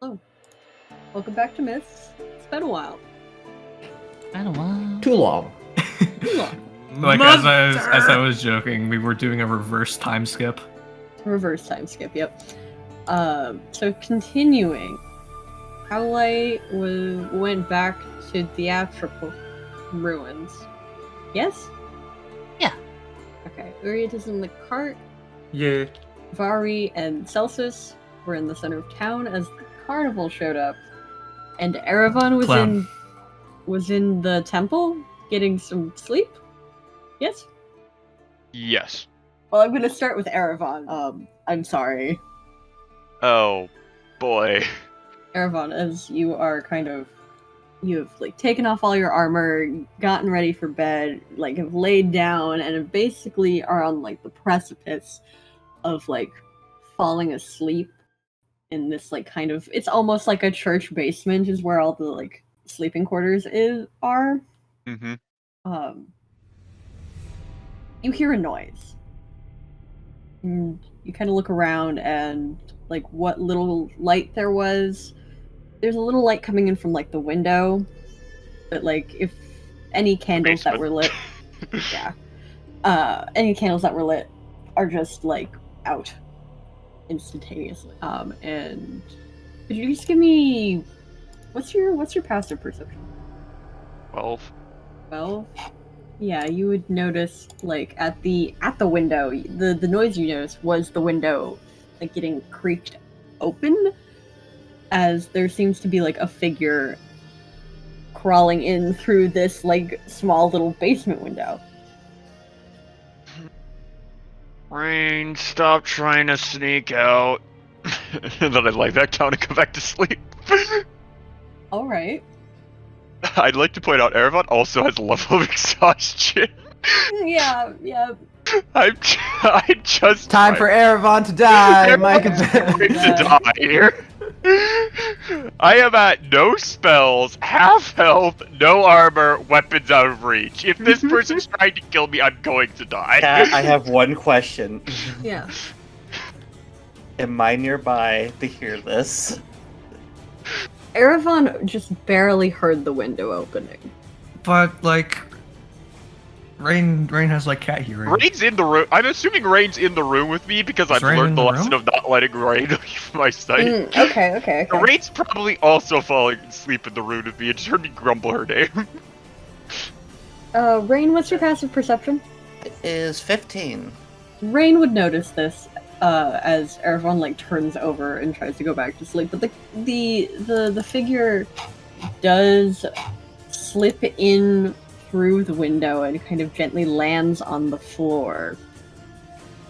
Hello. Welcome back to Myths. It's been a while. Too long. Too long. Like, as I was joking, we were doing a reverse time skip. Reverse time skip, yep. So continuing, Howlite went back to theatrical ruins. Yes? Yeah. Okay, Uriat is in the cart. Yeah. Vari and Celsus were in the center of town as the carnival showed up. And Erevan was in the temple getting some sleep? Yes? Yes. Well, I'm gonna start with Erevan. I'm sorry. Oh, boy. Erevan, as you are you've taken off all your armor, gotten ready for bed, have laid down, and basically are on the precipice of falling asleep in this it's almost like a church basement is where all the sleeping quarters are. Mm-hmm. You hear a noise. And you kind of look around and what little light there was. There's a little light coming in from the window, but if any candles that were lit, yeah, any candles that were lit are just out instantaneously. And could you just give me what's your passive perception? 12. 12. Yeah, you would notice at the window, the noise you noticed was the window getting creaked open, as there seems to be a figure crawling in through this small little basement window. Reine, stop trying to sneak out. And then I lie back down and go back to sleep. All right. I'd like to point out Erevan also has a level of exhaustion. Yeah. I'm just Time for Erevan to die, Mikey. to die here. I am at no spells, half health, no armor, weapons out of reach. If this person's trying to kill me, I'm going to die. Kat, I have one question. Yeah. Am I nearby to hear this? Erevan just barely heard the window opening. But Reine has cat hearing. Reine's in the room. I'm assuming Reine's in the room with me because I've Reine in learned the the lesson room? of not letting Reine leave my sight. Okay. Reine's probably also falling asleep in the room with me and just heard me grumble her name. Reine, what's your passive perception? It is 15. Reine would notice this as Erevan turns over and tries to go back to sleep, but the figure does slip in through the window and kind of gently lands on the floor.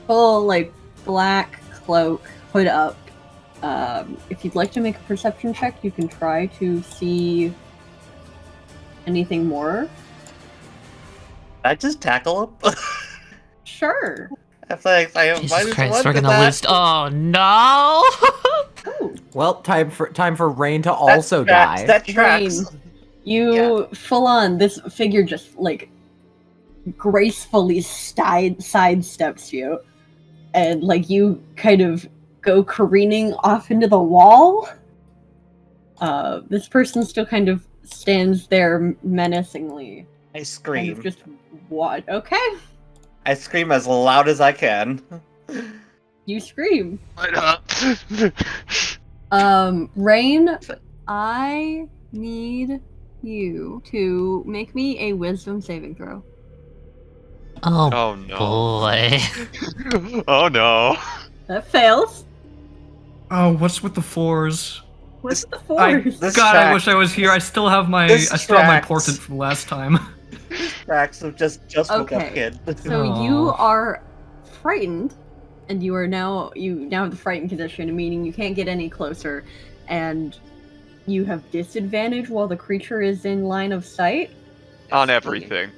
Full black cloak, hood up. If you'd like to make a perception check, you can try to see anything more. I just tackle him? Sure. I feel like I have Jesus minus Christ, one we're to gonna that. lose. Oh no! Ooh. Well, time for Reine to also die. That tracks. Reine, you full on, this figure just gracefully sidesteps you, and you kind of go careening off into the wall. This person still kind of stands there menacingly. I Kind scream. of just what? Okay, I scream as loud as I can. you scream. But, Reine, I need you to make me a wisdom saving throw. Oh, oh no. boy. Oh no. That fails. Oh, what's with the fours? What's the force? This God, I track- wish I was here. I still have my This tracks. portent from last time. Tracks of just woke up Okay. kid. So you are frightened, and you now have the frightened condition, meaning you can't get any closer, and you have disadvantage while the creature is in line of sight. On everything.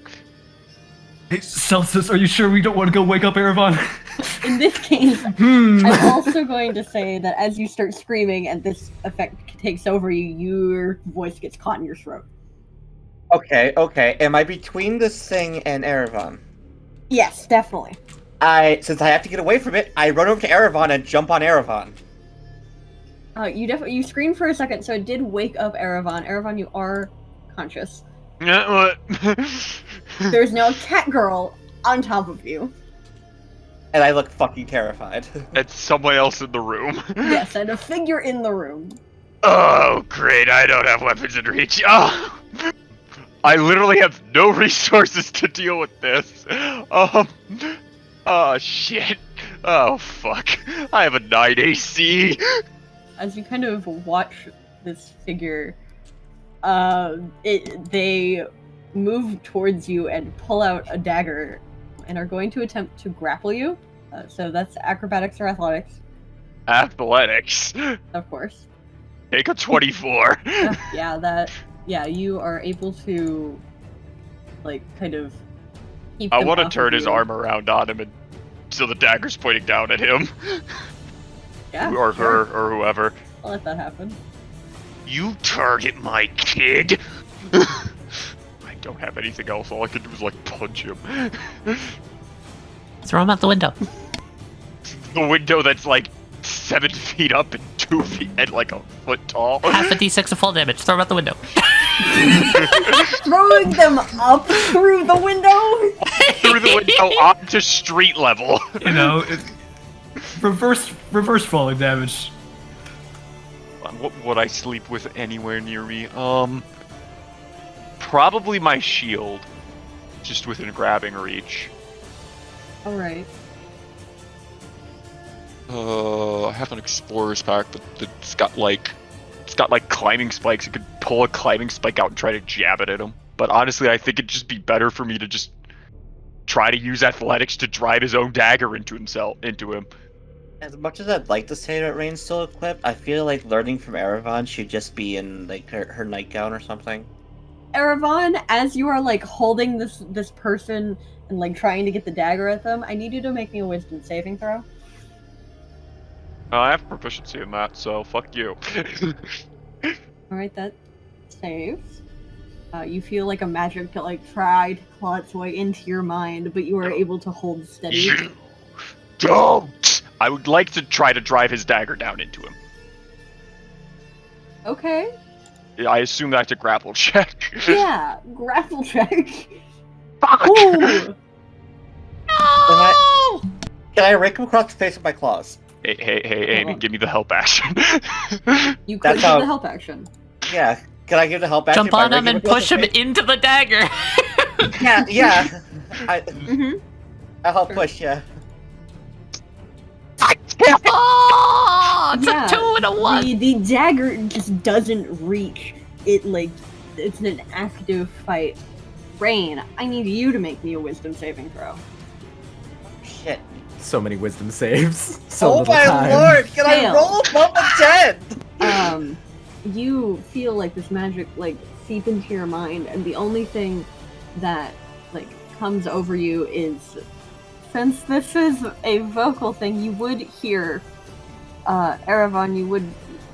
Hey, Celsus, are you sure we don't want to go wake up Erevan? In this case, I'm also going to say that as you start screaming and this effect takes over you, your voice gets caught in your throat. Okay. Am I between this thing and Erevan? Yes, definitely. Since I have to get away from it, I run over to Erevan and jump on Erevan. You screamed for a second, so it did wake up Erevan. Erevan, you are conscious. What? There's now a cat girl on top of you. And I look fucking terrified. It's someone else in the room. Yes, and a figure in the room. Oh, great, I don't have weapons in reach. Oh, I literally have no resources to deal with this. Oh, shit. Oh, fuck. I have a 9 AC. As you kind of watch this figure, they move towards you and pull out a dagger and are going to attempt to grapple you. So that's acrobatics or athletics, Athletics. of course. Take a 24. Yeah, you are able to, like, kind of keep I them want to off turn of his you. arm around on him and so the dagger's pointing down at him. Yeah, Or sure. her, or whoever. I'll let that happen. You target my kid! I don't have anything else. All I can do is, like, punch him. Throw him out the window. The window that's, like, 7 feet up and 2 feet and, like, a foot tall. Half a d6 of full damage. Throw him out the window. Throwing them up through the window? Through the window onto street level. You know, reverse falling damage. What would I sleep with anywhere near me? Probably my shield. Just within grabbing reach. Alright. I have an explorer's pack, but it's got like climbing spikes. You could pull a climbing spike out and try to jab it at him. But honestly, I think it'd just be better for me to just try to use athletics to drive his own dagger into him. As much as I'd like to say that Reine's still equipped, I feel like learning from Erevan should just be in like her nightgown or something. Erevan, as you are, like, holding this person and, like, trying to get the dagger at them, I need you to make me a wisdom saving throw. I have proficiency in that, so fuck you. Alright, that saves. You feel like a magic to, like, try to claw its way into your mind, but you are able to hold steady. You don't! I would like to try to drive his dagger down into him. Okay. I assume that's a grapple check. Yeah, grapple check. Fuck! Ooh! No! Can I rake him across the face with my claws? Hey, Amy, give me the help action. You could That's do how- the help action. Yeah. Can I give the help action? Jump by on him raking and across push the him face? into the dagger. Yeah. Mm-hmm. I'll help Sure. push, yeah. Oh, it's Yeah, a 2 and a 1. The dagger just doesn't reach. It, like, it's an active fight. Reine, I need you to make me a wisdom saving throw. Shit. So many wisdom saves. So Oh little my time. lord! Can Fail. I roll above a 10? You feel like this magic, like, seep into your mind, and the only thing that, like, comes over you is, since this is a vocal thing, you would hear, Erevan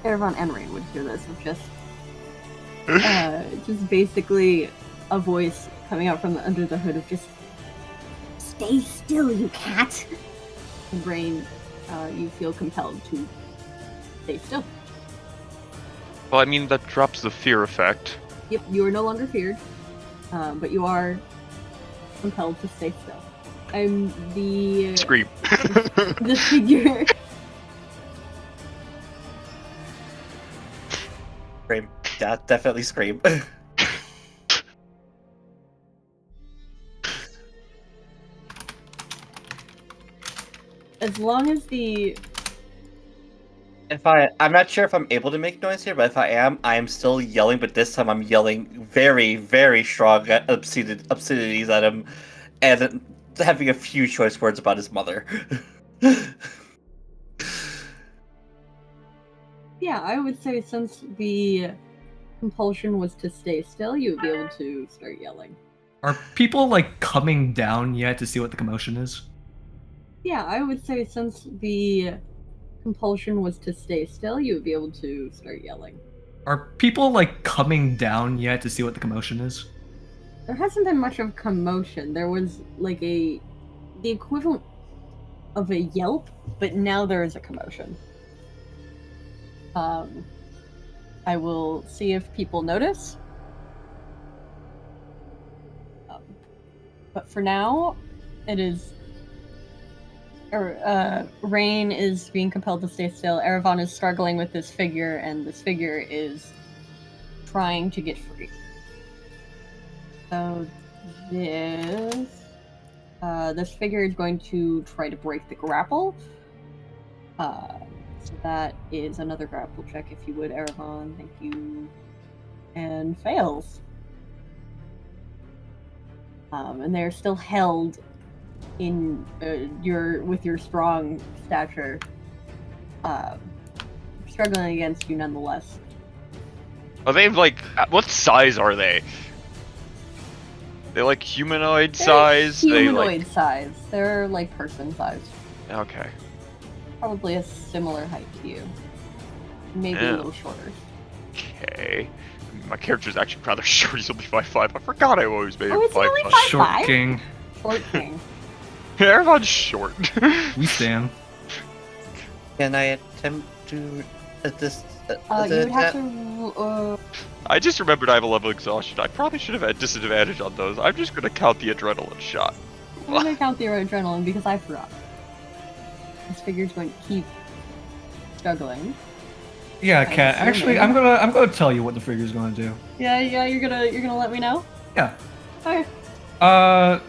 and Reine would hear this, of just basically a voice coming out from under the hood of just, stay still, you cat! And Reine, you feel compelled to stay still. Well, I mean, that drops the fear effect. Yep, you are no longer feared, but you are compelled to stay still. I'm the Scream. the figure. Scream. Yeah, definitely scream. As long as the I'm not sure if I'm able to make noise here, but if I am still yelling, but this time I'm yelling very, very strong obscenities at him, and having a few choice words about his mother. yeah, I would say since the compulsion was to stay still, you would be able to start yelling. Are people, like, coming down yet to see what the commotion is? Yeah, I would say since the compulsion was to stay still, you would be able to start yelling. Are people, like, coming down yet to see what the commotion is? There hasn't been much of commotion. There was like the equivalent of a yelp, but now there is a commotion. I will see if people notice. But for now, it is. Reine is being compelled to stay still. Erevan is struggling with this figure, and this figure is trying to get free. So this figure is going to try to break the grapple. So that is another grapple check, if you would, Erevan. Thank you. And fails. And they're still held in with your strong stature, struggling against you nonetheless. Are they like, what size are they? They like humanoid size? Humanoid size. They're like person size. Okay. Probably a similar height to you. Maybe a little shorter. Okay. My character's actually rather short. He's only 5'5". I forgot I always made him 5'5". Short king. Short king. Everyone's short. We stand. Can I attempt to assist? You would have to. I just remembered I have a level of exhaustion. I probably should have had disadvantage on those. I'm just gonna count the adrenaline shot. I'm gonna count the adrenaline because I forgot. This figure's going to keep struggling. Yeah, Kat. Actually, I'm gonna tell you what the figure's gonna do. Yeah. You're gonna let me know. Yeah. Okay.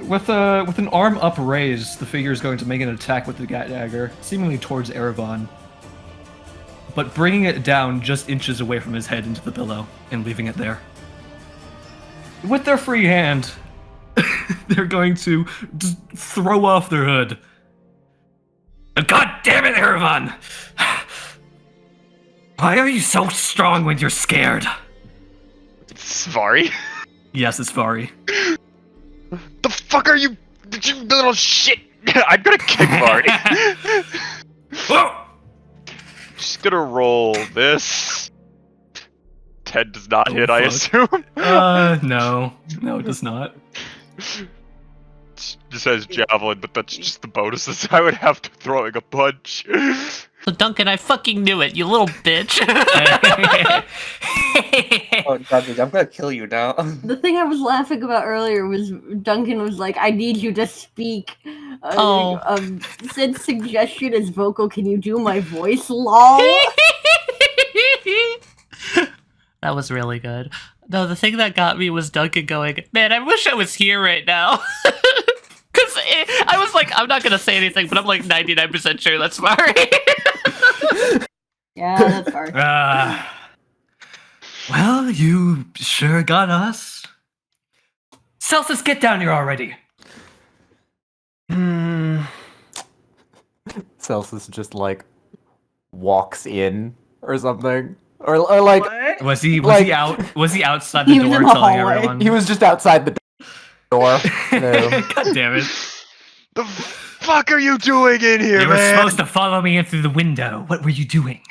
With an arm upraised, the figure is going to make an attack with the dagger, seemingly towards Erevan, but bringing it down just inches away from his head into the pillow and leaving it there. With their free hand, they're going to just throw off their hood. God damn it, Erevan! Why are you so strong when you're scared? Svari? Yes, it's Vari. The fuck are you little shit? I'm gonna kick Vari. Just gonna roll this. 10 does not hit, I assume. No, it does not. Just says javelin, but that's just the bonuses I would have to throwing a punch. So Duncan, I fucking knew it, you little bitch. Oh, Duncan, I'm gonna kill you now. The thing I was laughing about earlier was Duncan was like, "I need you to speak." Said suggestion is vocal. Can you do my voice, lol? That was really good. No, the thing that got me was Duncan going, "Man, I wish I was here right now." Because I was like, I'm not gonna say anything, but I'm like 99% sure that's Mari. Yeah, that's hard. Well, you sure got us. Celsus, get down here already. Celsus just like walks in or something, or like What? Was he Like- outside the He was door in the telling hallway. everyone? he was just outside the door. No. God damn it! The fuck are you doing in here, You were man? supposed to follow me in through the window. What were you doing?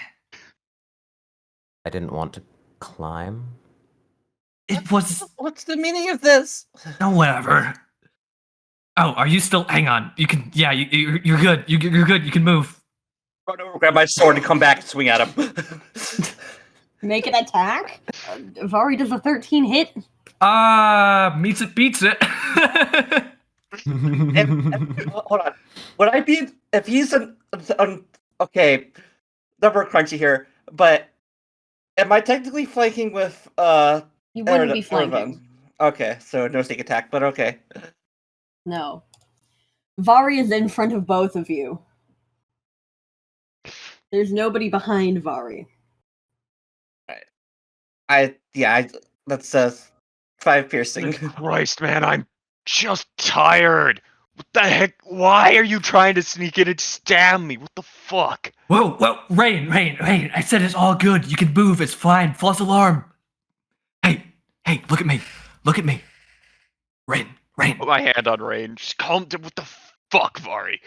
I didn't want to climb. It was What's the meaning of this? no whatever. Oh, are you still? Hang on. You can. Yeah, you're good. You're good. You can move. Run over, grab my sword, and come back and swing at him. Make an attack. Vari does a 13 hit. Meets it, beats it. Hold on. Would I be if he's an okay? Number crunchy here, but am I technically flanking with You wouldn't be flanking. Erevan? Okay, so no sneak attack, but okay. No. Vari is in front of both of you. There's nobody behind Vari. That's 5 piercing. Christ, man, I'm just tired. What the heck? Why are you trying to sneak in and stab me? What the fuck? Whoa, Reine. I said it's all good. You can move. It's fine. False alarm. Hey, look at me. Reine. Put my hand on Reine. Just calm down. What the fuck, Vari?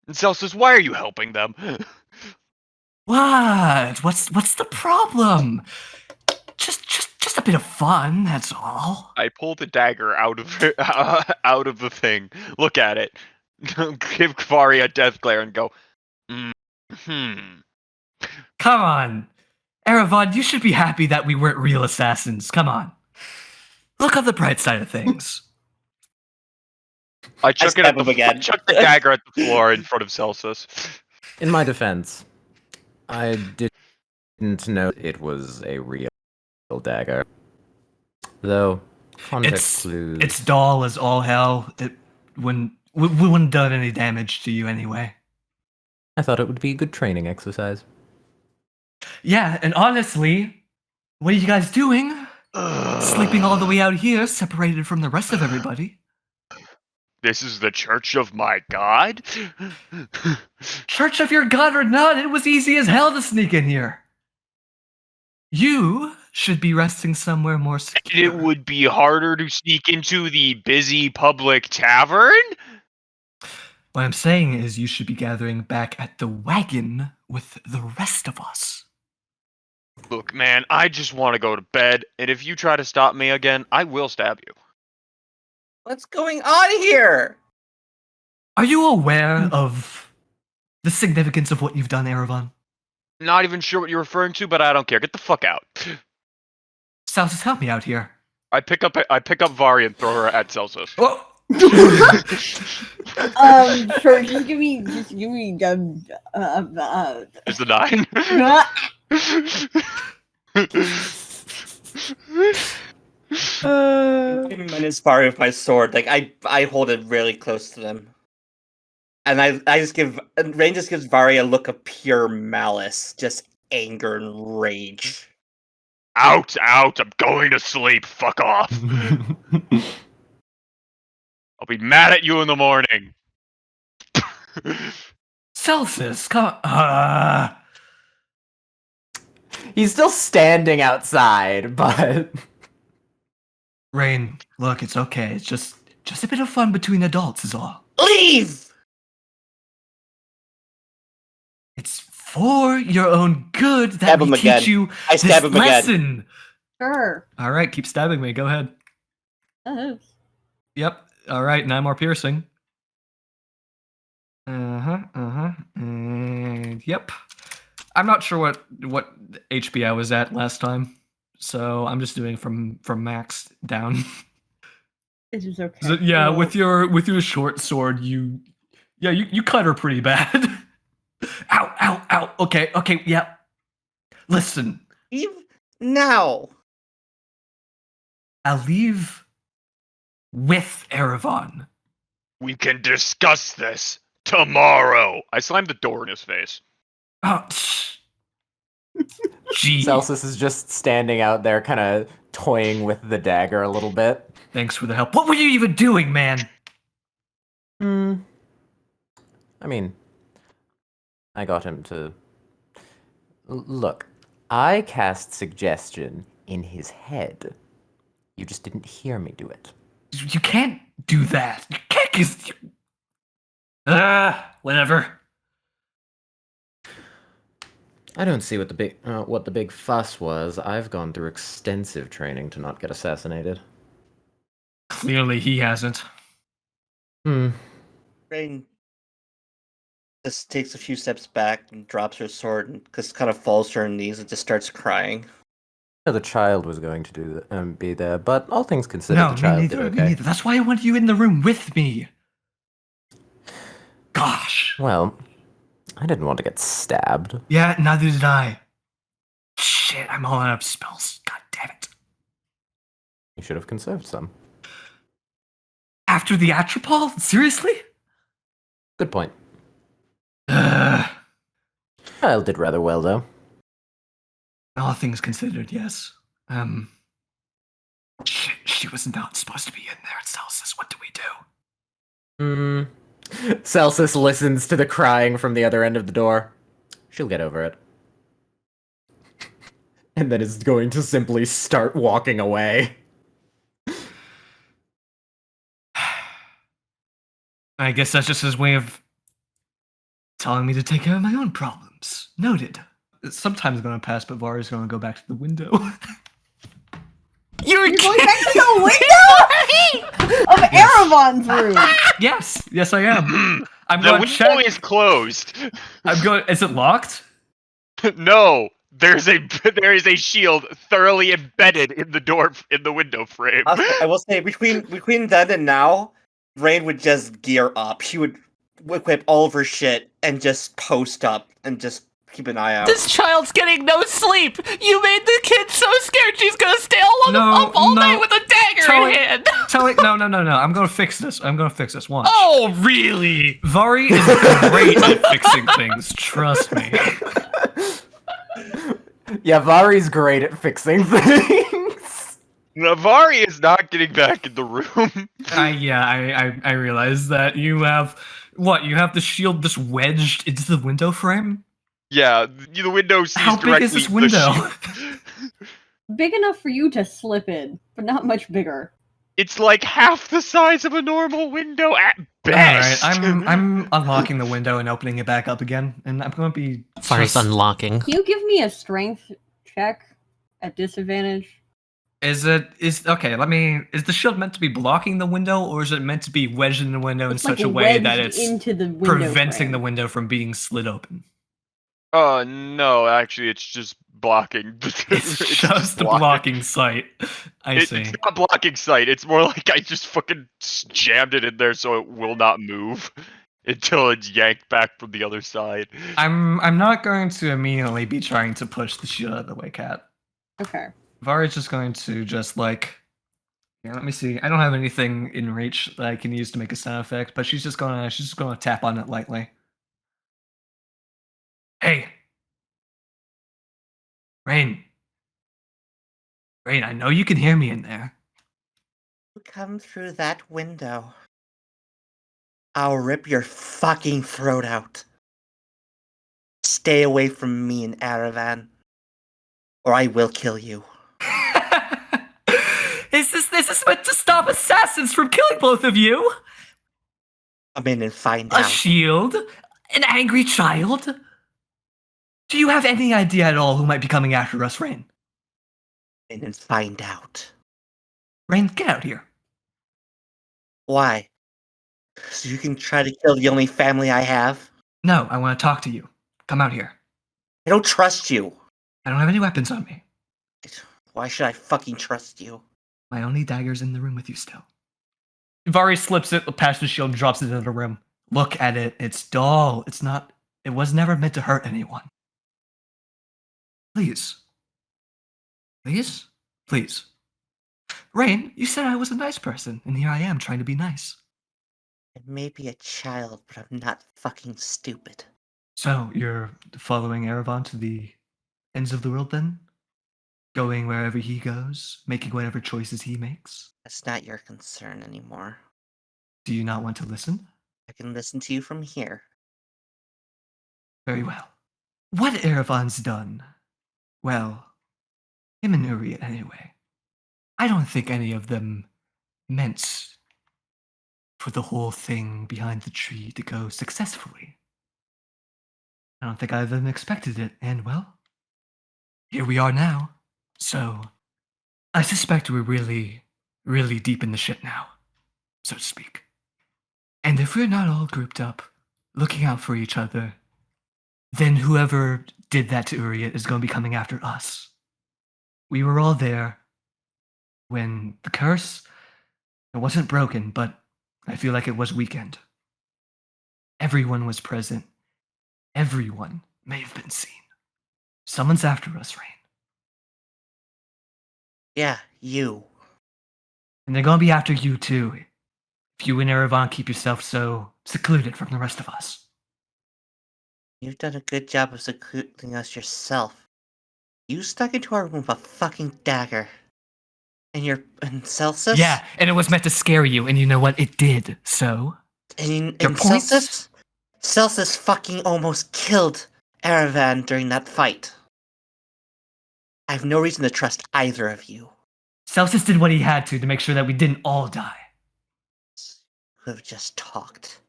And Celsus, why are you helping them? What? What's the problem? Just a bit of fun. That's all. I pull the dagger out of the thing. Look at it. Give Vari a death glare and go. Come on. Erevan, you should be happy that we weren't real assassins. Come on. Look on the bright side of things. I chuck stab him again. I chuck the dagger at the floor in front of Celsus. In my defense, I didn't know it was a real dagger. Though, context clues... It's dull as all hell. It wouldn't have done any damage to you anyway. I thought it would be a good training exercise. Yeah, and honestly, what are you guys doing? Sleeping all the way out here, separated from the rest of everybody. This is the church of my god? Church of your god or not, it was easy as hell to sneak in here. You should be resting somewhere more secure. It would be harder to sneak into the busy public tavern? What I'm saying is you should be gathering back at the wagon with the rest of us. Look, man, I just want to go to bed, and if you try to stop me again, I will stab you. What's going on here? Are you aware of the significance of what you've done, Erevan? Not even sure what you're referring to, but I don't care. Get the fuck out. Celsus, help me out here. I pick up Vari and throw her at Celsus. Oh! Sure, just give me, Is the 9? I'm inspired with my sword. Like I hold it really close to them, and Reine just gives Vari a look of pure malice, just anger and rage. Out! I'm going to sleep. Fuck off. I'll be mad at you in the morning. Celsus, come. He's still standing outside, but... Reine, look, it's okay. It's just a bit of fun between adults is all. Leave! It's for your own good that Stab we him teach again. you I stab this him again. lesson. sure. All right, keep stabbing me. Go ahead. Oh. Yep. All right, 9 more piercing. And yep. I'm not sure what HP I was at last time, so I'm just doing from max down. It is okay. So, yeah, Well, with your short sword, you cut her pretty bad. Ow. Okay, yeah. Listen, Leave now. I'll leave with Erevan. We can discuss this tomorrow. I slammed the door in his face. Oh, gee. Celsus is just standing out there, kind of toying with the dagger a little bit. Thanks for the help. What were you even doing, man? I mean, I got him to... Look, I cast suggestion in his head. You just didn't hear me do it. You can't do that. You can't just... whatever. I don't see what the big fuss was. I've gone through extensive training to not get assassinated. Clearly he hasn't. Reine just takes a few steps back and drops her sword and just kind of falls to her knees and just starts crying. The child was going to be there, but all things considered, No, the child me did neither, okay. me neither. That's why I want you in the room with me. Gosh. Well, I didn't want to get stabbed. Yeah, neither did I. Shit, I'm all out of spells. God damn it. You should have conserved some. After the Atropol? Seriously? Good point. Ugh. Child did rather well, though. All things considered, yes. She was not supposed to be in there. Celsus, what do we do? Celsus listens to the crying from the other end of the door. She'll get over it. And then is going to simply start walking away. I guess that's just his way of telling me to take care of my own problems. Noted. Sometime's gonna pass, but Vari's gonna go back to the window. You're going back to the window of Erevan's room. Yes, I am. I'm The going to window check. is closed. I'm going. Is it locked? No, there is a shield thoroughly embedded in the window frame. I will say between then and now, Reine would just gear up. She would equip all of her shit and just post up and just keep an eye out. This child's getting no sleep. You made the kid so scared she's gonna stay up all night with a dagger in hand. Tali, no. I'm gonna fix this. Watch. Oh, really? Vari is great at fixing things. Trust me. Yeah, Vari's great at fixing things. Navari is not getting back in the room. I realize that you have the shield just wedged into the window frame. Yeah, the window sees How big is this window? Big enough for you to slip in, but not much bigger. It's like half the size of a normal window at best. All right, I'm unlocking the window and opening it back up again, and I'm going to be. Vari's unlocking. Can you give me a strength check at disadvantage? Is the shield meant to be blocking the window, or is it meant to be wedged in the window in such a way that it's into the window preventing frame. the window from being slid open? No, actually, it's just blocking. It's just the blocking sight. I see. It's not blocking sight. It's more like I just fucking jammed it in there so it will not move until it's yanked back from the other side. I'm not going to immediately be trying to push the shield out of the way, Cat. Okay. Vari's just going to let me see. I don't have anything in reach that I can use to make a sound effect, but she's just gonna tap on it lightly. Hey, Reine, I know you can hear me in there. Come through that window. I'll rip your fucking throat out. Stay away from me and Erevan, or I will kill you. Is this meant to stop assassins from killing both of you? Come in and find A out. shield? An angry child? Do you have any idea at all who might be coming after us, Reine? Come in and find out. Reine, get out here. Why? So you can try to kill the only family I have? No, I want to talk to you. Come out here. I don't trust you. I don't have any weapons on me. Why should I fucking trust you? My only dagger's in the room with you still. Vari slips it past the shield and drops it into the room. Look at it. It's dull. It was never meant to hurt anyone. Please. Please? Please. Reine, you said I was a nice person, and here I am trying to be nice. I may be a child, but I'm not fucking stupid. So, you're following Erevan to the ends of the world then? Going wherever he goes, making whatever choices he makes? That's not your concern anymore. Do you not want to listen? I can listen to you from here. Very well. What Erevan's done? Well, him and Uriat anyway. I don't think any of them meant for the whole thing behind the tree to go successfully. I don't think either of them expected it, and well, here we are now. So, I suspect we're really, really deep in the shit now, so to speak. And if we're not all grouped up, looking out for each other, then whoever did that to Uriat is going to be coming after us. We were all there when the curse, it wasn't broken, but I feel like it was weakened. Everyone was present. Everyone may have been seen. Someone's after us, Reine. Yeah, you. And they're gonna be after you too. If you and Erevan keep yourself so secluded from the rest of us. You've done a good job of secluding us yourself. You stuck into our room with a fucking dagger. And Celsus? Yeah, and it was meant to scare you, and you know what? It did, so... And Your points? Celsus fucking almost killed Erevan during that fight. I have no reason to trust either of you. Celsus did what he had to make sure that we didn't all die. You have just talked.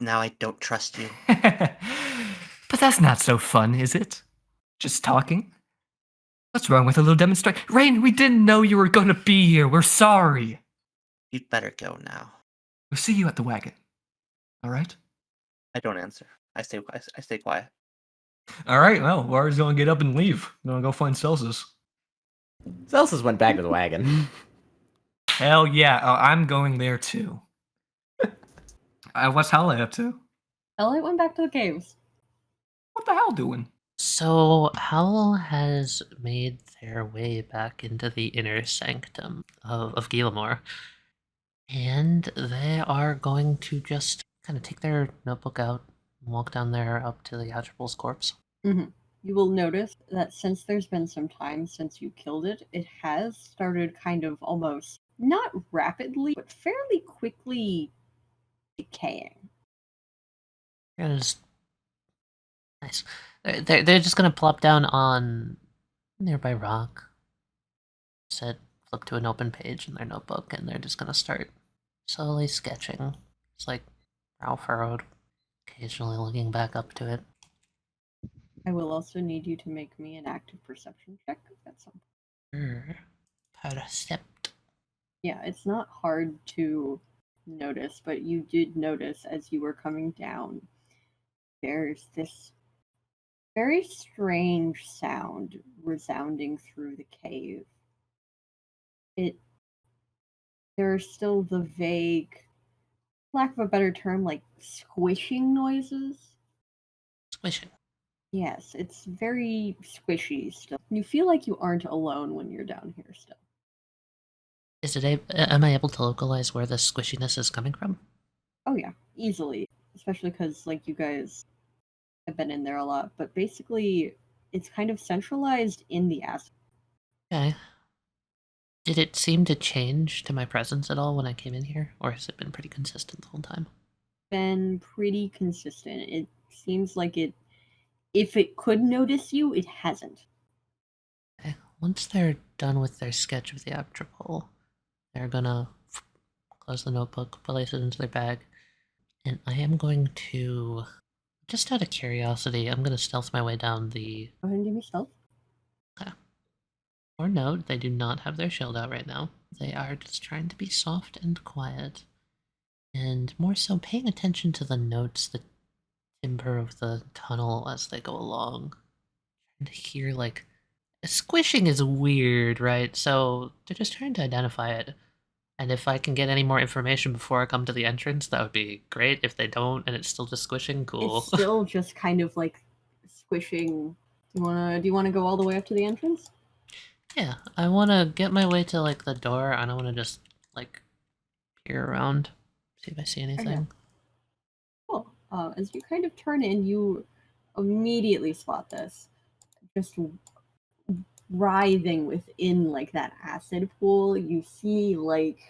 Now I don't trust you. But that's not so fun, is it? Just talking? What's wrong with a little demonstration? Reine, we didn't know you were gonna be here. We're sorry. You'd better go now. We'll see you at the wagon. All right? I don't answer. I stay quiet. All right, well, Lara's gonna get up and leave. Gonna go find Celsus. Celsus went back to the wagon. Hell yeah, I'm going there too. What's Howlite up to? Howlite went back to the caves. What the hell doing? So, Howl has made their way back into the inner sanctum of Gyla'moor, and they are going to just kind of take their notebook out and walk down there up to the Atropul's corpse. Mm-hmm. You will notice that since there's been some time since you killed it, it has started kind of almost, not rapidly, but fairly quickly decaying. Yeah, just nice. They're just gonna plop down on a nearby rock. Sit, flip to an open page in their notebook, and they're just gonna start slowly sketching. It's like brow furrowed, occasionally looking back up to it. I will also need you to make me an active perception check at some point. Percept. Yeah, it's not hard to notice, but you did notice as you were coming down, there's this very strange sound resounding through the cave. There's still the vague, lack of a better term, like squishing noises. Squishing. Yes, it's very squishy still. You feel like you aren't alone when you're down here still. Am I able to localize where the squishiness is coming from? Oh yeah, easily. Especially because, like, you guys have been in there a lot. But basically, it's kind of centralized in the acid. Okay. Did it seem to change to my presence at all when I came in here? Or has it been pretty consistent the whole time? Been pretty consistent. It seems like if it could notice you, it hasn't. Okay. Once they're done with their sketch of the Atropul, they're gonna close the notebook, place it into their bag, and I am going to, just out of curiosity, I'm gonna stealth my way down the... Go ahead and give me stealth. Okay. Or note, they do not have their shield out right now. They are just trying to be soft and quiet, and more so paying attention to the notes, the timber of the tunnel as they go along. Trying to hear, like, squishing is weird, right? So they're just trying to identify it. And if I can get any more information before I come to the entrance, that would be great. If they don't and it's still just squishing, cool. It's still just kind of like squishing. Do you wanna go all the way up to the entrance? Yeah, I want to get my way to, like, the door, and I want to just, like, peer around, see if I see anything. Okay. Cool. As you kind of turn in, you immediately spot this. Just writhing within, like, that acid pool. You see, like,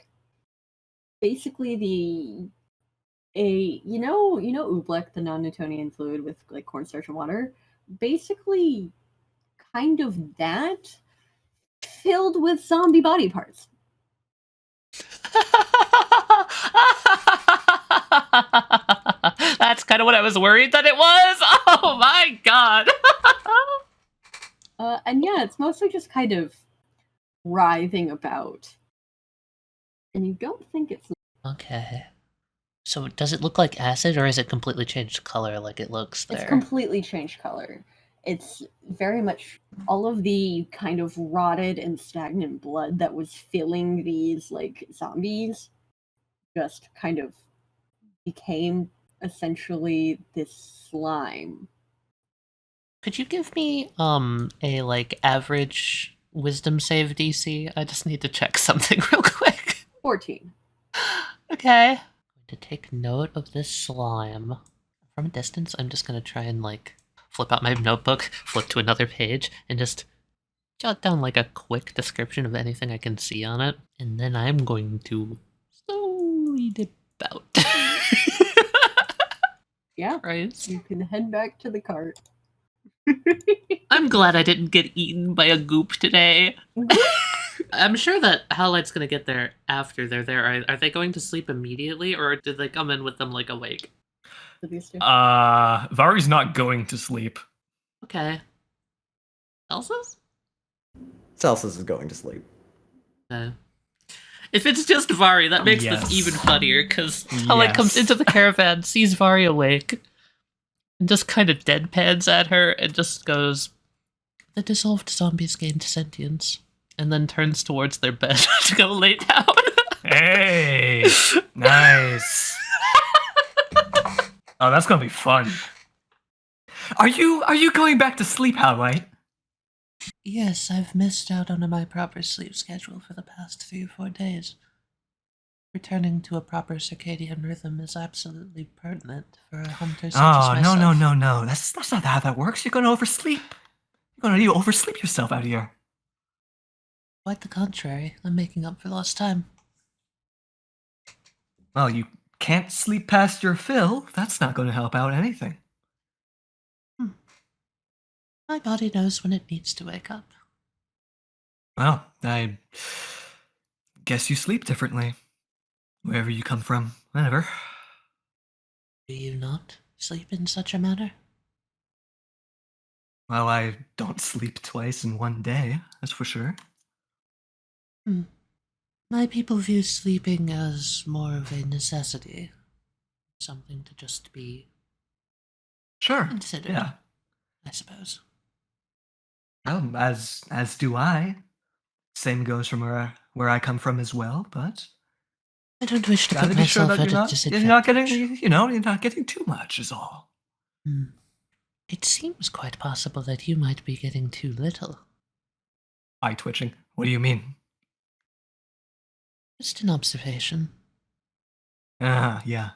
basically you know oobleck, the non-Newtonian fluid with, like, cornstarch and water? Basically, kind of that, filled with zombie body parts. That's kind of what I was worried that it was. Oh my god. And yeah, it's mostly just kind of writhing about. And you don't think it's... Okay. So does it look like acid, or is it completely changed color like it looks there? It's completely changed color. It's very much all of the kind of rotted and stagnant blood that was filling these, like, zombies just kind of became essentially this slime. Could you give me a, like, average wisdom save DC? I just need to check something real quick. 14. Okay. I'm going to take note of this slime. From a distance, I'm just going to try and, like, flip out my notebook, flip to another page, and just jot down, like, a quick description of anything I can see on it. And then I'm going to slowly dip out. Yeah. Right. You can head back to the cart. I'm glad I didn't get eaten by a goop today. I'm sure that Howlite's gonna get there after they're there. Are they going to sleep immediately, or did they come in with them, like, awake? Vari's not going to sleep. Okay. Elsa's? Celsus is going to sleep. Okay. If it's just Vari, that makes Yes. this even funnier, because Howlite comes into the caravan, sees Vari awake, and just kind of deadpans at her and just goes, "The dissolved zombies gained sentience," and then turns towards their bed to go lay down. Hey, nice. Oh, that's gonna be fun. Are you going back to sleep, Howlite? Yes, I've missed out on my proper sleep schedule for the past 3 or 4 days. Returning to a proper circadian rhythm is absolutely pertinent for a hunter such as Oh, myself. no. That's not how that works. You're gonna oversleep. You oversleep yourself out here. Quite the contrary. I'm making up for lost time. Well, you can't sleep past your fill. That's not gonna help out anything. My body knows when it needs to wake up. Well, I guess you sleep differently. Wherever you come from, whatever. Do you not sleep in such a manner? Well, I don't sleep twice in one day, that's for sure. My people view sleeping as more of a necessity. Something to just be Sure. considered, Yeah. I suppose. As do I. Same goes from where I come from as well, but I don't wish to gotta put be sure myself that at a disadvantage. you're not getting too much is all. It seems quite possible that you might be getting too little. Eye twitching. What do you mean? Just an observation. Yeah.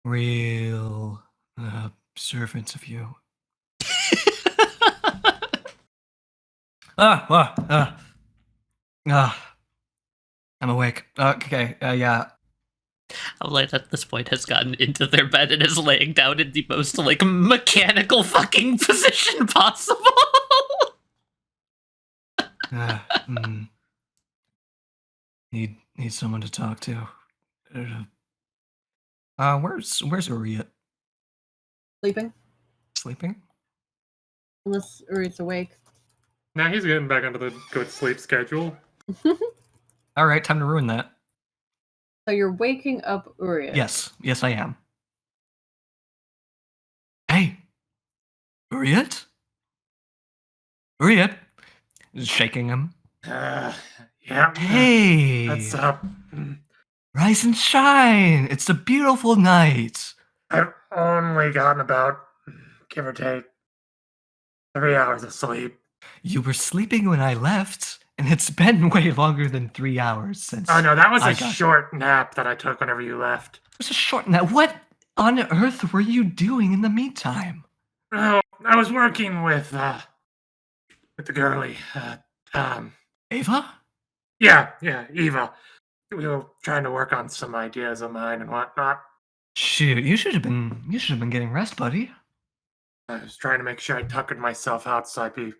Real observant of you. I'm awake. Okay, yeah. Howlite at this point has gotten into their bed and is laying down in the most, like, mechanical fucking position possible. Need someone to talk to. Where's Uriat? Sleeping? Sleeping? Unless Uri's awake. Now he's getting back onto the good sleep schedule. All right, time to ruin that. So you're waking up Uriat. Yes, I am. Hey, Uriat? Uriat? Shaking him. Yeah. Hey! What's up? Rise and shine! It's a beautiful night! I've only gotten about, give or take, 3 hours of sleep. You were sleeping when I left, and it's been way longer than 3 hours since. Oh no, that was I a got- short nap that I took whenever you left. It was a short nap. What on earth were you doing in the meantime? Oh, I was working with the girlie. Ava? Yeah, Eva. We were trying to work on some ideas of mine and whatnot. Shoot, you should have been getting rest, buddy. I was trying to make sure I tuckered myself out so I'd be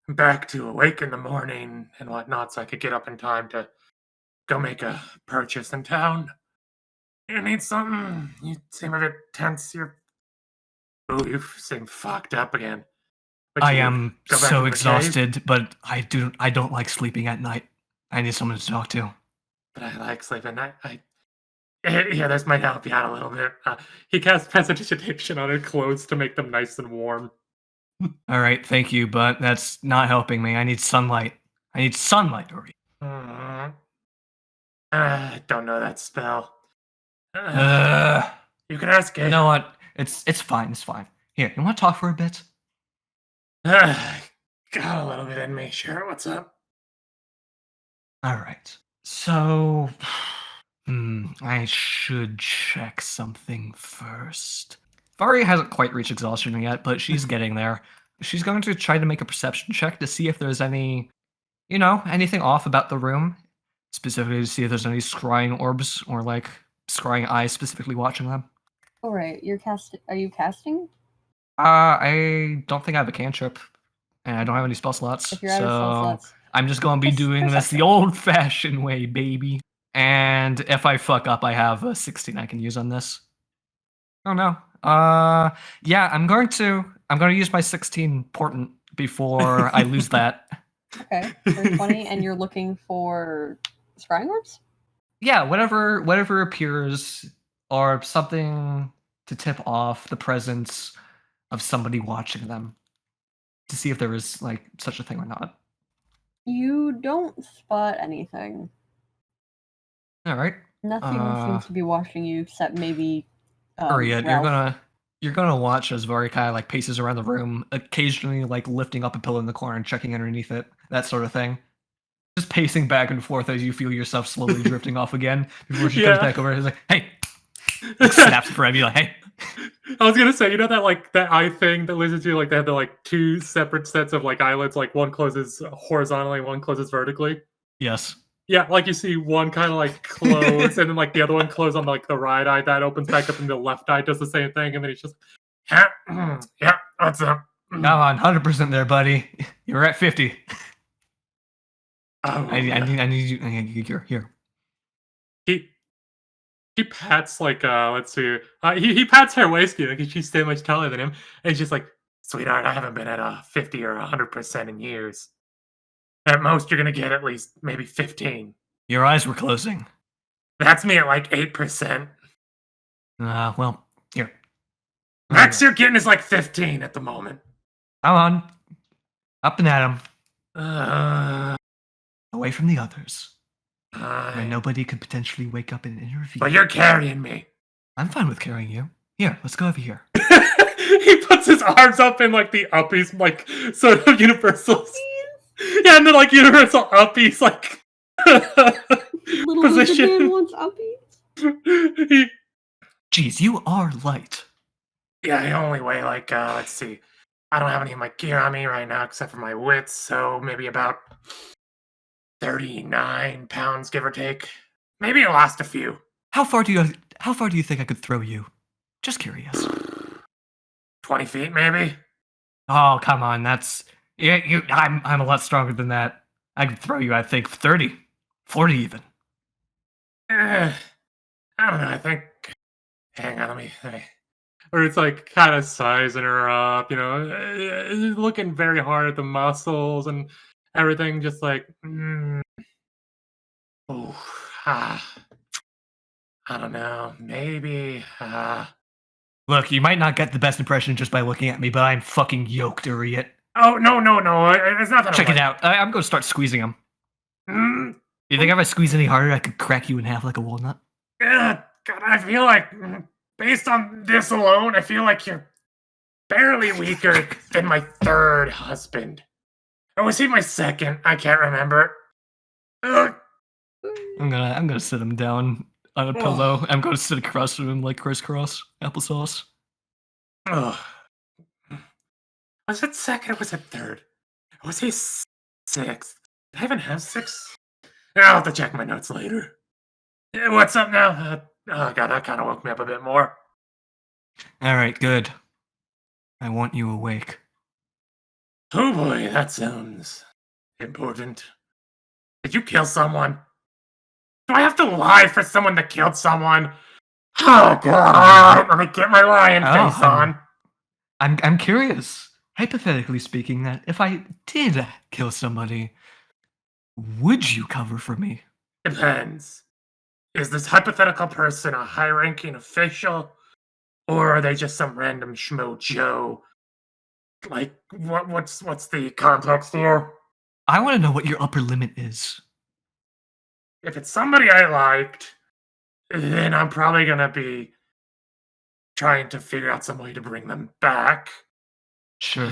back to awake in the morning and whatnot, so I could get up in time to go make a purchase in town. You need something? You seem a bit tense. You seem fucked up again. But I you am go back so into the exhausted, but I don't like sleeping at night. I need someone to talk to. But I like sleeping. Yeah, this might help you out a little bit. He casts prestidigitation on her clothes to make them nice and warm. All right, thank you, but that's not helping me. I need sunlight. Ori. I don't know that spell. You You can ask it. know what? It's fine. It's fine. Here, you want to talk for a bit? Got a little bit in me. Sure, what's up? All right. So, I should check something first. Vari hasn't quite reached exhaustion yet, but she's getting there. She's going to try to make a perception check to see if there's anything off about the room. Specifically to see if there's any scrying orbs or like scrying eyes specifically watching them. Alright, are you casting? I don't think I have a cantrip, and I don't have any spell slots. If you're out of spell slots. I'm just going to be doing this the old-fashioned way, baby. And if I fuck up, I have a 16 I can use on this. Oh no. Yeah, I'm going to use my 16 portent before I lose that. Okay, for 20, and you're looking for scrying orbs? Yeah, whatever appears or something to tip off the presence of somebody watching them, to see if there is like such a thing or not. You don't spot anything. All right. Nothing seems to be watching you except maybe Uriet, Ralph. you're gonna watch as Vari kind of like paces around the room, occasionally like lifting up a pillow in the corner and checking underneath it, that sort of thing. Just pacing back and forth as you feel yourself slowly drifting off again before she comes back over and is like, "Hey," like, snaps for him. You're like, "Hey." I was gonna say, you know that like that eye thing that lizards do, like they have the like two separate sets of like eyelids, like one closes horizontally, one closes vertically. Yes. Yeah, like you see one kind of like close, and then like the other one close on like the right eye that opens back up, and the left eye does the same thing, and then he's just, yeah, what's up? Come on, 100% there, buddy. You're at 50. Oh, I need you here. He pats like let's see, he pats her waist because she's so much taller than him, and he's just like, sweetheart, I haven't been at a 50 or 100% in years. At most, you're gonna get at least maybe 15. Your eyes were closing. That's me at like 8%. Well, here. Max you're getting is like 15 at the moment. Come on. Up and at him. Uh, Away from the others. Where fine. nobody could potentially wake up and intervene. But you're carrying me. I'm fine with carrying you. Here, let's go over here. He puts his arms up in like the uppies, like sort of universal. Yeah, and then like universal uppies, like Little position. lizard man wants uppies. Jeez, you are light. Yeah, I only weigh like let's see. I don't have any of my gear on me right now except for my wits, so maybe about 39 pounds, give or take. Maybe I lost a few. How far do you think I could throw you? Just curious. 20 feet, maybe? Oh, come on, that's I'm a lot stronger than that. I could throw you, I think, 30, 40 even. I don't know, I think. Hang on, let me. Or it's like kind of sizing her up, you know, looking very hard at the muscles and everything, just like, I don't know, maybe. Look, you might not get the best impression just by looking at me, but I'm fucking yoked, idiot. Oh, no, it's not that. Check it out. I'm going to start squeezing him. You think if I squeeze any harder, I could crack you in half like a walnut? God, I feel like, based on this alone, I feel like you're barely weaker than my third husband. Or was he my second? I can't remember. Ugh. I'm gonna sit him down on a pillow. I'm gonna sit across from him like crisscross applesauce. Ugh. Was it second or was it third? Or was he sixth? Did I even have six? I'll have to check my notes later. Yeah, what's up now? Oh god, that kind of woke me up a bit more. All right, good. I want you awake. Oh boy, that sounds important. Did you kill someone? Do I have to lie for someone that killed someone? Oh god, let me get my lion face on. I'm curious. Hypothetically speaking, that if I did kill somebody, would you cover for me? Depends. Is this hypothetical person a high-ranking official, or are they just some random schmo Joe? Like, what's the context here? I want to know what your upper limit is. If it's somebody I liked, then I'm probably gonna be trying to figure out some way to bring them back. Sure.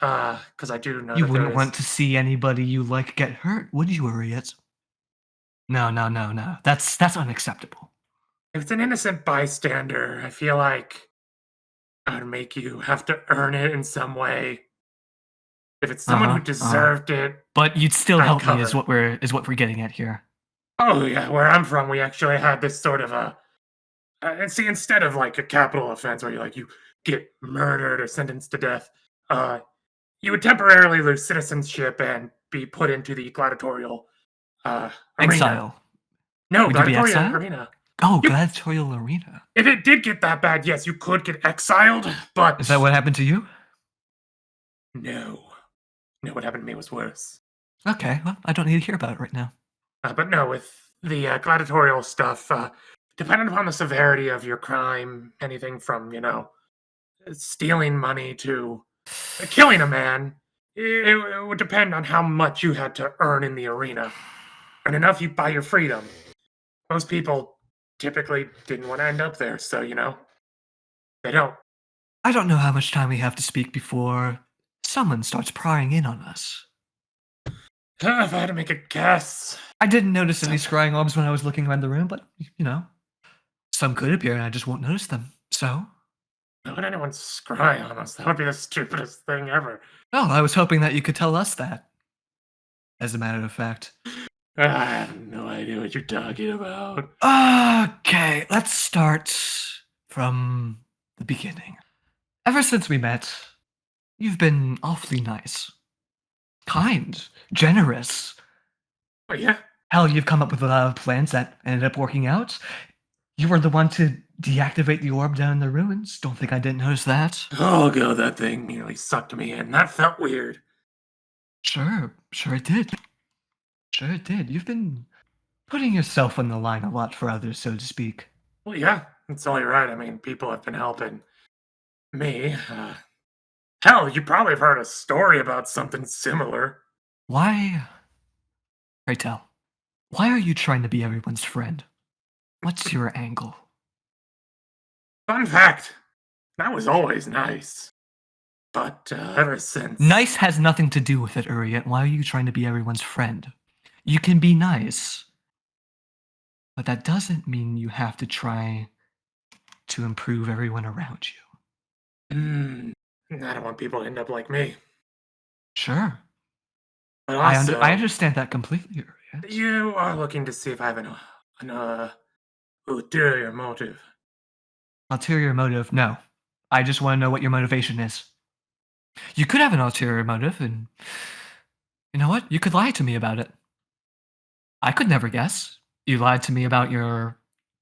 Because I do know You that wouldn't want to see anybody you like get hurt, would you, Uriet? No. That's unacceptable. If it's an innocent bystander, I feel like I would make you have to earn it in some way. If it's someone who deserved it, but you'd still I'd help me, cover is what we're getting at here. Oh yeah, where I'm from, we actually had this sort of a, and see, instead of like a capital offense where you get murdered or sentenced to death, you would temporarily lose citizenship and be put into the gladiatorial arena. Exile. No, Would you be gladiatorial exiled? arena. Oh, gladiatorial arena. If it did get that bad, yes, you could get exiled, but Is that what happened to you? No, what happened to me was worse. Okay, well, I don't need to hear about it right now. But no, with the gladiatorial stuff, depending upon the severity of your crime, anything from, stealing money to killing a man, it would depend on how much you had to earn in the arena. And enough you buy your freedom. Most people typically didn't want to end up there, so, they don't. I don't know how much time we have to speak before someone starts prying in on us. If I had to make a guess. I didn't notice any scrying orbs when I was looking around the room, but, some could appear and I just won't notice them. So? Why would anyone scry on us? That would be the stupidest thing ever. Oh, I was hoping that you could tell us that. As a matter of fact. I have no idea what you're talking about. Okay, let's start from the beginning. Ever since we met, you've been awfully nice. Kind. Generous. Oh, yeah? Hell, you've come up with a lot of plans that ended up working out. You were the one to deactivate the orb down in the ruins. Don't think I didn't notice that. Oh, God, that thing nearly sucked me in. That felt weird. Sure it did. Sure it did. You've been putting yourself on the line a lot for others, so to speak. Well, yeah, it's only right. I mean, people have been helping me. Hell, you probably have heard a story about something similar. Why? Pray tell. Why are you trying to be everyone's friend? What's your angle? Fun fact, that was always nice. But ever since... Nice has nothing to do with it, Uriet. Why are you trying to be everyone's friend? You can be nice. But that doesn't mean you have to try to improve everyone around you. I don't want people to end up like me. Sure. But also, I understand that completely, Uriet. You are looking to see if I have an ulterior motive. Ulterior motive? No. I just want to know what your motivation is. You could have an ulterior motive, and you know what? You could lie to me about it. I could never guess. You lied to me about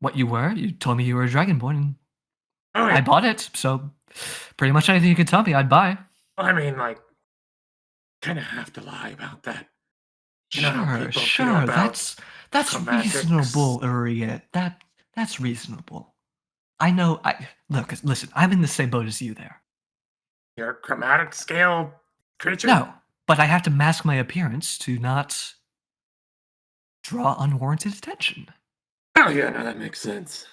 what you were. You told me you were a dragonborn, and I bought it. So pretty much anything you could tell me, I'd buy. I mean, kind of have to lie about that. Sure. That's reasonable, Uriet. That's reasonable. I know. Listen. I'm in the same boat as you there. You're a chromatic scale creature? No, but I have to mask my appearance to not draw unwarranted attention. Oh yeah, no, that makes sense.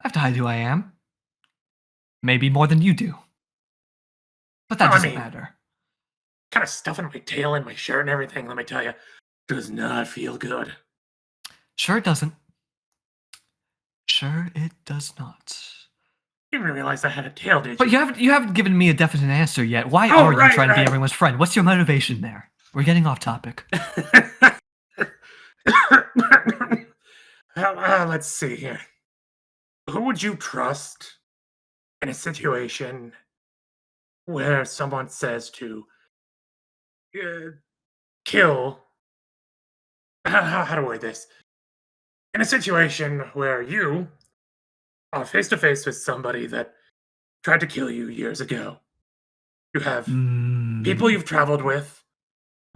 I have to hide who I am. Maybe more than you do. But that doesn't matter. Kind of stuffing my tail in my shirt and everything, let me tell you, does not feel good. Sure it doesn't. Sure it does not. You didn't realize I had a tail, did you? But you haven't given me a definite answer yet. Why are you trying to be everyone's friend? What's your motivation there? We're getting off topic. Let's see here. Who would you trust in a situation where someone says to kill? How do I word this? In a situation where you are face to face with somebody that tried to kill you years ago. You have people you've traveled with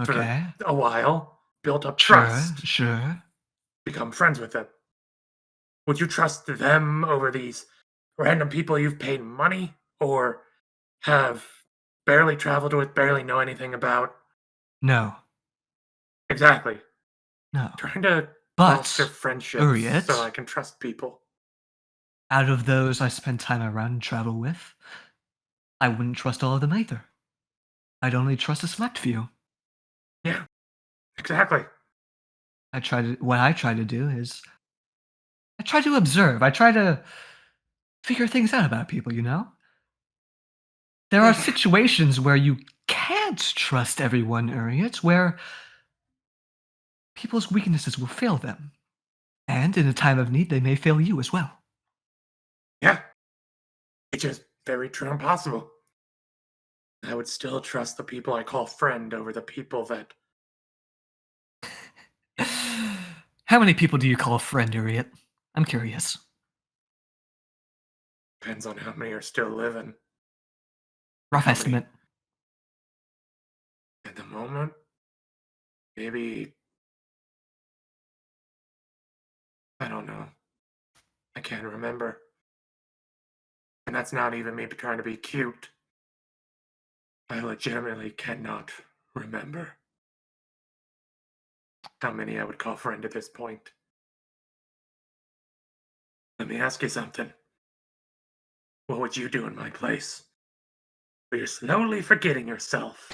for a while, built up trust. Sure. Become friends with them. Would you trust them over these random people you've paid money or have barely traveled with, barely know anything about? No. Exactly. No. Trying to foster friendships so I can trust people. Out of those I spend time around and travel with, I wouldn't trust all of them either. I'd only trust a select few. Yeah, exactly. What I try to do is I try to observe. I try to figure things out about people, you know? There are situations where you can't trust everyone, Uriet, where people's weaknesses will fail them. And in a time of need, they may fail you as well. Yeah. It's just very true and possible. I would still trust the people I call friend over the people that... How many people do you call friend, Uriet? I'm curious. Depends on how many are still living. Rough estimate. At the moment, maybe... I don't know. I can't remember. And that's not even me trying to be cute. I legitimately cannot remember how many I would call friend at this point. Let me ask you something. What would you do in my place? Where you're slowly forgetting yourself.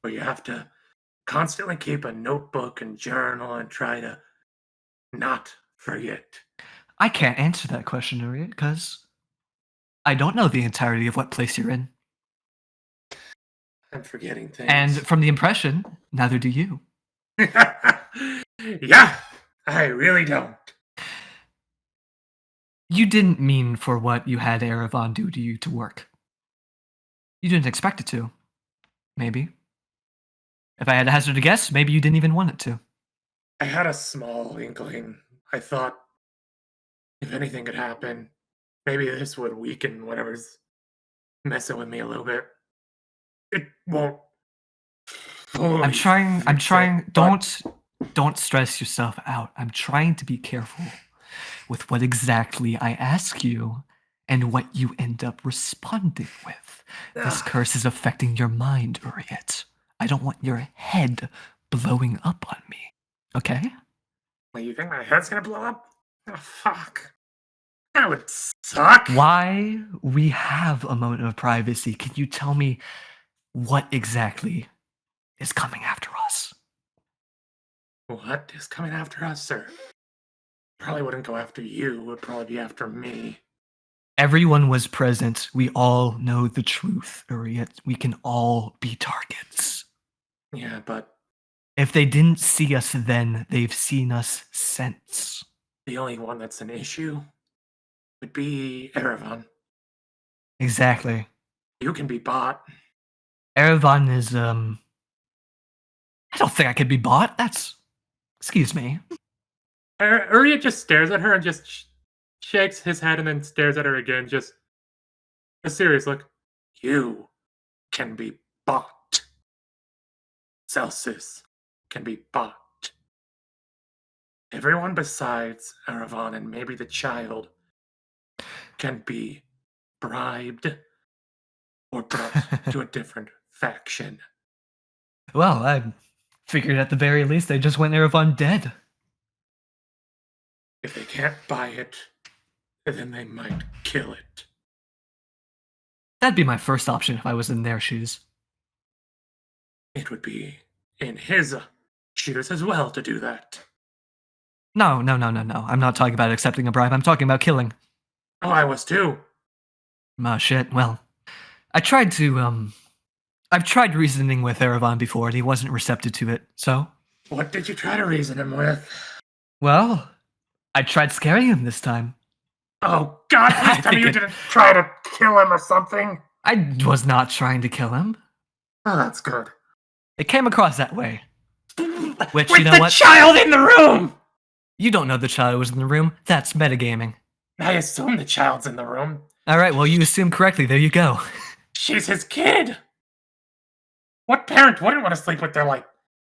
Where you have to constantly keep a notebook and journal and try to not forget. I can't answer that question, Nuri, because I don't know the entirety of what place you're in. I'm forgetting things. And from the impression, neither do you. Yeah, I really don't. You didn't mean for what you had Erevan do to you to work. You didn't expect it to. Maybe. If I had to hazard a guess, maybe you didn't even want it to. I had a small inkling. I thought if anything could happen, maybe this would weaken whatever's messing with me a little bit. It won't. I'm trying. Don't stress yourself out. I'm trying to be careful with what exactly I ask you and what you end up responding with. This curse is affecting your mind, Uriet. I don't want your head blowing up on me. Okay? Wait, you think my head's gonna blow up? Oh, fuck. That would suck. Why we have a moment of privacy, can you tell me what exactly is coming after us? What is coming after us, sir? Probably wouldn't go after you. It would probably be after me. Everyone was present. We all know the truth, Uriet. We can all be targets. Yeah, but If they didn't see us then, they've seen us since. the only one that's an issue would be Erevan. Exactly. You can be bought. Erevan is, I don't think I could be bought. Excuse me. Uriah just stares at her and just shakes his head and then stares at her again. Just a serious look. You can be bought. Celsus can be bought. Everyone besides Erevan and maybe the child can be bribed or brought to a different faction. Well, I figured at the very least they just went Erevan dead. If they can't buy it, then they might kill it. That'd be my first option if I was in their shoes. It would be in his shoes as well to do that. No. I'm not talking about accepting a bribe. I'm talking about killing. Oh, I was too. Oh, shit. Well, I've tried reasoning with Erevan before, and he wasn't receptive to it, so... What did you try to reason him with? Well, I tried scaring him this time. Oh, God, please tell me you didn't try to kill him or something. I was not trying to kill him. Oh, that's good. It came across that way. Which, With you know the what? child in the room! You don't know the child was in the room. That's metagaming. I assume the child's in the room. Alright, well, you assumed correctly. There you go. She's his kid. What parent wouldn't want to sleep with their,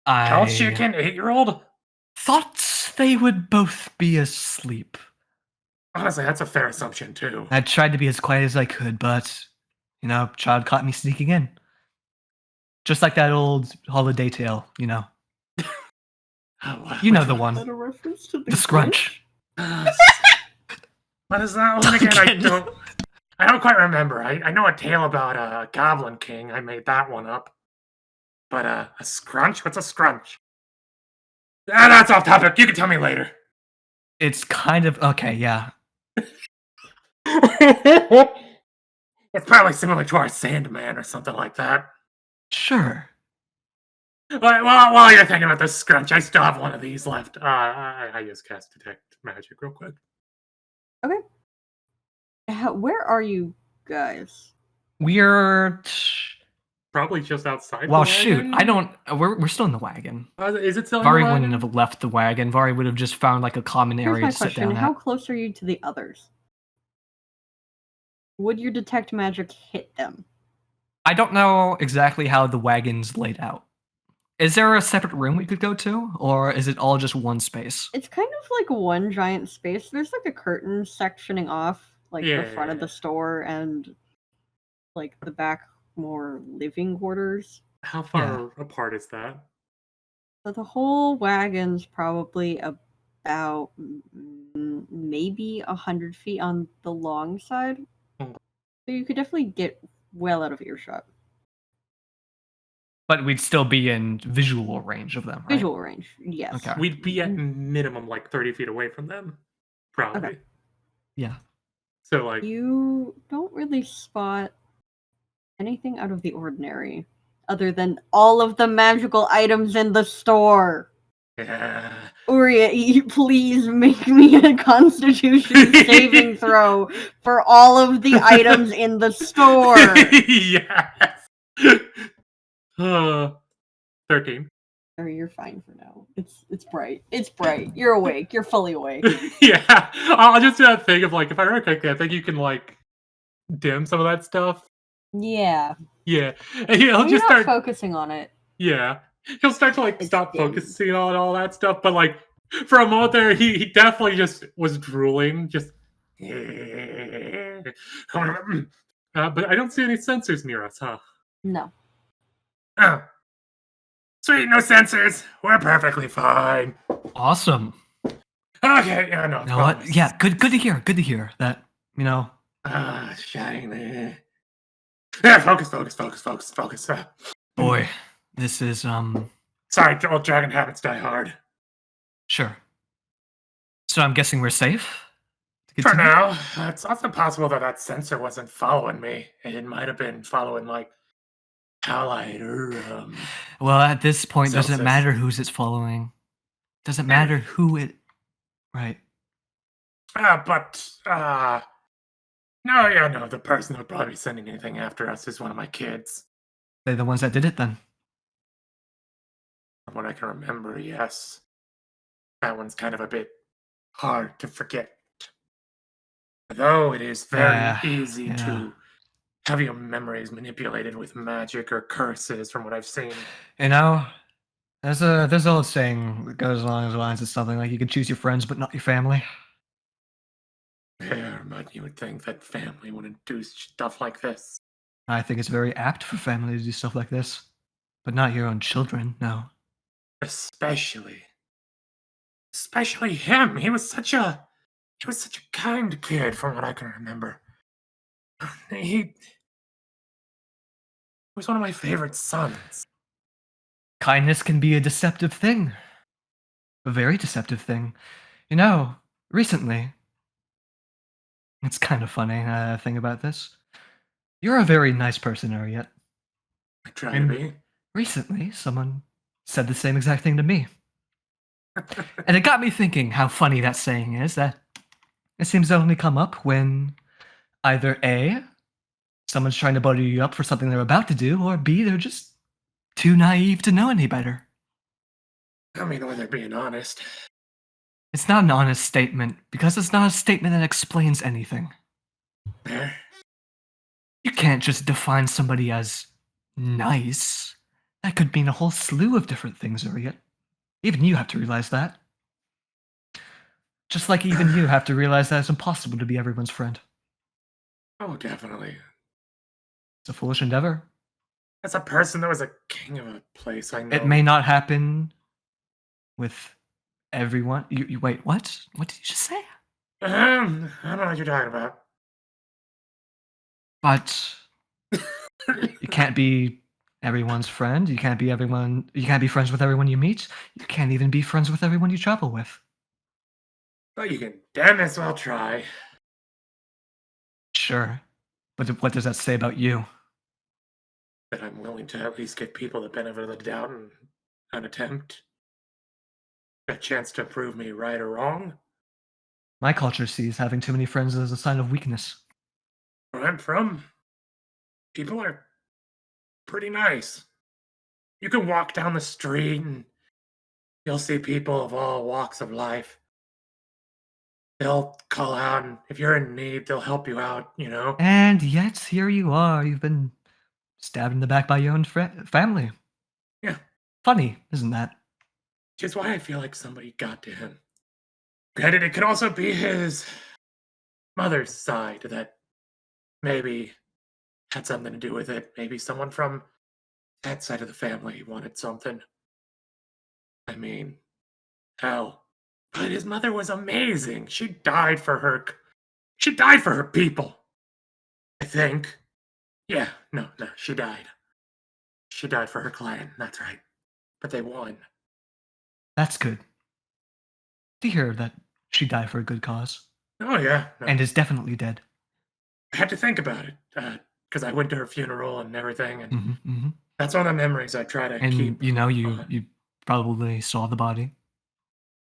how old's she again? 8-year-old? Thought they would both be asleep. Honestly, that's a fair assumption, too. I tried to be as quiet as I could, but, child caught me sneaking in. Just like that old holiday tale, Oh, wow. You know the one. Is that a reference to The Scrunch. What is that one again? I don't quite remember. I know a tale about a Goblin King. I made that one up. But a scrunch? What's a scrunch? Ah, that's off topic. You can tell me later. It's kind of... Okay, yeah. It's probably similar to our Sandman or something like that. Sure. While you're thinking about the scrunch, I still have one of these left. I just cast Detect Magic real quick. Okay. Where are you guys? We're... Probably just outside. Well, the shoot. wagon? I don't... We're still in the wagon. Is it still in Vari the wagon? wouldn't have left the wagon. Vari would have just found, a common Here's area my to sit question. down How at. close are you to the others? Would your detect magic hit them? I don't know exactly how the wagon's laid out. Is there a separate room we could go to, or is it all just one space? It's kind of like one giant space. There's like a curtain sectioning off like the front of Yeah. the store and like the back more living quarters. How far apart is that? So the whole wagon's probably about maybe 100 feet on the long side. Hmm. So you could definitely get well out of earshot. But we'd still be in visual range of them, right? Visual range, yes. Okay. We'd be at minimum like 30 feet away from them. Probably. Okay. Yeah. So like You don't really spot anything out of the ordinary other than all of the magical items in the store. yeah. Uria, please make me a constitution saving throw for all of the items in the store. yes. 13. Or you're fine for now. It's bright. It's bright. You're awake. You're fully awake. Yeah. I'll just do that thing of like, if I remember correctly, I think you can like dim some of that stuff. Yeah. Yeah. And he'll You're just not start focusing on it. Yeah. He'll start to like It's stop dim. focusing on all that stuff, but like for a moment there he definitely just was drooling, just but I don't see any sensors near us, huh? No. Oh. Sweet, no sensors. We're perfectly fine. Awesome. Okay, yeah, no. You know what? Yeah, good to hear. Good to hear that, you know. Shiny. Yeah, focus. Boy, this is Sorry, old dragon habits die hard. sure. So I'm guessing we're safe? to For continue? now, it's also possible that that sensor wasn't following me. It might have been following, like, Howlite or, Well, at this point, doesn't Celsius. matter who's it's following. Doesn't matter who it. Right. No, the person who would probably be sending anything after us is one of my kids. They're the ones that did it then. From what I can remember, yes. That one's kind of a bit hard to forget. Though it is very easy yeah. to have your memories manipulated with magic or curses, from what I've seen. You know, there's an old saying that goes along the lines of something like you can choose your friends but not your family. Yeah, but you would think that family wouldn't do stuff like this. I think it's very apt for family to do stuff like this. But not your own children, no. Especially him. He was such a kind kid, from what I can remember. He was one of my favorite sons. Kindness can be a deceptive thing. A very deceptive thing. You know, recently, it's kind of funny, thing about this. You're a very nice person, Ariette. I try to be. Recently, someone said the same exact thing to me. And it got me thinking how funny that saying is, that it seems to only come up when either A, someone's trying to butter you up for something they're about to do, or B, they're just too naive to know any better. I mean, when they're being honest. It's not an honest statement, because it's not a statement that explains anything. There. You can't just define somebody as nice. That could mean a whole slew of different things, Ariette. Even you have to realize that. Just like even you have to realize that it's impossible to be everyone's friend. Oh, definitely. It's a foolish endeavor. As a person that was a king of a place, I know. It may not happen with everyone. You wait, what? What did you just say? I don't know what you're talking about. But you can't be everyone's friend. You can't be friends with everyone you meet. You can't even be friends with everyone you travel with. But you can damn as well try. Sure. But what does that say about you? That I'm willing to at least give people the benefit of the doubt and an attempt. A chance to prove me right or wrong. My culture sees having too many friends as a sign of weakness. Where I'm from, people are pretty nice. You can walk down the street and you'll see people of all walks of life. They'll call out, and if you're in need, they'll help you out, you know? And yet, here you are. You've been stabbed in the back by your own family. Yeah. Funny, isn't that? Which is why I feel like somebody got to him. Granted, it could also be his mother's side that maybe had something to do with it. Maybe someone from that side of the family wanted something. I mean, hell. But his mother was amazing. She died for her. She died for her people. I think. Yeah, no, she died. She died for her clan, that's right. But they won. That's good. To hear that she died for a good cause. Oh, yeah. No. And is definitely dead. I had to think about it, because I went to her funeral and everything, and Mm-hmm. that's one of the memories I try to And keep. you probably saw the body.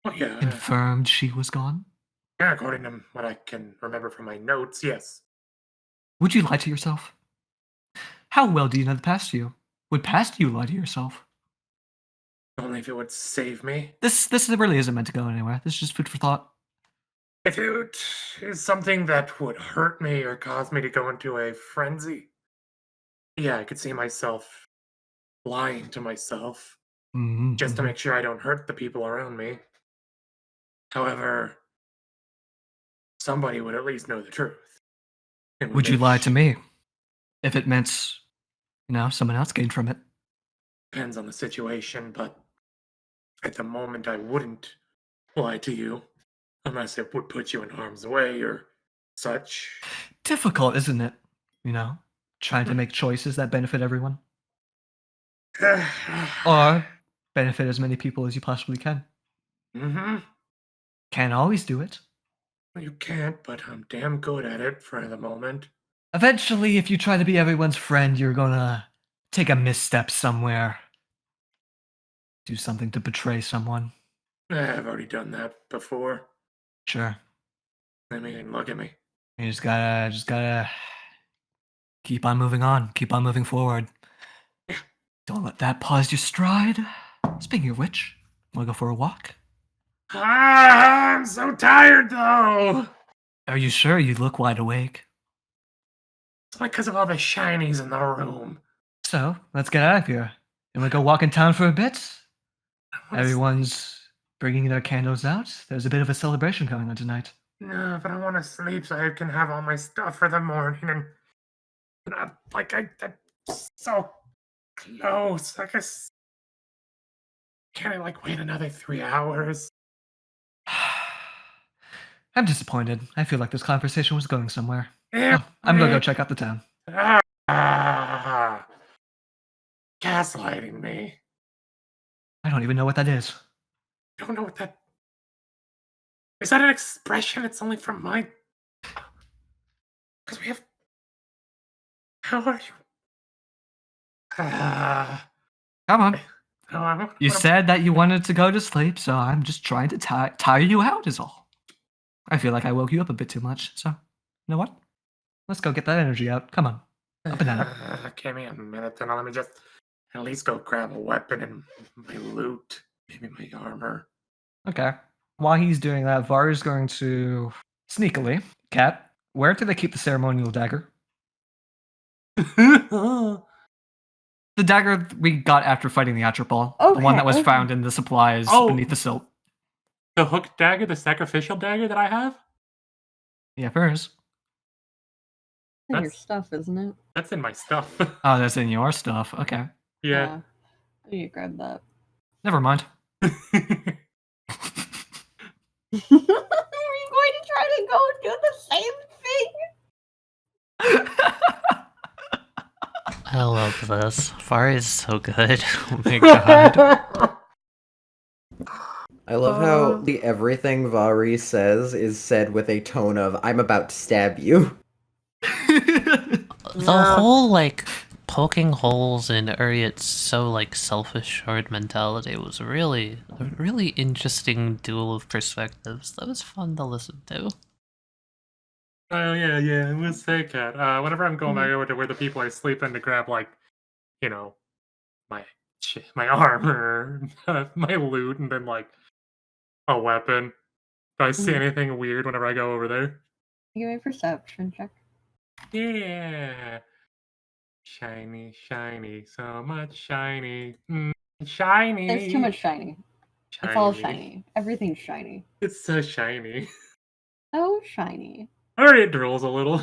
Oh, yeah. Confirmed she was gone. Yeah, according to what I can remember from my notes, yes. Would you lie to yourself? How well do you know the past you? Would past you lie to yourself? Only if it would save me. This really isn't meant to go anywhere. This is just food for thought. If it is something that would hurt me or cause me to go into a frenzy, yeah, I could see myself lying to myself just to Mm-hmm. make sure I don't hurt the people around me. However, somebody would at least know the truth. Would you lie to me if it meant, someone else gained from it? Depends on the situation, but at the moment I wouldn't lie to you unless it would put you in harm's way or such. Difficult, isn't it? Trying to make choices that benefit everyone. Or benefit as many people as you possibly can. Mm-hmm. Can't always do it. You can't, but I'm damn good at it for the moment. Eventually, if you try to be everyone's friend, you're gonna take a misstep somewhere. Do something to betray someone. I've already done that before. Sure. I mean, look at me. You just gotta keep on moving on. Keep on moving forward. Don't let that pause your stride. Speaking of which, wanna go for a walk? I'm so tired though. Are you sure? You look wide awake. It's because of all the shinies in the room. So, let's get out of here. You wanna go walk in town for a bit? Everyone's bringing their candles out. There's a bit of a celebration going on tonight. No, but I want to sleep so I can have all my stuff for the morning and I'm so close. Can't I wait another 3 hours? I'm disappointed. I feel like this conversation was going somewhere. Yeah, I'm gonna go check out the town. Gaslighting me. I don't even know what that is. Don't know what that is. That an expression? It's only from my. Because we have. How are you? Come on. No, You said that you wanted to go to sleep, so I'm just trying to tire you out is all. I feel like I woke you up a bit too much, so you know what? Let's go get that energy out. Come on. Up and at it. Give me a minute, then let me just at least go grab a weapon and my loot. Maybe my armor. Okay. While he's doing that, Var is going to sneakily. Cat, where do they keep the ceremonial dagger? The dagger we got after fighting the Atropol. The one that was found in the supplies beneath the silt. The hooked dagger, the sacrificial dagger that I have? Yeah, hers. In your stuff, isn't it? That's in my stuff. Oh, that's in your stuff. Okay. Yeah. I need to grab that. Never mind. Are you going to try to go and do the same thing? I love this. Var is so good. Oh my god. I love how everything Vari says is said with a tone of, I'm about to stab you. The whole, poking holes in Uriat's so, selfish hard mentality was really, a really interesting duel of perspectives. That was fun to listen to. Oh, yeah, it was sick, Cat. Whenever I'm going back over to where the people are sleeping to grab, my armor, my loot, and then, a weapon. Do I see anything weird whenever I go over there? Give me a perception check. Yeah. Shiny, so much shiny. Shiny. There's too much shiny. It's all shiny. Everything's shiny. It's so shiny. So shiny. Alright, it drools a little.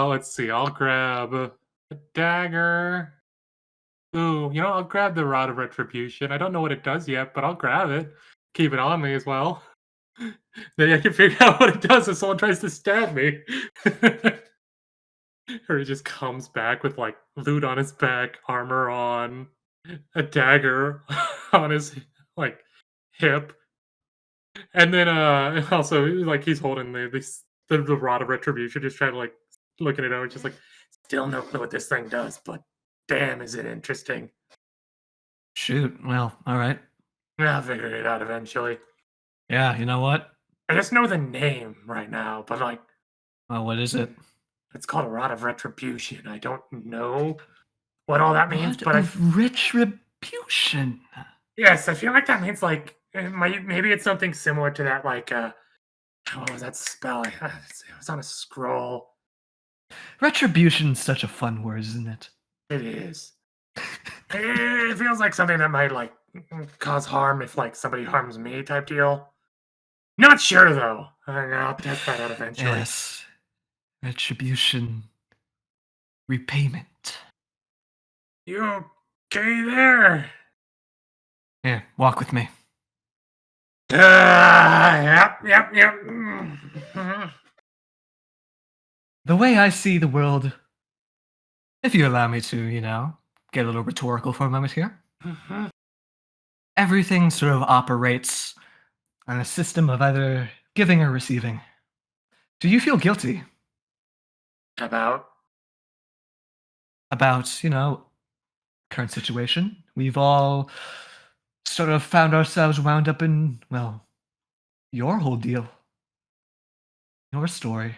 Let's see. I'll grab a dagger. Ooh, I'll grab the Rod of Retribution. I don't know what it does yet, but I'll grab it. Keep it on me as well. Maybe I can figure out what it does if someone tries to stab me. Or he just comes back with, like, loot on his back, armor on, a dagger on his, like, hip. And then, also, like, he's holding the Rod of Retribution, just trying to, like, looking at it over, just like, still no clue what this thing does, but damn, is it interesting. Shoot. Well, all right. I'll figure it out eventually. Yeah, you know what? I just know the name right now, but, like, Well, what is it? it's called a Rod of Retribution. I don't know what all that means, Rod but of retribution. yes, I feel like that means, like, maybe it's something similar to that, like, what was that spell? It was on a scroll. Retribution's such a fun word, isn't it? It is. It feels like something that might, like, cause harm if, like, somebody harms me type deal. Not sure, though. I'll test that out eventually. Yes. Retribution. Repayment. You okay there? Here, walk with me. Yep. Mhm. The way I see the world, if you allow me to, get a little rhetorical for a moment here, Mhm. everything sort of operates on a system of either giving or receiving. Do you feel guilty About? about, current situation? We've all sort of found ourselves wound up in, well, your whole deal. Your story.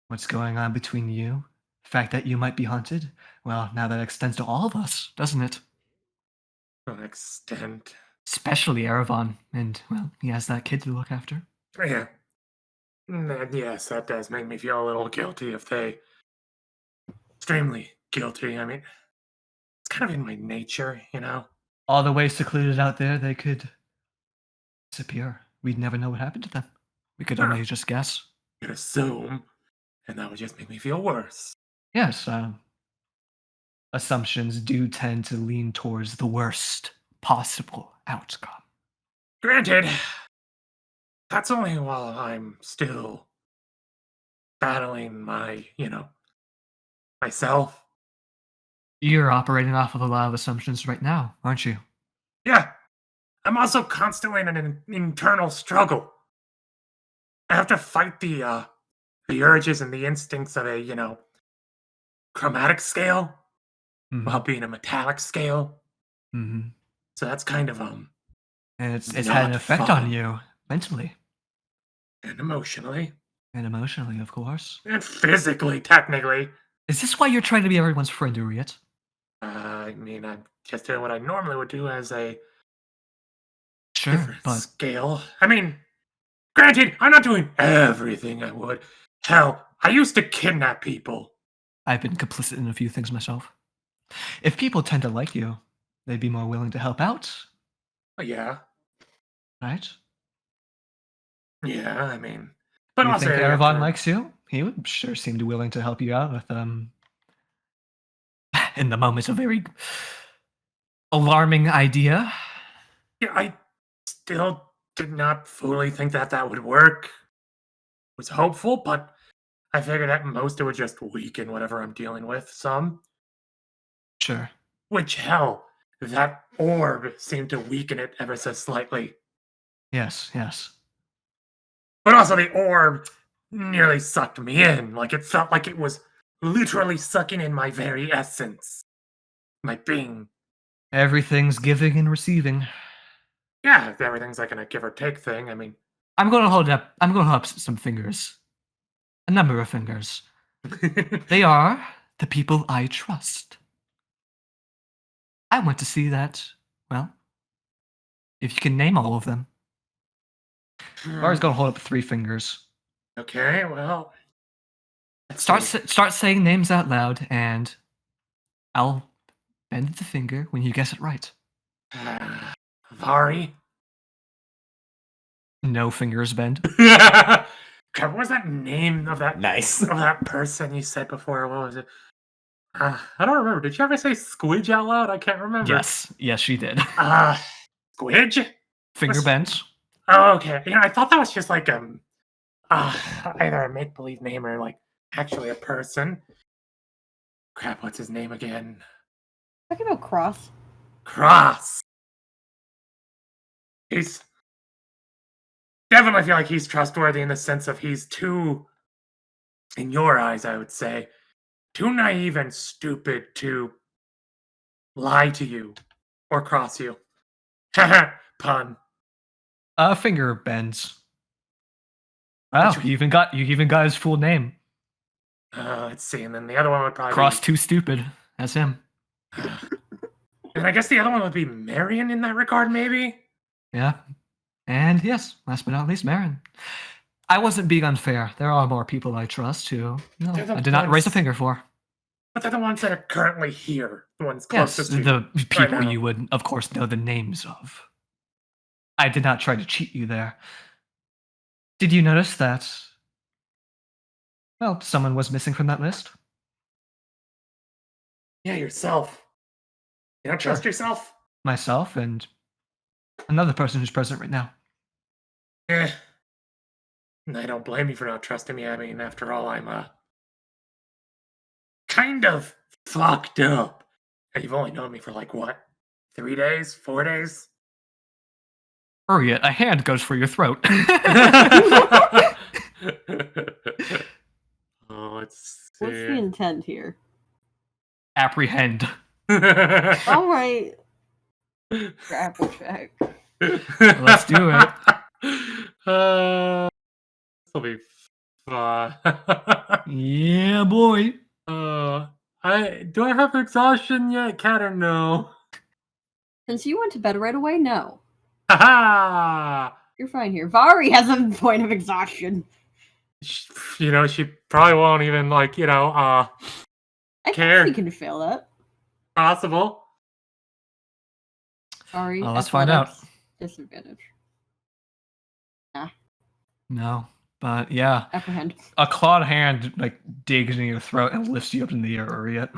What's going on between you? The fact that you might be hunted? Well, now that extends to all of us, doesn't it? To an extent. Especially Erevan, and, well, he has that kid to look after. Yeah. Yes, that does make me feel a little guilty if they. Extremely guilty. I mean, it's kind of in my nature, All the way secluded out there, they could disappear. We'd never know what happened to them. We could only just guess. You'd assume, and that would just make me feel worse. Yes, assumptions do tend to lean towards the worst possible outcome. Granted, that's only while I'm still battling myself. You're operating off of a lot of assumptions right now, aren't you? Yeah, I'm also constantly in an internal struggle. I have to fight the urges and the instincts of a chromatic scale while being a metallic scale. Mm-hmm. So that's kind of And it's had not an effect fun. on you mentally And emotionally. and emotionally, of course. And physically, technically. Is this why you're trying to be everyone's friend, Uriet? I mean, I'm just doing what I normally would do as a Sure, different but scale. I mean, granted, I'm not doing everything I would. Hell, I used to kidnap people. I've been complicit in a few things myself. If people tend to like you, they'd be more willing to help out, Yeah, right? yeah, I mean. But Do you also, think you have Erevan to- likes you? He would sure seem to willing to help you out with, in the moment, a very alarming idea. Yeah, I still did not fully think that would work. Was hopeful, but I figured at most it would just weaken whatever I'm dealing with some. Sure. Which, hell, that orb seemed to weaken it ever so slightly. Yes, yes. But also, the orb nearly sucked me in. Like, it felt like it was literally sucking in my very essence. My being. Everything's giving and receiving. Yeah, everything's like a give or take thing. I mean, I'm going to hold up some fingers. A number of fingers. They are the people I trust. I want to see that, well, if you can name all of them. Var's going to hold up 3 fingers. Okay, well. let's Start see. saying names out loud, and I'll bend the finger when you guess it right. Vari? No fingers bend. Crap, what was that name of that Nice. of that person you said before? What was it? I don't remember. Did you ever say squidge out loud? I can't remember. Yes, she did. Squidge? Finger What's- bends. Oh, okay. I thought that was just like either a make believe name or like actually a person. Crap, what's his name again? Talking about Cross. Cross. He's definitely feel like he's trustworthy in the sense of he's too, in your eyes, I would say, too naive and stupid to lie to you or cross you. Haha, pun. Finger bends. Wow, you even got his full name. Let's see, and then the other one would probably Cross be, too stupid. That's him. and I guess the other one would be Marion in that regard, maybe. Yeah. And yes, last but not least, Marin. I wasn't being unfair. There are more people I trust who They're the I did not raise a ones- finger for. But they're the ones that are currently here, the ones Yes, closest to you. the people now. you would, of course, know the names of. I did not try to cheat you there. Did you notice that, well, someone was missing from that list? Yeah, yourself. You don't trust yourself? Myself and another person who's present right now. Eh. And I don't blame you for not trusting me. I mean, after all, I'm kind of fucked up. And you've only known me for like what? 3 days? 4 days? Hurry it, a hand goes for your throat. Oh, let's see. What's the intent here? Apprehend. All right. Grapple check. Let's do it. This'll be fun. Yeah, boy. Do I have exhaustion yet, cat, or no? Since you went to bed right away, no. Haha! You're fine here. Vari has a point of exhaustion. She probably won't even I care. think you can fail that. Possible. Sorry. Well, let's find out. Disadvantage. No, but yeah, Apprehend. a clawed hand like digs into your throat and lifts you up in the air. Hurry it.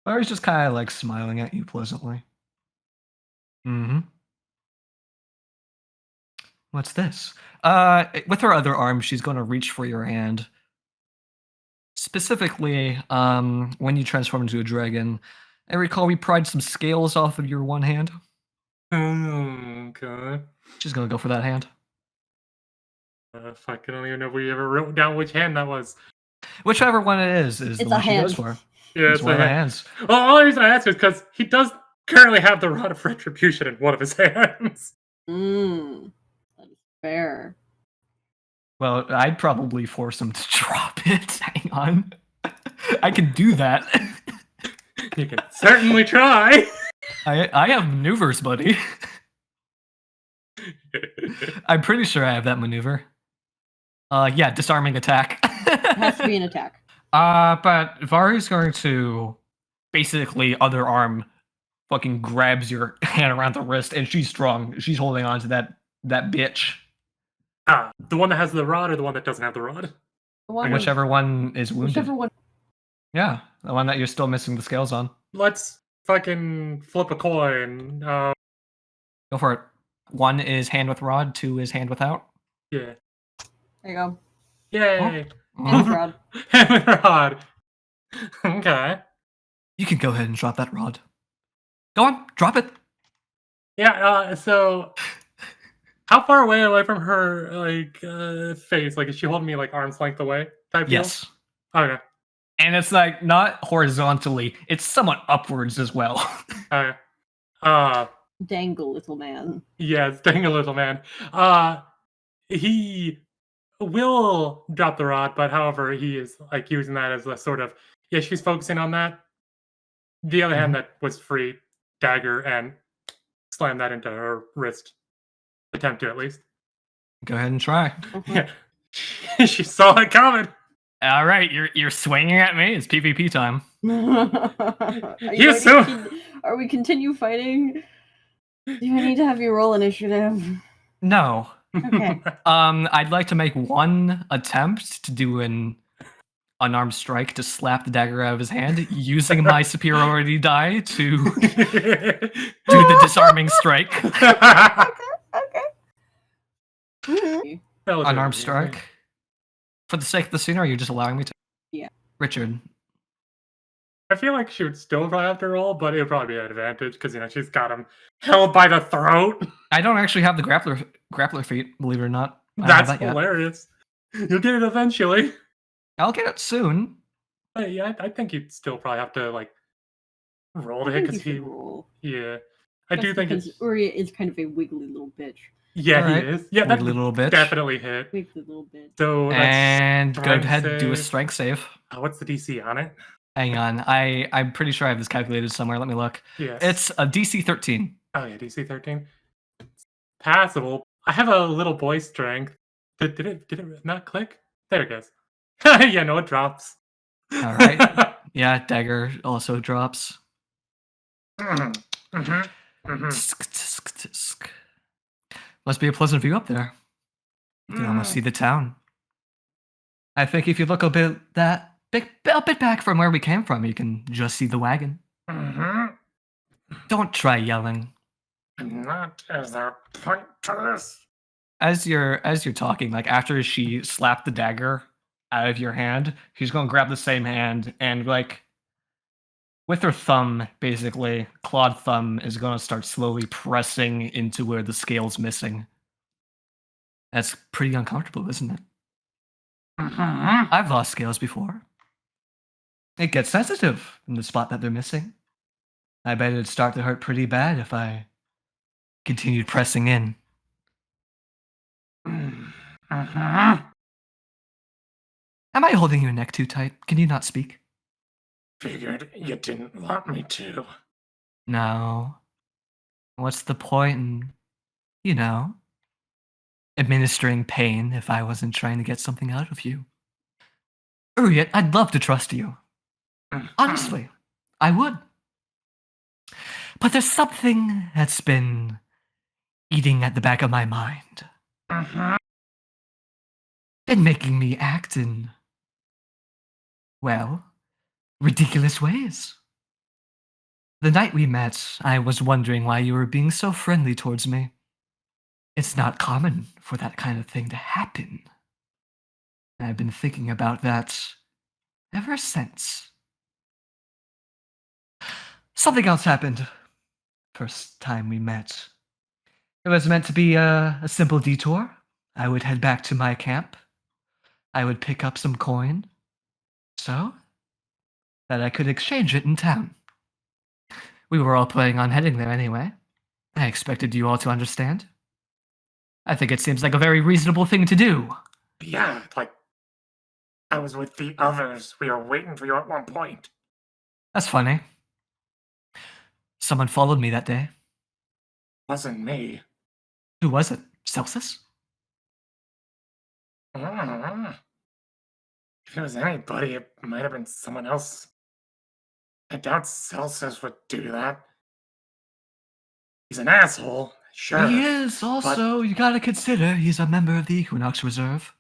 Larry's just kind of like smiling at you pleasantly. Mm-hmm. What's this? With her other arm, she's going to reach for your hand. Specifically, when you transform into a dragon, I recall we pried some scales off of your one hand. Okay. She's going to go for that hand. Fuck, I don't even know if we ever wrote down which hand that was. Whichever one it is the It's a one she hand. goes for. Yeah, It's one of the hands. Well, the only reason I ask is because he does currently have the Rod of Retribution in one of his hands. That is fair. Well, I'd probably force him to drop it. Hang on. I can do that. You can certainly try. I have maneuvers, buddy. I'm pretty sure I have that maneuver. Yeah, disarming attack. It has to be an attack. But Vari's going to basically other arm fucking grabs your hand around the wrist, and she's strong. She's holding on to that bitch. The one that has the rod or the one that doesn't have the rod? The one Whichever one is wounded. Whichever one. Yeah, the one that you're still missing the scales on. Let's fucking flip a coin. Go for it. 1 is hand with rod, 2 is hand without. Yeah. There you go. Yay. And rod. Hand with rod. Okay. You can go ahead and drop that rod. Go on, drop it. Yeah, so how far away from her face? Like, is she holding me like arm's length away type deal? Yes. Okay. And it's like not horizontally, it's somewhat upwards as well. Okay. Dangle, little man. Yeah, it's dang a little man. He will drop the rod, but however, he is like using that as a sort of, yeah, she's focusing on that. The other hand that was free, dagger, and slam that into her wrist. Attempt to, at least. Go ahead and try. Yeah. She saw it coming. All right, you're swinging at me. It's PvP time. Are we continue fighting? Do I need to have you roll initiative? No. Okay. I'd like to make one attempt to do an unarmed strike to slap the dagger out of his hand using my superiority die to do the disarming strike. Okay. Unarmed strike. For the sake of the scene, are you just allowing me to? Yeah. Richard. I feel like she would still probably have to roll, but it would probably be an advantage because she's got him held by the throat. I don't actually have the grappler feat, believe it or not. That's hilarious. You'll get it eventually. I'll get it soon. But yeah, I think you'd still probably have to roll to hit because he. Roll. Yeah, I do think it's. Uri is kind of a wiggly little bitch. Yeah, he is. Yeah, wiggly little bitch. Definitely hit. Wiggly little bitch. So and go ahead and do a strength save. What's the DC on it? Hang on, I'm pretty sure I have this calculated somewhere. Let me look. Yes. It's a DC 13. Oh yeah, DC 13. Passable. I have a little boy strength. Did it not click? There it goes. Yeah, no, it drops. All right. Yeah, dagger also drops. Must be a pleasant view up there. You can almost see the town. I think if you look a bit back from where we came from, you can just see the wagon. Don't try yelling. I'm not. Is there a point to this? As you're talking, after she slapped the dagger out of your hand, she's gonna grab the same hand and with her thumb, basically, clawed thumb is gonna start slowly pressing into where the scale's missing. That's pretty uncomfortable, isn't it? I've lost scales before. It gets sensitive in the spot that they're missing. I bet it'd start to hurt pretty bad if I continued pressing in. Am I holding your neck too tight? Can you not speak? Figured you didn't want me to. No. What's the point in, administering pain if I wasn't trying to get something out of you? Uriat, I'd love to trust you. Honestly, I would. But there's something that's been eating at the back of my mind. Been making me act in, ridiculous ways. The night we met, I was wondering why you were being so friendly towards me. It's not common for that kind of thing to happen. I've been thinking about that ever since. Something else happened. First time we met. It was meant to be a simple detour. I would head back to my camp. I would pick up some coin. So that I could exchange it in town. We were all planning on heading there anyway. I expected you all to understand. I think it seems like a very reasonable thing to do. Yeah, I was with the others. We were waiting for you at one point. That's funny. Someone followed me that day. Wasn't me. Who was it? Celsus? If it was anybody, it might have been someone else. I doubt Celsus would do that. He's an asshole, sure. He is, also, you gotta consider he's a member of the Equinox Reserve.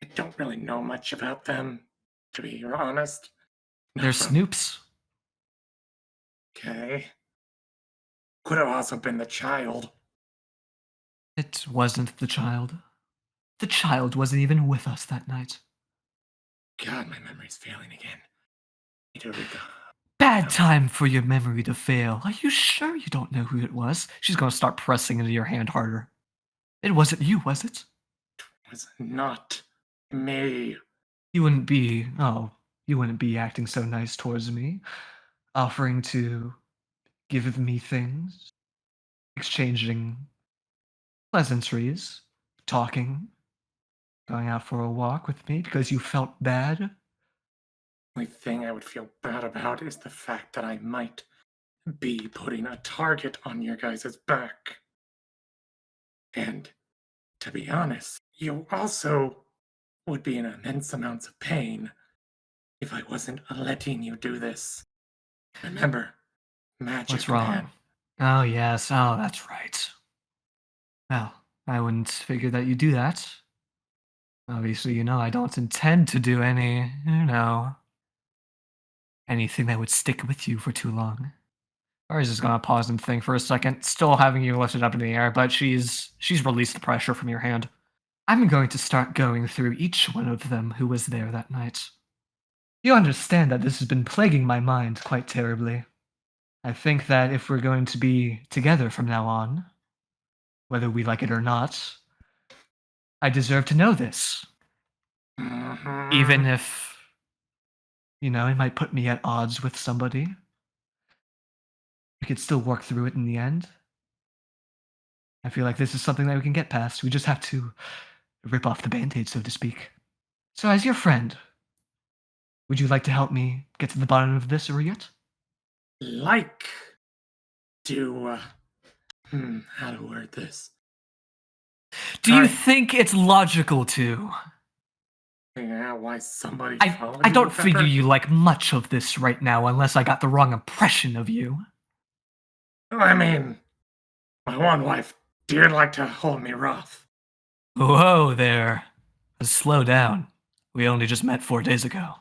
I don't really know much about them, to be honest. They're snoops. Okay. Could have also been the child. It wasn't the child. The child wasn't even with us that night. God, my memory's failing again. Here we go. Bad time for your memory to fail. Are you sure you don't know who it was? She's gonna start pressing into your hand harder. It wasn't you, was it? It was not me. You wouldn't be acting so nice towards me, offering to give me things, exchanging pleasantries, talking, going out for a walk with me because you felt bad. The only thing I would feel bad about is the fact that I might be putting a target on your guys' back. And to be honest, you also would be in immense amounts of pain if I wasn't letting you do this. Remember, magic, What's wrong? man. Oh, yes. Oh, that's right. Well, I wouldn't figure that you'd do that. Obviously, I don't intend to do anything that would stick with you for too long. Ari's just gonna pause and think for a second, still having you lifted up in the air, but she's released the pressure from your hand. I'm going to start going through each one of them who was there that night. You understand that this has been plaguing my mind quite terribly. I think that if we're going to be together from now on, whether we like it or not, I deserve to know this. Even if, it might put me at odds with somebody. We could still work through it in the end. I feel like this is something that we can get past. We just have to rip off the band-aid, so to speak. So as your friend, would you like to help me get to the bottom of this, Uriat? Like to, how to word this? Do you think it's logical to? Yeah, why somebody I don't figure you like much of this right now, unless I got the wrong impression of you. I mean, my one wife did like to hold me rough. Whoa there. Slow down. We only just met 4 days ago.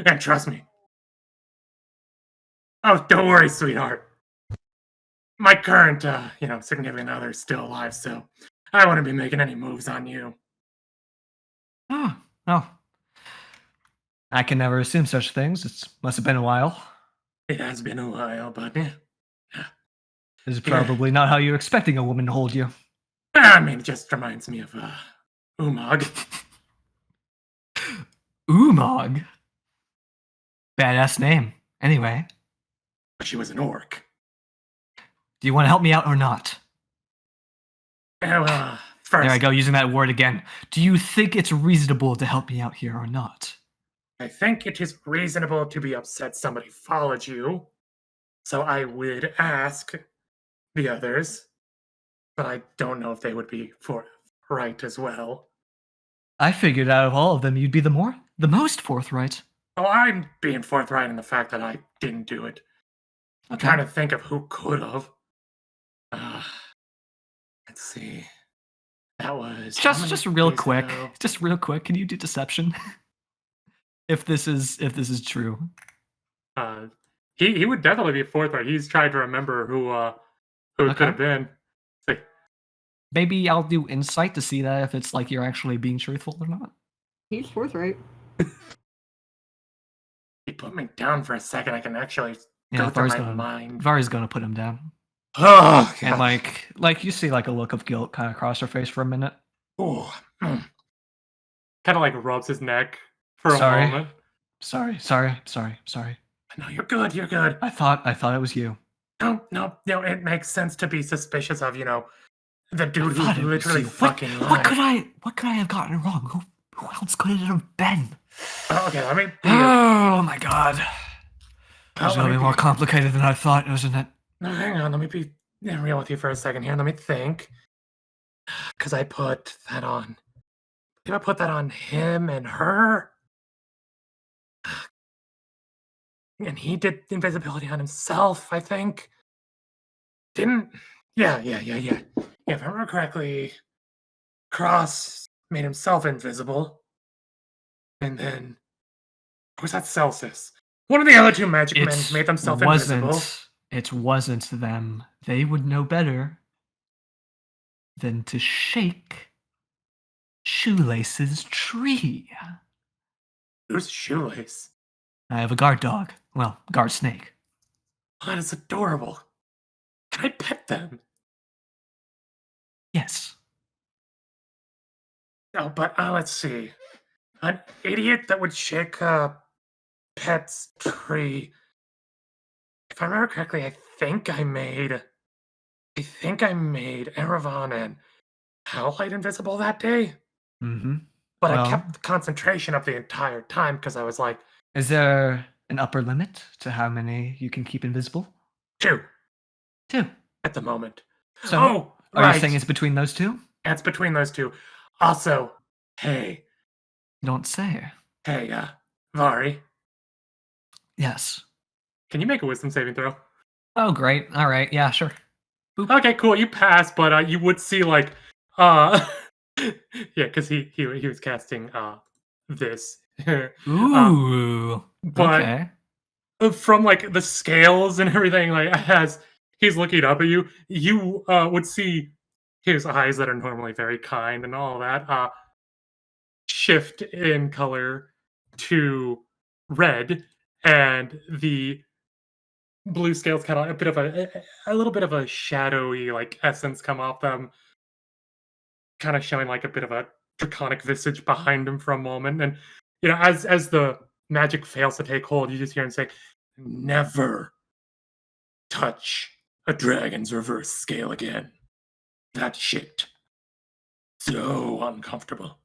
And trust me. Oh, don't worry, sweetheart. My current, significant other is still alive, so I wouldn't be making any moves on you. Oh. I can never assume such things. It must have been a while. It has been a while, but yeah. This is probably not how you're expecting a woman to hold you. I mean, it just reminds me of, Umag. Umag? Badass name. Anyway. She was an orc. Do you want to help me out or not? Well, first... There I go, using that word again. Do you think it's reasonable to help me out here or not? I think it is reasonable to be upset somebody followed you. So I would ask the others. But I don't know if they would be forthright as well. I figured out of all of them, you'd be the most forthright. Oh, I'm being forthright in the fact that I didn't do it. I'm trying to think of who could have. Let's see. That was just real quick. Ago? Just real quick. Can you do deception? if this is true. He would definitely be forthright. He's trying to remember who it could have been. Like, maybe I'll do insight to see that if it's like you're actually being truthful or not. He's forthright. He put me down for a second. I can actually go through my mind. Vari's gonna put him down. Oh, God. And like you see like a look of guilt kind of cross her face for a minute. Oh, kind of like rubs his neck for a moment. Sorry. No, you're good. You're good. I thought it was you. No. It makes sense to be suspicious of, the dude who literally fucking lied. What could I have gotten wrong? Who else could it have been? Okay, let me. Oh my God. It's gonna be more complicated than I thought, isn't it? No, hang on. Let me be real with you for a second here. Let me think. Because I put that on. Did I put that on him and her? And he did invisibility on himself, I think. Didn't? Yeah. Yeah, if I remember correctly, Cross made himself invisible. And then, or was that Celsus? One of the other two magic men made themselves invisible. It wasn't them. They would know better than to shake Shoelace's tree. Who's Shoelace? I have a guard dog. Well, guard snake. Oh, that is adorable. Can I pet them? Yes. Oh, but let's see. An idiot that would shake a pet's tree. If I remember correctly, I think I made Erevan and Howlite invisible that day. Mm-hmm. But I kept the concentration up the entire time because I was like... Is there an upper limit to how many you can keep invisible? 2. 2? At the moment. So, are you saying it's between those two? It's between those two. Also, hey, Don't say. Vari, Yes. can you make a wisdom saving throw? Oh, great. All right. Yeah, sure. Boop. Okay, cool. You pass, but you would see like, yeah, because he was casting this, Ooh. but Okay. from like the scales and everything, like as he's looking up at you, you would see his eyes that are normally very kind and all that shift in color to red, and the blue scales kind of a bit of a little bit of a shadowy like essence come off them, kind of showing like a bit of a draconic visage behind him for a moment. And as the magic fails to take hold, you just hear him say, "Never touch a dragon's reverse scale again. That shit. So uncomfortable.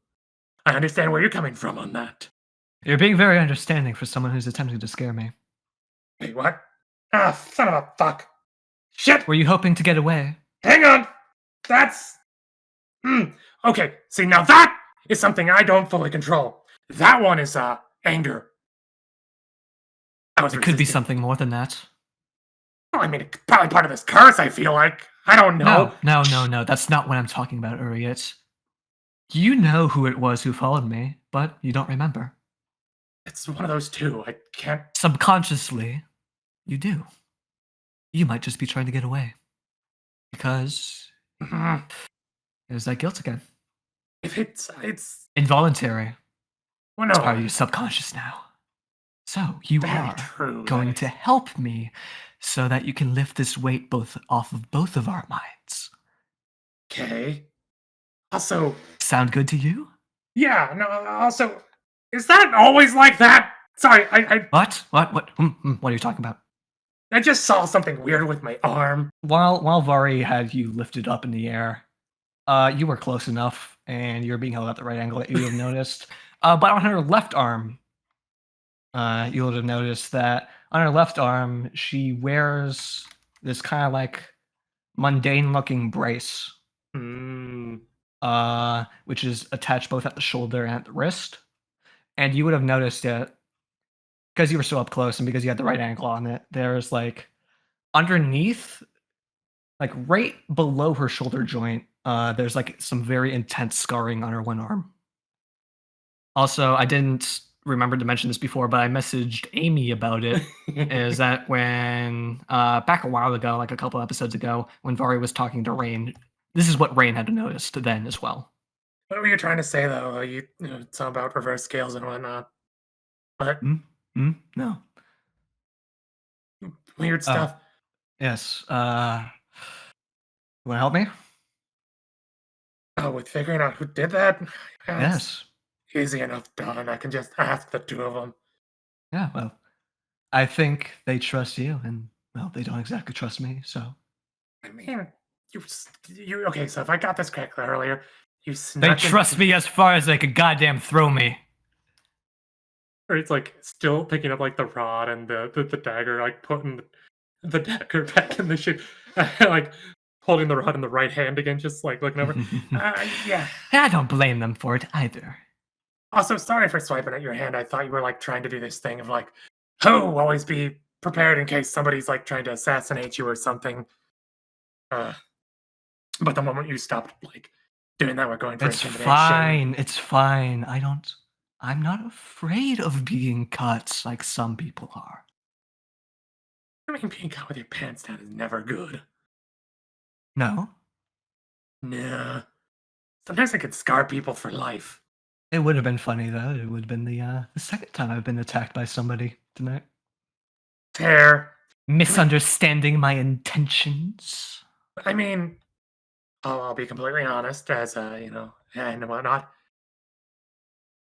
I understand where you're coming from on that." You're being very understanding for someone who's attempting to scare me. Wait, what? Ah, son of a fuck. Shit! Were you hoping to get away? Hang on! That's. Okay, see, now that is something I don't fully control. That one is, anger. I was It could be resisting. something more than that. Well, I mean, it's probably part of this curse, I feel like. I don't know. No. That's not what I'm talking about, Uriet. You know who it was who followed me, but you don't remember. It's one of those two. I can't. Subconsciously, you do. You might just be trying to get away. Because there's that guilt again. If it's. Involuntary. Well, It's no. part of your subconscious now. So you Very are true. going that to is- help me so that you can lift this weight off of both of our minds. Okay. Also, Sound good to you? yeah, no, also, is that always like that? Sorry, What? What are you talking about? I just saw something weird with my arm. While Vari had you lifted up in the air, you were close enough, and you were being held at the right angle that you would have noticed. But on her left arm, you would have noticed that on her left arm, she wears this kind of like mundane-looking brace, which is attached both at the shoulder and at the wrist. And you would have noticed it because you were so up close and because you had the right angle on it. There's like underneath, like right below her shoulder joint, there's like some very intense scarring on her one arm. Also, I didn't remember to mention this before, but I messaged Amy about it. Is that when back a while ago, like a couple episodes ago, when Vari was talking to Reine, this is what Reine had noticed then as well. What were you trying to say, though? You know, it's all about reverse scales and whatnot. But No. weird stuff. Yes. You want to help me? Oh, with figuring out who did that? Yes. Easy enough done. I can just ask the two of them. Yeah, well, I think they trust you, and, well, they don't exactly trust me, so. I mean, you okay, so if I got this correctly earlier, you They snuck trust me as far as they could goddamn throw me. Or it's like still picking up like the rod and the dagger, like putting the dagger back in the shit, like holding the rod in the right hand again, just like looking over. Yeah. I don't blame them for it either. Also, sorry for swiping at your hand. I thought you were like trying to do this thing of like, oh, always be prepared in case somebody's like trying to assassinate you or something. But the moment you stopped like doing that, we're going for It's intimidation. fine. It's fine. I'm not afraid of being cut like some people are. I mean, being caught with your pants down is never good. No? Nah. Sometimes it could scar people for life. It would have been funny, though. It would have been the second time I've been attacked by somebody tonight. Fair. Misunderstanding my intentions. I mean, I'll be completely honest, as and whatnot.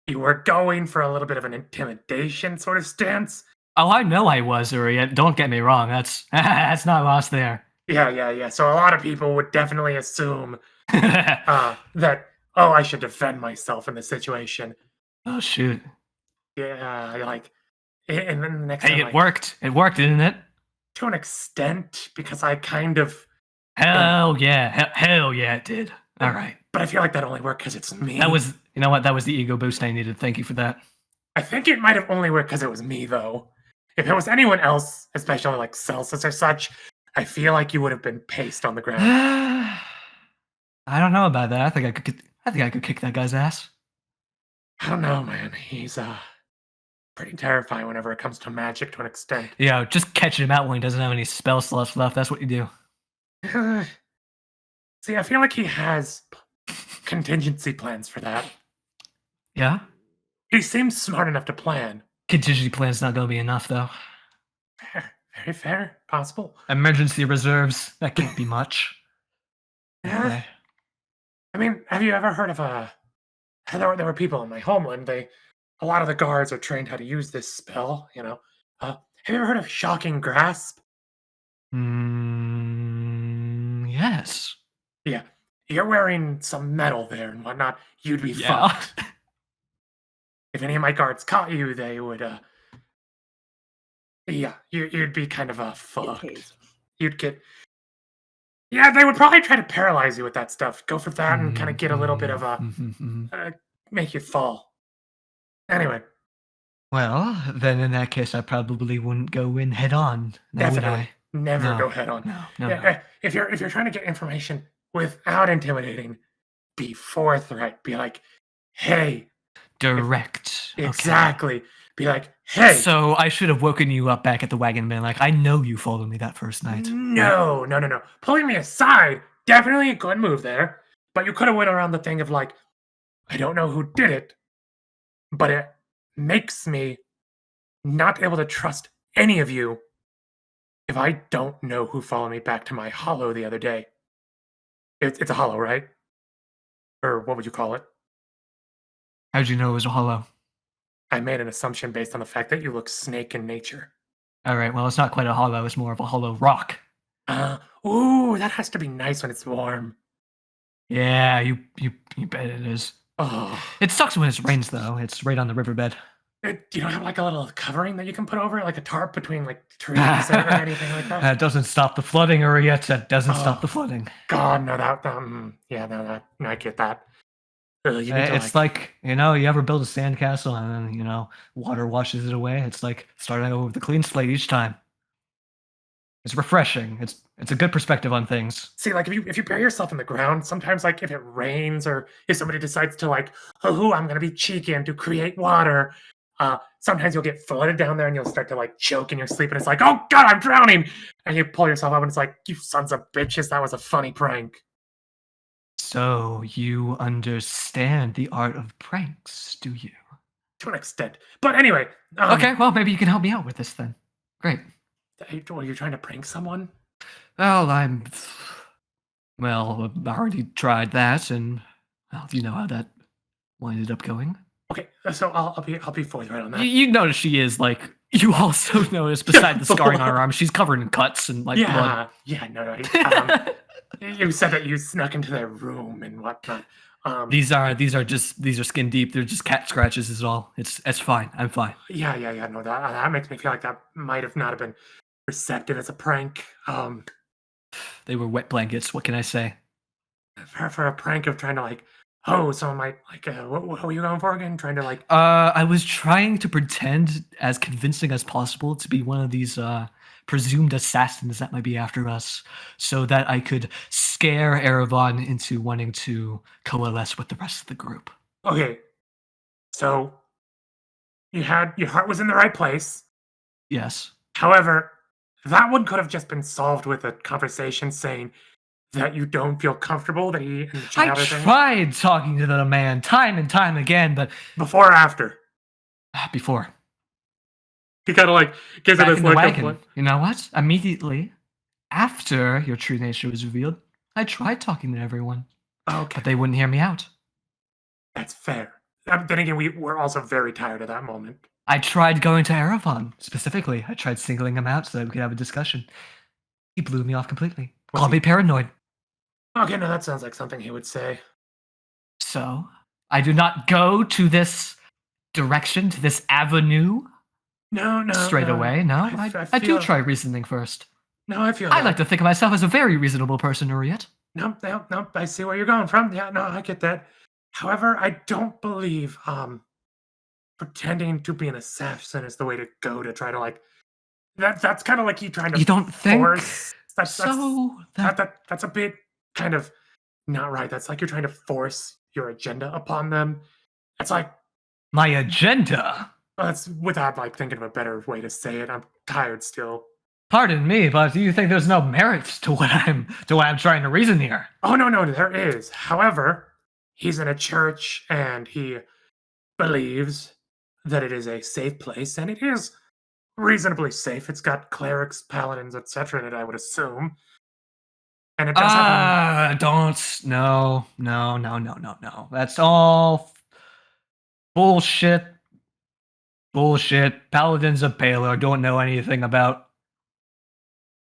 You were going for a little bit of an intimidation sort of stance. Oh, I know I was, Uri. Don't get me wrong. That's that's not lost there. Yeah. So a lot of people would definitely assume that, oh, I should defend myself in this situation. Oh shoot! Yeah, like, and then the next Hey, time, it like, worked. It worked, didn't it? to an extent, because I kind of Hell yeah! Hell yeah! It did. All right. But I feel like that only worked because it's me. That was, you know what? That was the ego boost I needed. Thank you for that. I think it might have only worked because it was me, though. If it was anyone else, especially like Celsus or such, I feel like you would have been paced on the ground. I don't know about that. I think I could kick that guy's ass. I don't know, man. He's pretty terrifying whenever it comes to magic to an extent. Yeah, just catching him out when he doesn't have any spell slots left. That's what you do. See, I feel like he has contingency plans for that. Yeah? He seems smart enough to plan. Contingency plan's not going to be enough, though. Fair. Very fair. Possible. Emergency reserves. That can't be much. Yeah. Okay. I mean, have you ever heard of there were people in my homeland, a lot of the guards are trained how to use this spell, you know. Have you ever heard of Shocking Grasp? Yes. Yeah. You're wearing some metal there and whatnot. You'd be Yeah. fucked. If any of my guards caught you, they would, yeah, you'd be kind of fucked. tased. You'd get, yeah, they would probably try to paralyze you with that stuff. Go for that and kind of get a little bit of make you fall. Anyway. Well, then in that case, I probably wouldn't go in head on. Now would Definitely. I? Never No. go head on. No. If you're trying to get information without intimidating, be forthright. Be like, hey. Direct. Exactly. Okay. Be like, hey. So I should have woken you up back at the wagon and been like, I know you followed me that first night. No. Pulling me aside, definitely a good move there. But you could have went around the thing of like, I don't know who did it, but it makes me not able to trust any of you if I don't know who followed me back to my hollow the other day. It's a hollow, right? Or what would you call it? How'd you know it was a hollow? I made an assumption based on the fact that you look snake in nature. All right, well, it's not quite a hollow. It's more of a hollow rock. Ooh, that has to be nice when it's warm. Yeah, you bet it is. Oh. It sucks when it rains, though. It's right on the riverbed. You don't have like a little covering that you can put over it, like a tarp between like trees or anything like that? That doesn't stop the flooding, or yet that doesn't stop the flooding. God, no, no, I get that. It's like, you know, you ever build a sandcastle and then, you know, water washes it away. It's like starting over with a clean slate each time. It's refreshing. It's a good perspective on things. See, like if you bury yourself in the ground, sometimes like if it rains or if somebody decides to like, oh, I'm gonna be cheeky and to create water, sometimes you'll get flooded down there and you'll start to like choke in your sleep and it's like, oh God, I'm drowning, and you pull yourself up and it's like, you sons of bitches, that was a funny prank. So you understand the art of pranks, do you? To an extent, but anyway. Okay, well maybe you can help me out with this then. Great. Are you trying to prank someone? Well, I already tried that, and well, you know how that ended up going. Okay, so I'll be forthright on that. You notice she is like. You also notice, beside the scarring on her arm, she's covered in cuts and like blood. Yeah, no. You said that you snuck into their room and whatnot. These are skin deep. They're just cat scratches. Is all. It's fine. I'm fine. Yeah. No, that makes me feel like that might have not have been receptive as a prank. They were wet blankets. What can I say? For a prank of trying to like, oh, someone might like. What were you going for again? Trying to like. I was trying to pretend as convincing as possible to be one of these presumed assassins that might be after us, so that I could scare Erevan into wanting to coalesce with the rest of the group. Okay, so your heart was in the right place. Yes. However, that one could have just been solved with a conversation saying that you don't feel comfortable that he and the child I are there. tried talking to the man time and time again, but before or after? Before. He kind of like gives it Back this in the look wagon. of You know what? Immediately after your true nature was revealed, I tried talking to everyone, okay, but they wouldn't hear me out. That's fair. Then again, we were also very tired at that moment. I tried going to Erevan specifically. I tried singling him out so that we could have a discussion. He blew me off completely. Called me paranoid. Okay, no, that sounds like something he would say. So, I do not go to this direction, to this avenue. No. Straight away, no. I do feel- try reasoning first. No, I feel I that. like to think of myself as a very reasonable person, Uriet. Nope, nope, nope. I see where you're going from. Yeah, no, I get that. However, I don't believe pretending to be an assassin is the way to go to try to like that's kind of like you trying to You don't think force so? that's a bit kind of not right. That's like you're trying to force your agenda upon them. It's like My agenda? that's without like thinking of a better way to say it. I'm tired still. Pardon me, but do you think there's no merit to what I'm trying to reason here? Oh no, there is. However, he's in a church and he believes that it is a safe place, and it is reasonably safe. It's got clerics, paladins, etc. in it, I would assume. And it does have Don't. No. That's all bullshit. Bullshit. Paladins of Baylor don't know anything about.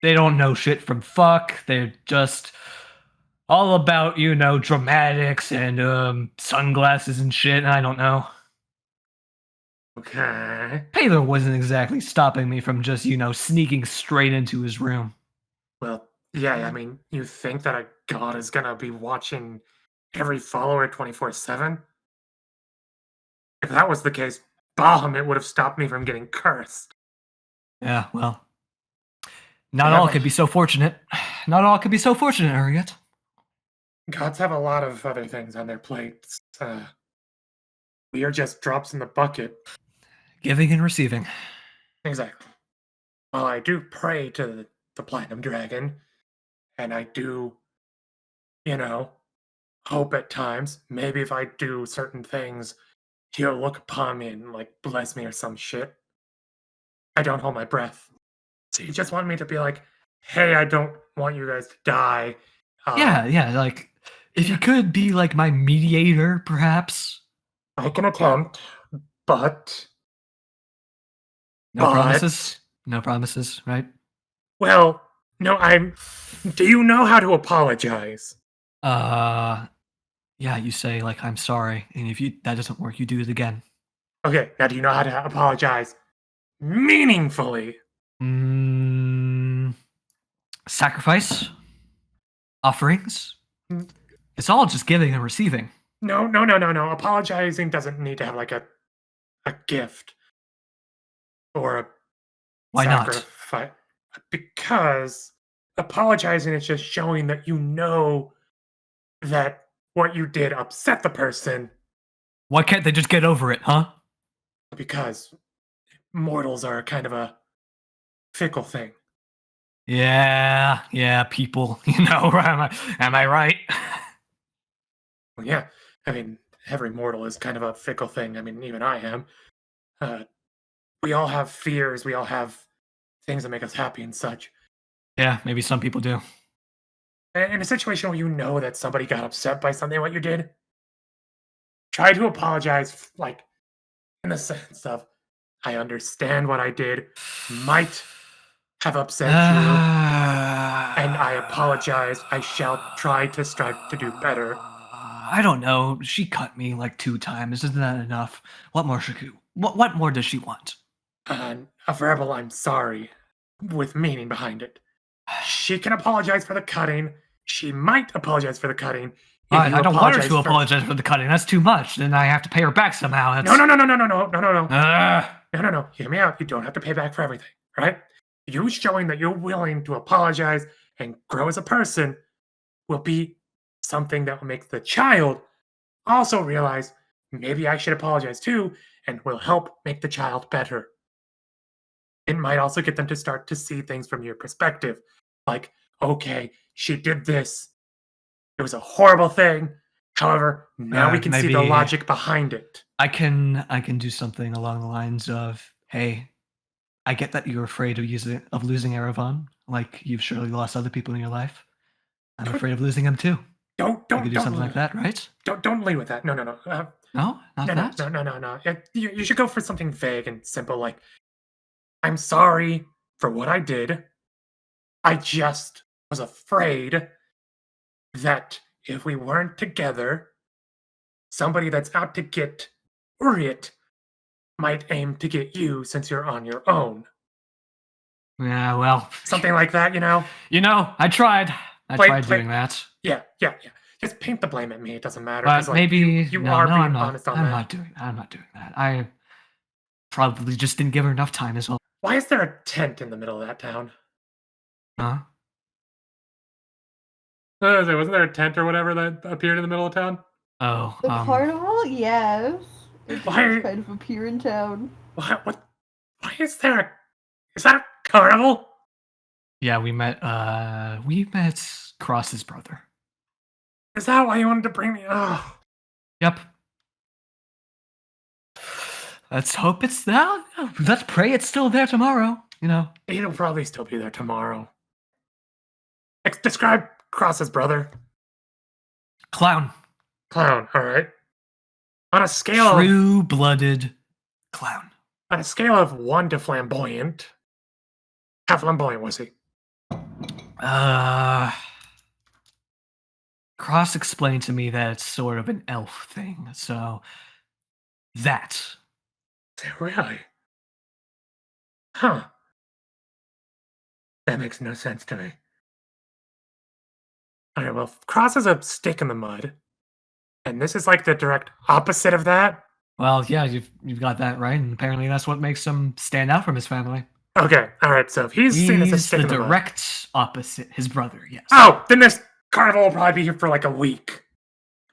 They don't know shit from fuck. They're just all about, dramatics and sunglasses and shit. I don't know. okay. Baylor wasn't exactly stopping me from just, sneaking straight into his room. Well, yeah, I mean, you think that a god is gonna be watching every follower 24/7? If that was the case, Bahamut would have stopped me from getting cursed. Yeah, well. Not all could be so fortunate. Not all could be so fortunate, Harriet. Gods have a lot of other things on their plates. We are just drops in the bucket. Giving and receiving. Exactly. Well, I do pray to the Platinum Dragon, and I do, hope at times, maybe if I do certain things, he'll look upon me and, like, bless me or some shit. I don't hold my breath. So you just want me to be like, hey, I don't want you guys to die. Yeah, like, if you could be, like, my mediator, perhaps? I can attempt, but... No promises? No promises, right? Well, no, do you know how to apologize? Yeah, you say, like, I'm sorry, and if that doesn't work, you do it again. Okay, now do you know how to apologize meaningfully? Sacrifice? Offerings? Mm. It's all just giving and receiving. No. Apologizing doesn't need to have like a gift or a Why not? sacrifice. Because apologizing is just showing that you know that what you did upset the person. Why can't they just get over it, huh? Because mortals are kind of a fickle thing. Yeah, people, am I right? Well, yeah, I mean, every mortal is kind of a fickle thing. I mean, even I am. We all have fears. We all have things that make us happy and such. Yeah, maybe some people do. In a situation where you know that somebody got upset by something what you did, try to apologize, like, in the sense of, I understand what I did might have upset you, and I apologize. I shall try to strive to do better. I don't know. She cut me like 2 times. Isn't that enough? What more what more does she want? A verbal I'm sorry with meaning behind it. She can apologize for the cutting. She might apologize for the cutting. I don't want her to apologize for the cutting. That's too much. Then I have to pay her back somehow. No. No. Hear me out. You don't have to pay back for everything, right? You showing that you're willing to apologize and grow as a person will be something that will make the child also realize maybe I should apologize too, and will help make the child better. It might also get them to start to see things from your perspective. Like, okay, she did this. It was a horrible thing. However, now we can see the logic behind it. I can do something along the lines of, hey, I get that you're afraid of losing Erevan, like you've surely lost other people in your life. I'm afraid of losing them too. Don't you could do something like that, right? Don't lead with that. No. No, not that. No. You should go for something vague and simple, like, I'm sorry for what I did. I just was afraid that if we weren't together, somebody that's out to get Uriet might aim to get you since you're on your own. Yeah, well, something like that, I tried. I tried doing that. Yeah. Just paint the blame at me. It doesn't matter. But 'cause, like, maybe you no, are no, being I'm not. honest on I'm that. not doing that. I'm not doing that. I probably just didn't give her enough time as well. Why is there a tent in the middle of that town? Huh? Wasn't there a tent or whatever that appeared in the middle of town? Oh, The carnival? Yes. It Why- does kind of appear in town. What? Why is there a... Is that a carnival? yeah, we met Cross's brother. Is that why you wanted to bring me? Oh, Yep. Let's hope it's there. Let's pray it's still there tomorrow. You know. it'll probably still be there tomorrow. Describe Cross's brother. Clown. Clown, alright. On a scale of... True-blooded clown. On a scale of 1 to flamboyant, how flamboyant was he? Cross explained to me that it's sort of an elf thing, so that. Really? Huh. That makes no sense to me. Alright, well, Cross is a stick in the mud. And this is like the direct opposite of that. Well, yeah, you've got that right, and apparently that's what makes him stand out from his family. Okay, alright, so if he's seen as a stick the in the mud. direct opposite, his brother, yes. Oh, then this carnival will probably be here for like a week.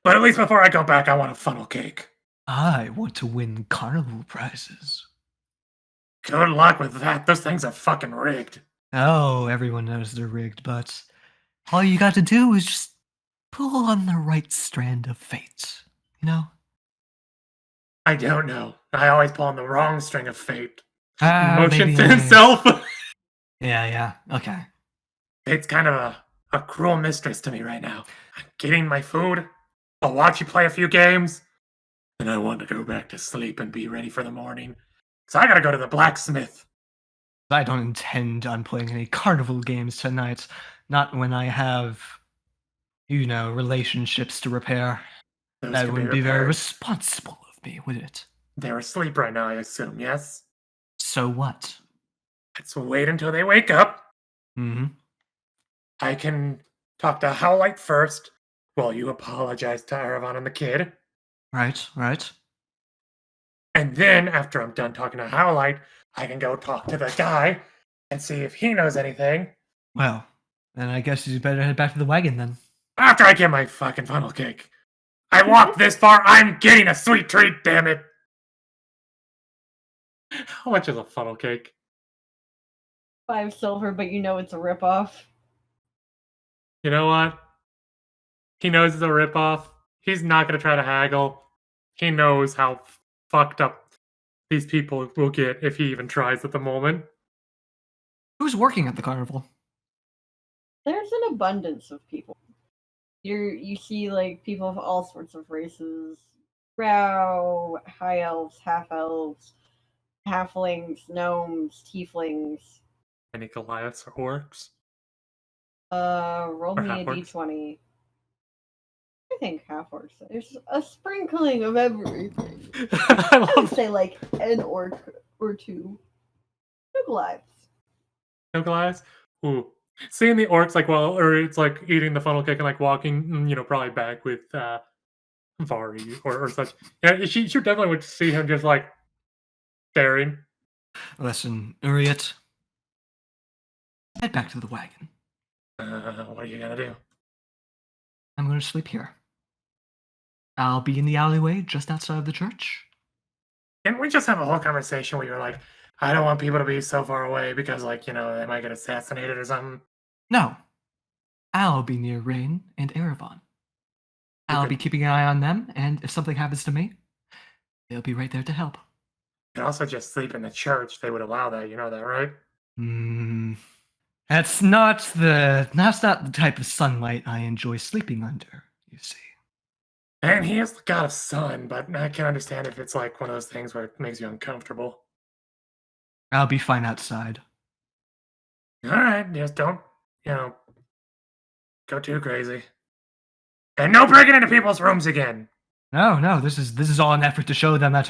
But at least before I go back, I want a funnel cake. I want to win carnival prizes. Good luck with that. Those things are fucking rigged. Oh, everyone knows they're rigged, but all you got to do is just pull on the right strand of fate, you know? I don't know. I always pull on the wrong string of fate. Maybe Motion to I- himself. Yeah, okay. Fate's kind of a cruel mistress to me right now. I'm getting my food. I'll watch you play a few games. And I want to go back to sleep and be ready for the morning. So I gotta go to the blacksmith. I don't intend on playing any carnival games tonight. Not when I have, you know, relationships to repair. Those That could wouldn't be very repaired. responsible of me, would it? They're asleep right now, I assume, yes? So what? Let's wait until they wake up. Mm-hmm. I can talk to Howlite first while you apologize to Erevan and the kid. Right. And then, after I'm done talking to Howlite, I can go talk to the guy and see if he knows anything. Well, then I guess you better head back to the wagon then. After I get my fucking funnel cake. I walked this far, I'm getting a sweet treat, damn it! How much is a funnel cake? 5 silver, but you know it's a ripoff. You know what? He knows it's a ripoff. He's not gonna try to haggle. He knows how fucked up these people will get if he even tries at the moment. Who's working at the carnival? There's an abundance of people. You see like people of all sorts of races. Drow, high elves, half elves, halflings, gnomes, tieflings. Any Goliaths or orcs? Roll Or me a half-orcs? d20. I think half orcs. There's a sprinkling of everything. I I would love say like an orc or two. No Goliaths. no Goliaths. Ooh, seeing the orcs like or it's like eating the funnel cake and like walking, probably back with Vari or such. Yeah, she definitely would see him just like staring. Listen, Uriat. Head back to the wagon. What are you gonna do? I'm going to sleep here. I'll be in the alleyway just outside of the church. Didn't we just have a whole conversation where you were like, I don't want people to be so far away because like, they might get assassinated or something? No. I'll be near Reine and Erevan. I'll could- be keeping an eye on them, and if something happens to me, they'll be right there to help. You can also just sleep in the church. They would allow that, you know that, right? That's not the type of sunlight I enjoy sleeping under, you see. And he is the god of sun, but I can understand if it's like one of those things where it makes you uncomfortable. I'll be fine outside. Alright, just don't, go too crazy. And no breaking into people's rooms again. No, this is all an effort to show them that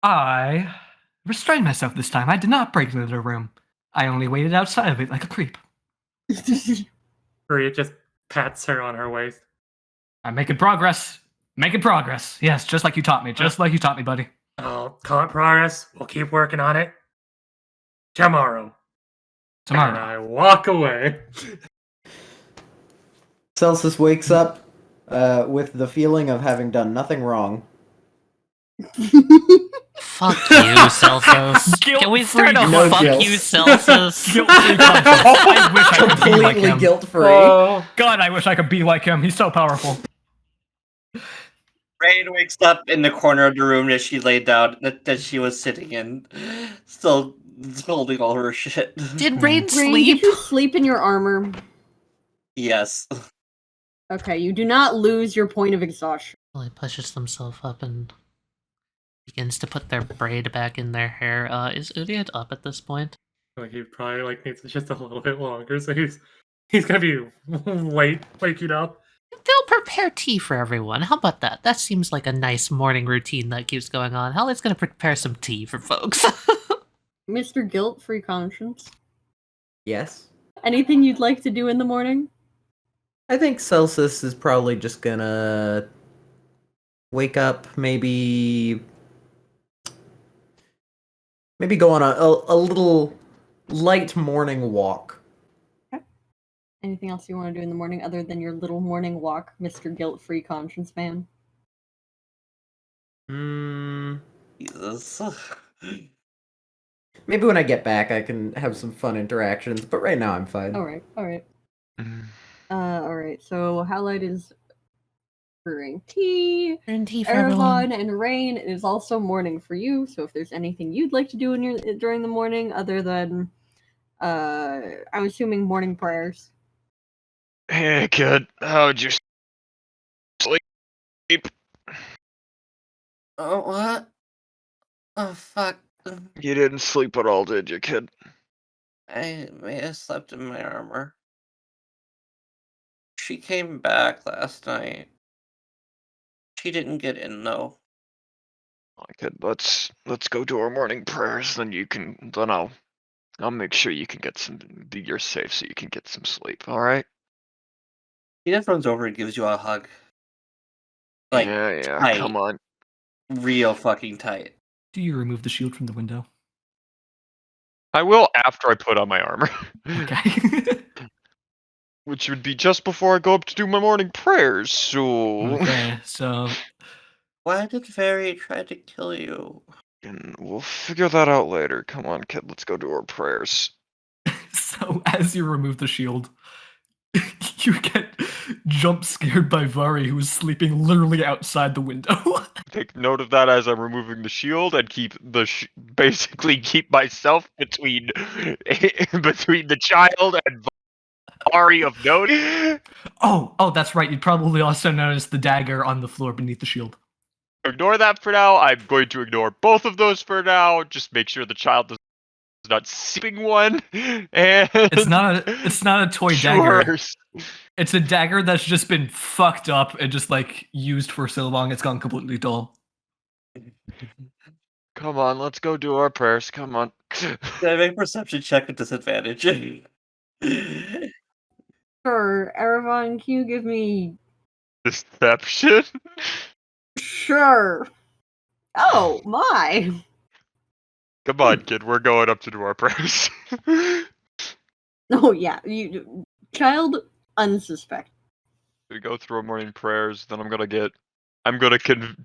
I restrained myself this time. I did not break into their room. I only waited outside of it like a creep. Or you just pats her on her waist. I'm making progress. Making progress. Yes, just like you taught me. Just like you taught me, buddy. I'll call it progress. We'll keep working on it. Tomorrow. And Tomorrow. I walk away. Celsus wakes up with the feeling of having done nothing wrong. Fuck you, Celsus. Can we start a Guilt-free No fuck guilt. you, Celsus? Guilt-free conscience. I wish I could be like Completely him. guilt-free. God, I wish I could be like him. He's so powerful. Reine wakes up in the corner of the room that she laid down, that she was sitting in, still holding all her shit. Did Reine Reine, sleep? did you sleep in your armor? Yes. Okay, you do not lose your point of exhaustion. Well, he pushes himself up and begins to put their braid back in their hair. Is Udiad up at this point? Like he probably like needs just a little bit longer, so he's gonna be waking up. They'll prepare tea for everyone. How about that? That seems like a nice morning routine that keeps going on. Howlite's gonna prepare some tea for folks. Mr. Guilt-free conscience. Yes. Anything you'd like to do in the morning? I think Celsus is probably just gonna wake up, maybe go on a little light morning walk. Anything else you want to do in the morning other than your little morning walk, Mr. Guilt-free conscience man? Jesus. Maybe when I get back, I can have some fun interactions. But right now, I'm fine. Alright. Alright, so Howlite is brewing tea. And tea for everyone. Erevan and Reine, it is also morning for you, so if there's anything you'd like to do during the morning other than, I'm assuming morning prayers. Hey, kid. How'd you sleep? Oh, what? Oh, fuck. You didn't sleep at all, did you, kid? I may have slept in my armor. She came back last night. She didn't get in, though. Kid, let's go do our morning prayers, then I'll make sure you can get you're safe so you can get some sleep, alright? He just runs over and gives you a hug. Like, yeah, tight. come on. Real fucking tight. Do you remove the shield from the window? I will after I put on my armor. Okay. Which would be just before I go up to do my morning prayers, so... Okay, so Why did Fairy try to kill you? And we'll figure that out later. Come on, kid, let's go do our prayers. So as you remove the shield, you get jump scared by Vari, who is sleeping literally outside the window. Take note of that as I'm removing the shield and keep basically keep myself between the child and Vari of note. Oh, that's right. You'd probably also notice the dagger on the floor beneath the shield. Ignore that for now. I'm going to ignore both of those for now. Just make sure the child does not sleeping one. And It's not a toy sure. dagger. It's a dagger that's just been fucked up and just like used for so long it's gone completely dull. Come on, let's go do our prayers. Come on. Can I make a perception check with disadvantage? Sure, Erevan, can you give me... Deception? Sure. Oh, my. Come on, kid. We're going up to do our prayers. Oh, yeah. Child unsuspect. We go through our morning prayers, then I'm gonna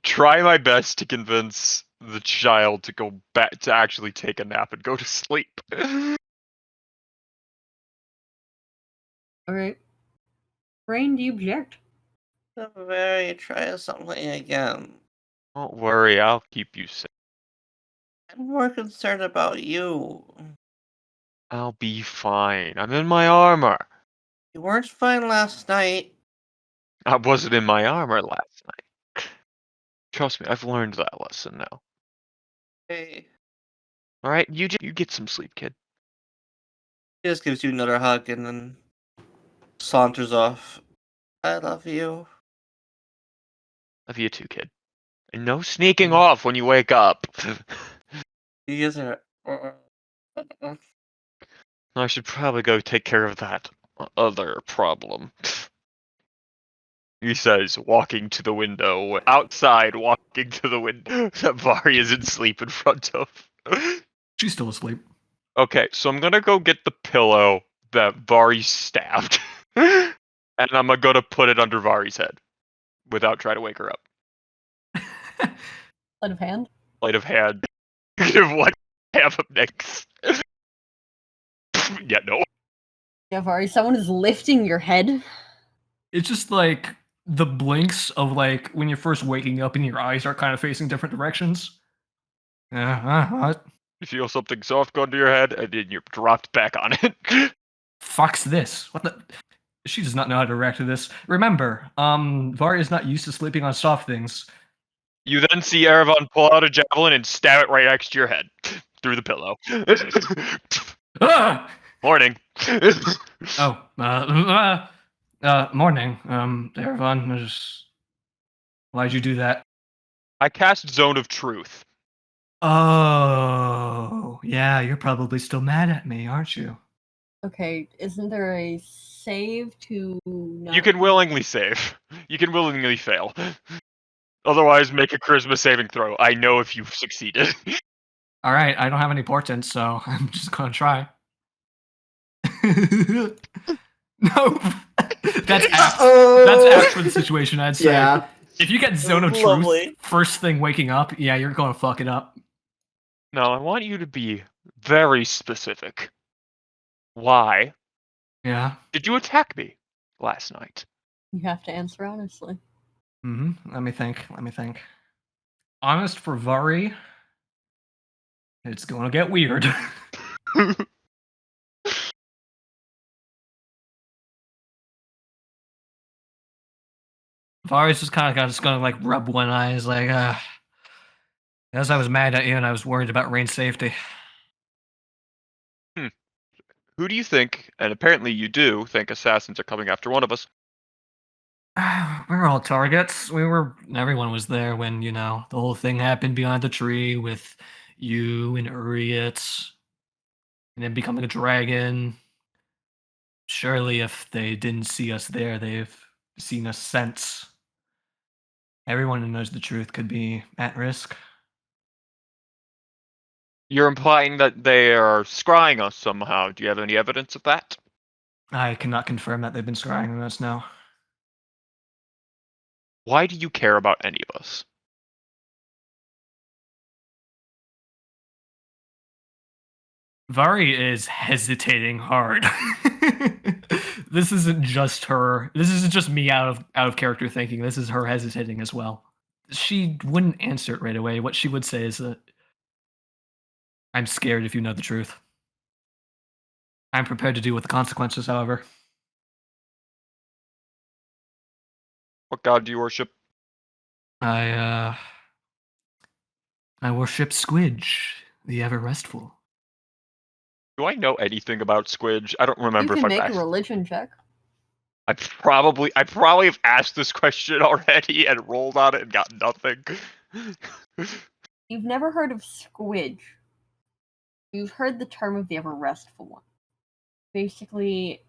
try my best to convince the child to go back to actually take a nap and go to sleep. Alright. Reine, do you object? Very try something again. Don't worry, I'll keep you safe. I'm more concerned about you. I'll be fine. I'm in my armor. You weren't fine last night. I wasn't in my armor last night. Trust me, I've learned that lesson now. Hey. Alright, you get some sleep, kid. He just gives you another hug and then saunters off. I love you. Love you too, kid. And no sneaking off when you wake up. You guys are... I should probably go take care of that other problem. He says, walking to the window, outside, walking to the window that Vari isn't asleep in front of. She's still asleep. Okay, so I'm gonna go get the pillow that Vari stabbed, and I'm gonna put it under Vari's head without trying to wake her up. Sleight of hand. Sleight of hand. What have up next? Yeah, no. Yeah, Vari, someone is lifting your head. It's just like the blinks of like when you're first waking up and your eyes are kind of facing different directions. What? You feel something soft go into your head, and then you're dropped back on it. Fuck's this? What the? She does not know how to react to this. Remember, Vari is not used to sleeping on soft things. You then see Erevan pull out a javelin and stab it right next to your head through the pillow. Ah! Morning. Oh, morning, Erevan. Why'd you do that? I cast Zone of Truth. Oh, yeah, you're probably still mad at me, aren't you? Okay, isn't there a save to not... You can willingly save. You can willingly fail. Otherwise, make a charisma saving throw. I know if you've succeeded. All right, I don't have any portents, so I'm just gonna try. No, that's apt. That's apt for the situation, I'd say. Yeah. If you get Zone of Lovely. Truth first thing waking up, yeah, you're gonna fuck it up. No, I want you to be very specific. Why Yeah. did you attack me last night? You have to answer honestly. Let me think. Honest for Vari, it's gonna get weird. Vari's just kind of just gonna like rub one eye, is like, as I was mad at you and I was worried about Reine's safety. Who do you think, and apparently you do, think assassins are coming after one of us? We're all targets. Everyone was there when, you know, the whole thing happened behind the tree with you and Uriet, and then becoming a dragon. Surely if they didn't see us there, they've seen us since. Everyone who knows the truth could be at risk. You're implying that they are scrying us somehow. Do you have any evidence of that? I cannot confirm that they've been scrying us now. Why do you care about any of us? Vari is hesitating hard. This isn't just her. This isn't just me out of character thinking. This is her hesitating as well. She wouldn't answer it right away. What she would say is that I'm scared if you know the truth. I'm prepared to deal with the consequences, however. What god do you worship? I worship Squidge, the ever restful. Do I know anything about Squidge? I don't remember You if can I've make asked. a religion check. I probably have asked this question already and rolled on it and got nothing. You've never heard of Squidge. You've heard the term of the ever restful one. Basically,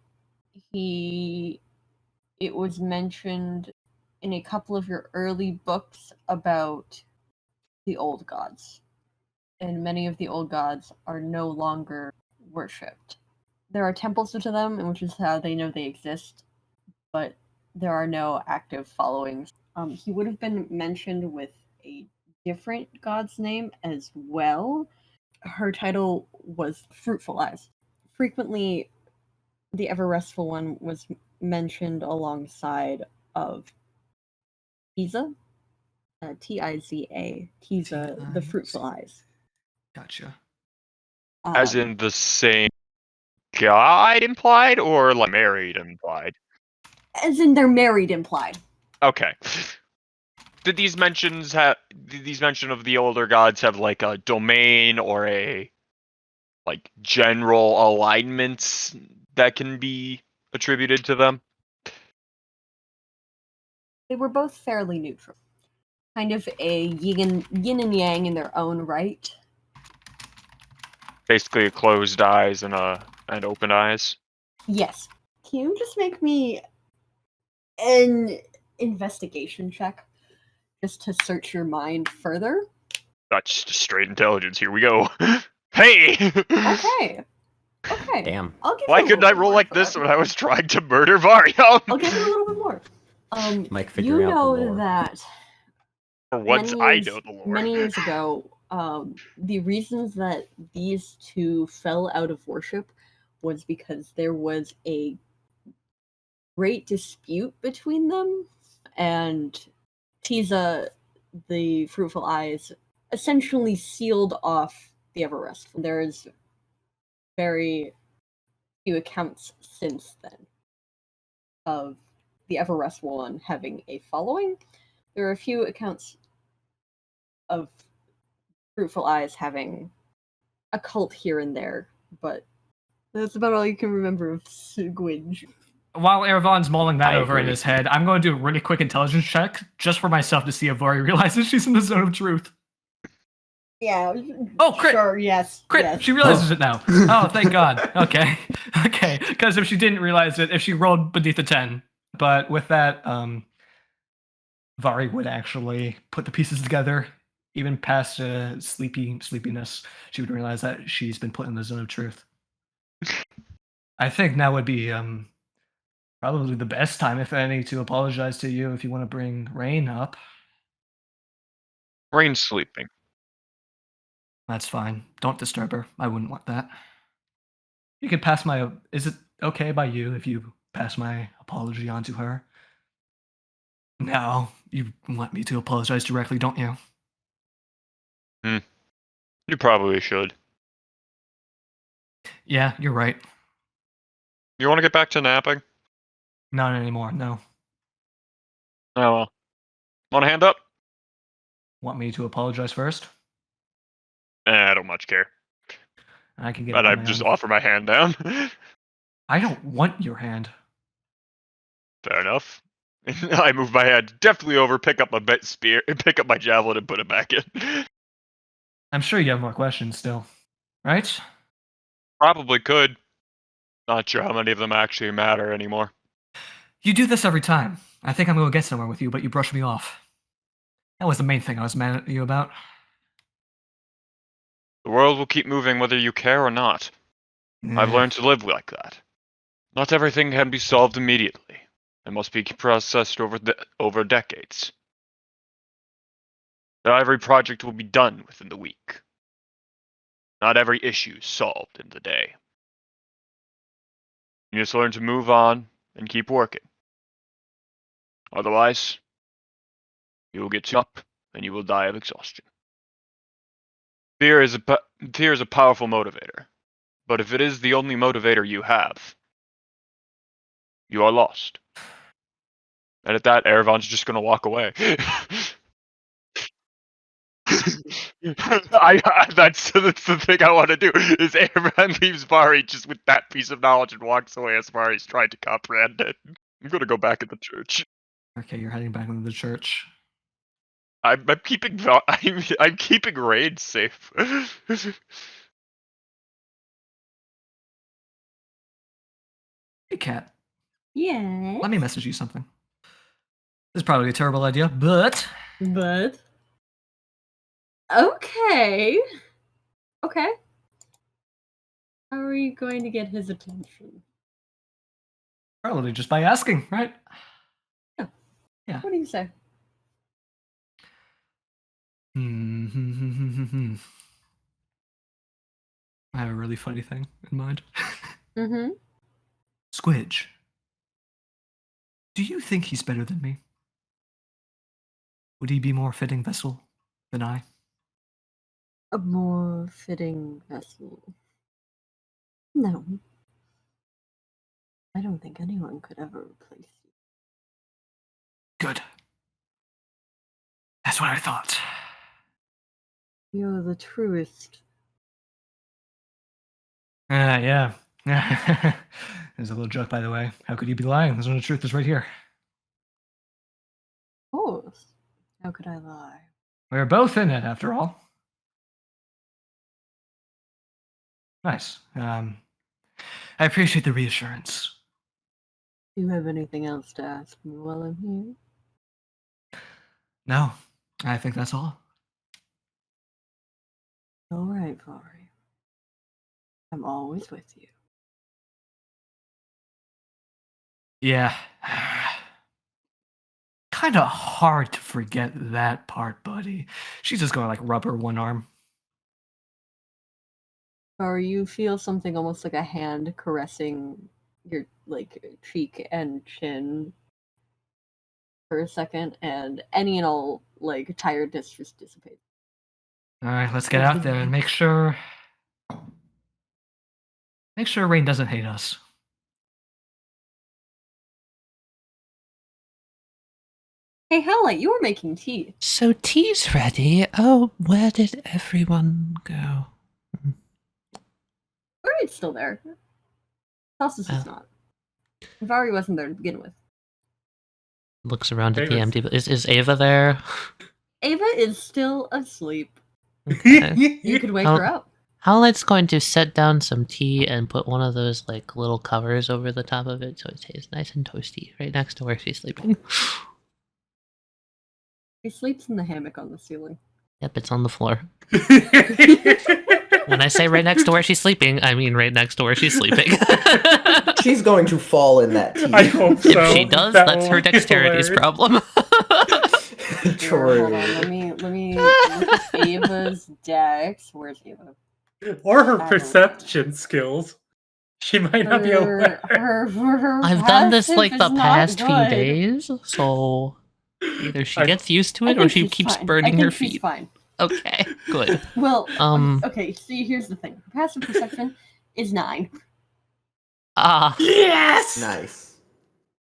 it was mentioned in a couple of your early books about the old gods. And many of the old gods are no longer worshipped. There are temples to them, and which is how they know they exist, but there are no active followings. He would have been mentioned with a different god's name as well. Her title was Fruitful Eyes. Frequently, the ever restful one was mentioned alongside of Tiza, Tiza, Tiza, the Fruitful Eyes. Gotcha. As in the same god implied, or like married implied? As in they're married implied. Okay. Did these mention of the older gods have like a domain or a like general alignments that can be attributed to them? They were both fairly neutral. Kind of a yin and yang in their own right. Basically, closed eyes and open eyes. Yes. Can you just make me an investigation check just to search your mind further. That's just straight intelligence. Here we go. Hey! Okay. Okay. Damn. I'll give Why you a couldn't little I bit roll more like for this that. when I was trying to murder Varium? I'll give you a little bit more. Mike You figuring out the know lore. that For once, I know the lore. many years ago, the reasons that these two fell out of worship was because there was a great dispute between them, and Tiza, the Fruitful Eyes, essentially sealed off the Everest. There is very few accounts since then of the Everest one having a following. There are a few accounts of Fruitful Eyes having a cult here and there, but that's about all you can remember of Squidge. While Erevan's mulling that I over in agree. his head, I'm going to do a really quick intelligence check just for myself to see if Vari realizes she's in the zone of truth. Yeah. Oh, crit! Sure, yes. Crit! Yes. She realizes it now. Oh, thank God. Okay. Okay. Because if she didn't realize it, if she rolled beneath a 10. But with that, Vari would actually put the pieces together, even past sleepiness. She would realize that she's been put in the zone of truth. I think now would be probably the best time, if any, to apologize to you if you want to bring Reine up. Raine's sleeping. That's fine. Don't disturb her. I wouldn't want that. You can pass my. Is it okay by you if you pass my apology on to her? No, you want me to apologize directly, don't you? You probably should. Yeah, you're right. You want to get back to napping? Not anymore. No. Oh well. Want a hand up? Want me to apologize first? I don't much care. I can get But it I on my just own. offer my hand down. I don't want your hand. Fair enough. I move my hand deftly over, pick up my spear, pick up my javelin, and put it back in. I'm sure you have more questions still, right? Probably could. Not sure how many of them actually matter anymore. You do this every time. I think I'm going to get somewhere with you, but you brush me off. That was the main thing I was mad at you about. The world will keep moving whether you care or not. I've learned to live like that. Not everything can be solved immediately. It must be processed over decades. Not every project will be done within the week. Not every issue solved in the day. You just learn to move on and keep working. Otherwise, you will get up and you will die of exhaustion. Fear is a powerful motivator, but if it is the only motivator you have, you are lost. And at that, Erevan's just gonna walk away. That's the thing I want to do. Is Erevan leaves Vari just with that piece of knowledge and walks away as Vari's trying to comprehend it. I'm gonna go back in the church. Okay, you're heading back into the church. I'm keeping I'm keeping Reine safe. Hey, Cat. Yeah. Let me message you something. This is probably a terrible idea, but But okay. Okay. How are you going to get his attention? probably just by asking, right? What do you say? I have a really funny thing in mind. Mm-hmm. Squidge, do you think he's better than me? Would he be more fitting vessel than I? A more fitting vessel. No. I don't think anyone could ever replace you. Good. That's what I thought. You're the truest. Yeah. There's a little joke, by the way. How could you be lying? There's no truth is right here. Of course. How could I lie? We're both in it, after all. Nice. I appreciate the reassurance. Do you have anything else to ask me while I'm here? No, I think that's all. All right, Vari. I'm always with you. Yeah. Kind of hard to forget that part, buddy. She's just gonna like rub her one arm. Or you feel something almost like a hand caressing your like cheek and chin for a second, and any and all like tiredness just dissipates. All right, let's get out there and make sure Reine doesn't hate us. Hey, Howlite, you were making tea. So tea's ready. Oh, where did everyone go? Vari's still there. Celsus is not. Vari wasn't there to begin with. Looks around at the Ava's- empty. Is Ava there? Ava is still asleep. Okay. You could wake How- her up. Howlite's going to set down some tea and put one of those like little covers over the top of it so it stays nice and toasty, right next to where she's sleeping. She sleeps in the hammock on the ceiling. Yep, it's on the floor. When I say right next to where she's sleeping, I mean right next to where she's sleeping. She's going to fall in that tea. I hope so. If she does, That that's will her be dexterity's hilarious. problem. Here, True. hold on, let me look at Ava's dex. Where's Ava? Or her perception skills. She might not be aware. Her I've done this passive like is the not past few good. days, so either she I- gets used to I it or think she she's keeps fine. burning I think her she's feet. fine. Okay, good. Well, Um. okay. See, here's the thing. Her passive perception is 9. Ah. Yes! Nice.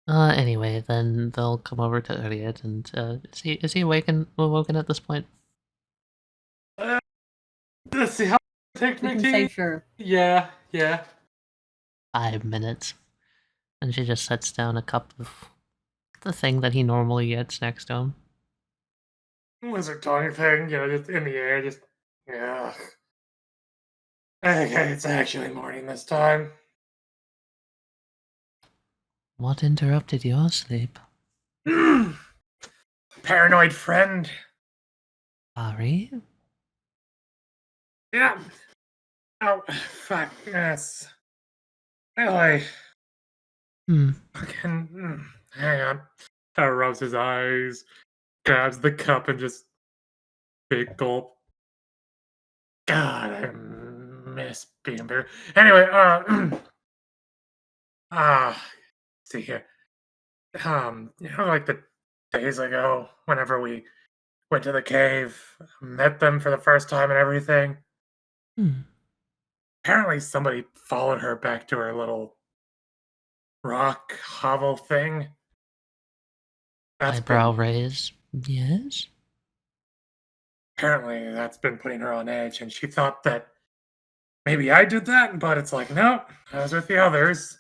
Anyway, then they'll come over to Elliot, and is he awoken at this point? Let's see how it takes We me can tea. say sure. Yeah. 5 minutes, and she just sets down a cup of the thing that he normally gets next to him. Wizard tongue thing, just in the air, just yeah. Okay, it's actually morning this time. What interrupted your sleep? Paranoid friend. Ari? Yeah. Oh, fuck. Yes. Really? Fucking. Hang on. Rubs his eyes, grabs the cup, and just big gulp. God, I miss being beer. Anyway, see here. Like the days ago, whenever we went to the cave, met them for the first time and everything. Apparently, somebody followed her back to her little rock hovel thing. Eyebrow raise. Yes? Apparently, that's been putting her on edge, and she thought that maybe I did that, but it's like, no, I was with the others.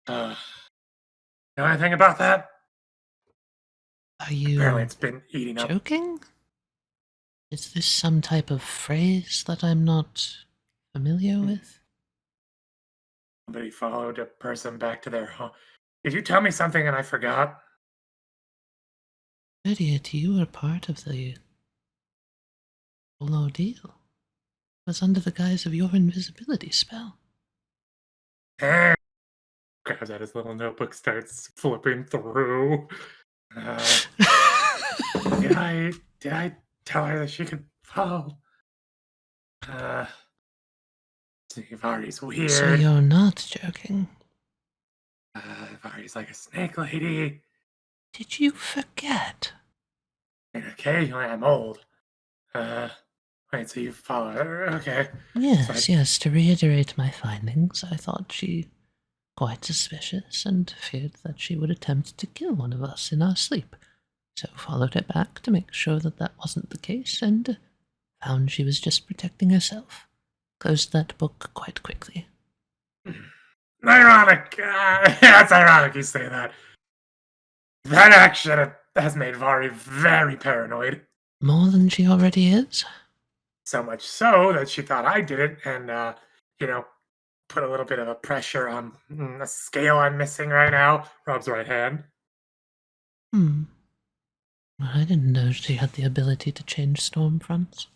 Know anything about that? Are you Apparently, it's been eating up. joking? Is this some type of phrase that I'm not familiar with? Somebody followed a person back to their home. Did you tell me something and I forgot? Idiot, you were part of the whole ordeal. It was under the guise of your invisibility spell. Eh. Grabs out his little notebook, starts flipping through. Did I tell her that she could follow? See, Vari's weird. So you're not joking. Vari's like a snake lady. Did you forget? And occasionally I'm old. Wait, so you follow her? Okay. Yes, yes, to reiterate my findings, I thought she quite suspicious and feared that she would attempt to kill one of us in our sleep. So followed her back to make sure that that wasn't the case and found she was just protecting herself. Closed that book quite quickly. Ironic. That's ironic you say that. That action has made Vari very paranoid. More than she already is? So much so that she thought I did it and, put a little bit of a pressure on a scale I'm missing right now. Rob's right hand. I didn't know she had the ability to change storm fronts.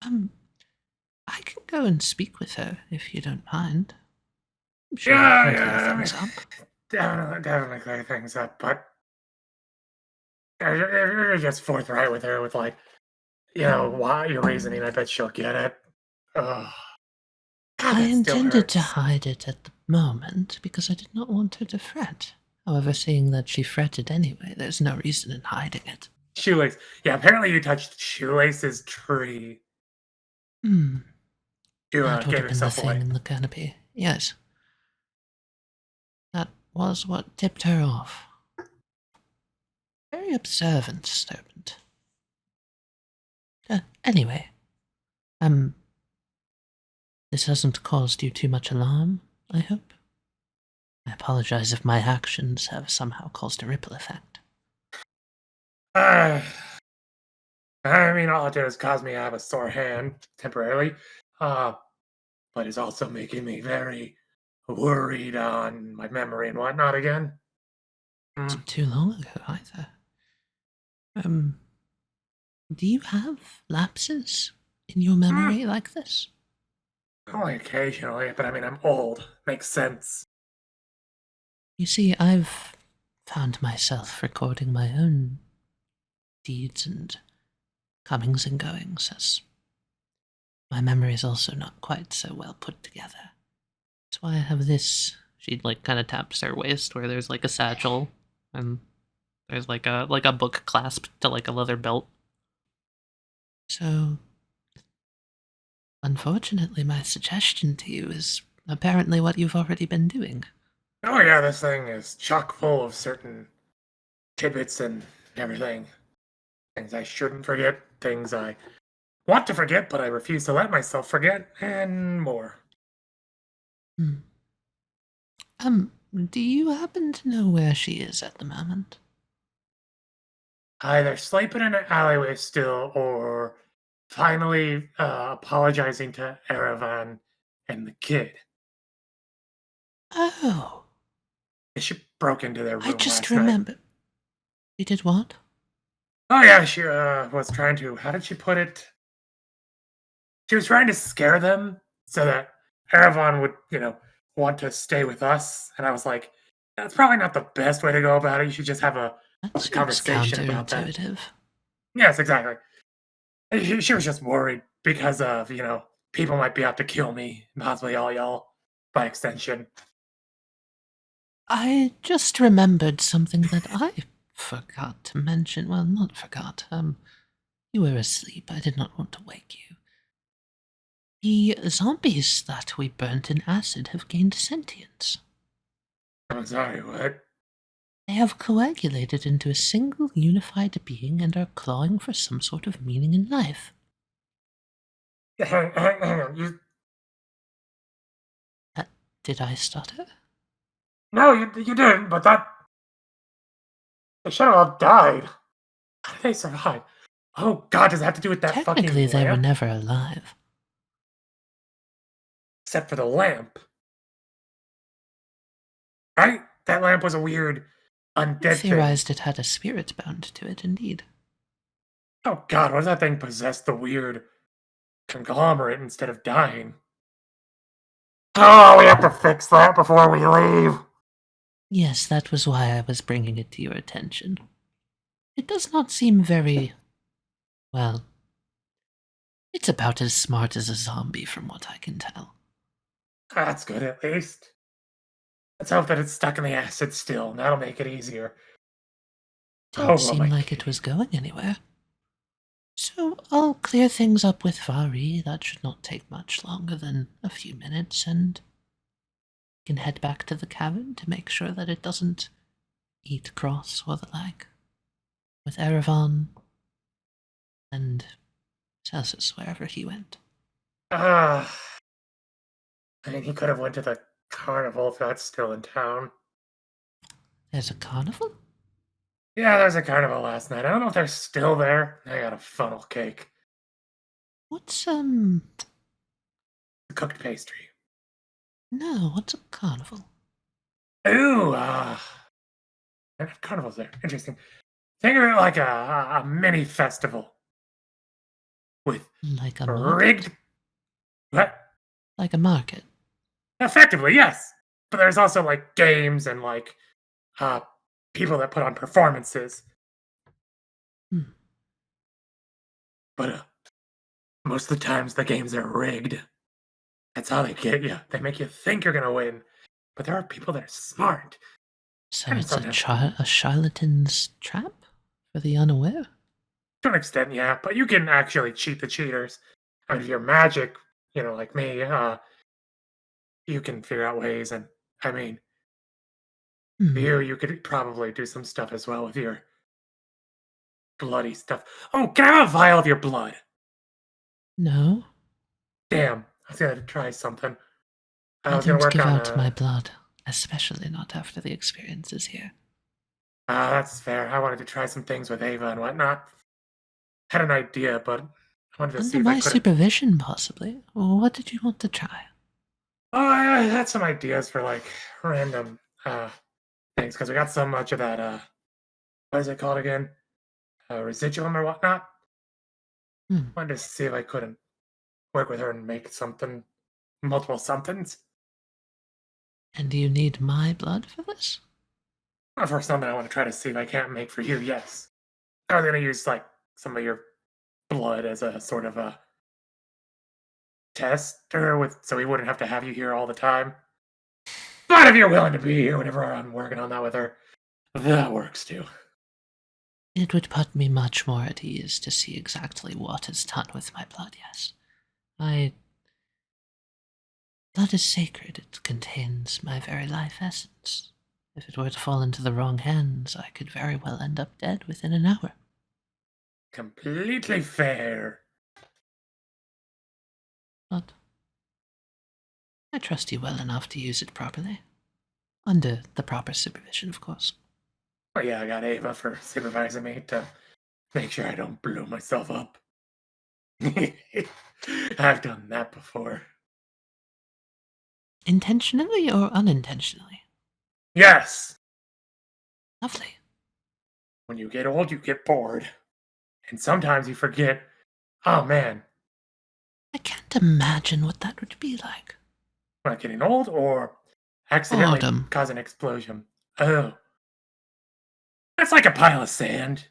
I can go and speak with her if you don't mind. I'm sure we Yeah, can clear yeah, I mean, things up. definitely clear things up, but you're just forthright with her with, like, why your reasoning. I bet she'll get it. Ugh. God, I that still intended to hurts. hide it at the moment because I did not want her to fret. However, seeing that she fretted anyway, there's no reason in hiding it. Shoelace. Yeah, apparently you touched Shoelace's tree to That would give have been the yourself away. thing in the canopy. Yes. That was what tipped her off. Very observant servant. Anyway, this hasn't caused you too much alarm, I hope? I apologize if my actions have somehow caused a ripple effect. Uh, I mean, all it did is cause me to have a sore hand temporarily, but it's also making me very worried on my memory and whatnot again. Wasn't too long ago either. Do you have lapses in your memory like this? Only occasionally, but I mean, I'm old. Makes sense. You see, I've found myself recording my own deeds and comings and goings, as my memory is also not quite so well put together. That's why I have this. She kind of taps her waist where there's a satchel, and there's a book clasped to a leather belt. So, unfortunately, my suggestion to you is apparently what you've already been doing. Oh yeah, this thing is chock full of certain tidbits and everything. Things I shouldn't forget, things I want to forget, but I refuse to let myself forget, and more. Do you happen to know where she is at the moment? Either sleeping in an alleyway still, or finally apologizing to Erevan and the kid. Oh, She broke into their I room just last night. remember. She did what? Oh yeah, she was trying to. How did she put it? She was trying to scare them so that Erevan would, want to stay with us. And I was like, that's probably not the best way to go about it. You should just have a That seems conversation about that. counterintuitive. Yes, exactly. She was just worried because of, people might be out to kill me, possibly all y'all, by extension. I just remembered something that I forgot to mention. Well, not forgot. You were asleep. I did not want to wake you. The zombies that we burnt in acid have gained sentience. I'm sorry, what? They have coagulated into a single unified being and are clawing for some sort of meaning in life. Hang on. Did I stutter? No, you didn't, but they should have all died. How did they survive? Oh god, does it have to do with that fucking Technically, they were lamp? never alive. Except for the lamp. Right? That lamp was a weird undead thing. Theorized it had a spirit bound to it, indeed. Oh god, what if that thing possessed the weird conglomerate instead of dying? Oh, we have to fix that before we leave. Yes, that was why I was bringing it to your attention. It does not seem very... well, it's about as smart as a zombie from what I can tell. That's good, at least. Let's hope that it's stuck in the acid still. That'll make it easier. Didn't seem like it was going anywhere. So I'll clear things up with Vari. That should not take much longer than a few minutes, and we can head back to the cavern to make sure that it doesn't eat Cross or the like. With Erevan and Celsus, wherever he went. I mean, he could have went to the carnival if that's still in town. There's a carnival? Yeah, there was a carnival last night. I don't know if they're still there. I got a funnel cake. What's, The cooked pastry. No, what's a carnival? Ooh, carnival's there. Interesting. Think of it like a mini festival with Like a market? rigged. What? Like a market. Effectively, yes. But there's also like games and like people that put on performances. Hmm. But most of the times the games are rigged. That's how they get you. They make you think you're gonna win. But there are people that are smart. So And it's a, sometimes- a charlatan's trap for the unaware? To an extent, yeah. But you can actually cheat the cheaters. I mean, if you're magic, like me, you can figure out ways. And I mean, Hmm. you could probably do some stuff as well with your bloody stuff. Oh, can I have a vial of your blood? No, Damn, I was gonna try something. I I was gonna don't work give on out my blood, especially not after the experiences here. That's fair. I wanted to try some things with Ava and whatnot. Had an idea, but I wanted to see Under if I my could. supervision, possibly. What did you want to try? Oh, I had some ideas for like random things because we got so much of that. What is it called again? Residuum or whatnot. Hmm. Wanted to see if I couldn't work with her and make something, multiple somethings. And do you need my blood for this? For something I want to try to see if I can't make for you. Yes, I was gonna use like some of your blood as a sort of a tester with, so we wouldn't have to have you here all the time. But if you're willing to be here whenever I'm working on that with her, that works too. It would put me much more at ease to see exactly what is done with my blood, yes. Blood is sacred. It contains my very life essence. If it were to fall into the wrong hands, I could very well end up dead within an hour. Completely fair. But I trust you well enough to use it properly. Under the proper supervision, of course. But yeah, I got Ava for supervising me to make sure I don't blow myself up. I've done that before. Intentionally or unintentionally? Yes! Lovely. When you get old, you get bored. And sometimes you forget, oh man, I can't imagine what that would be like. not getting old or accidentally Boredom. cause an explosion. Oh. That's like a pile of sand.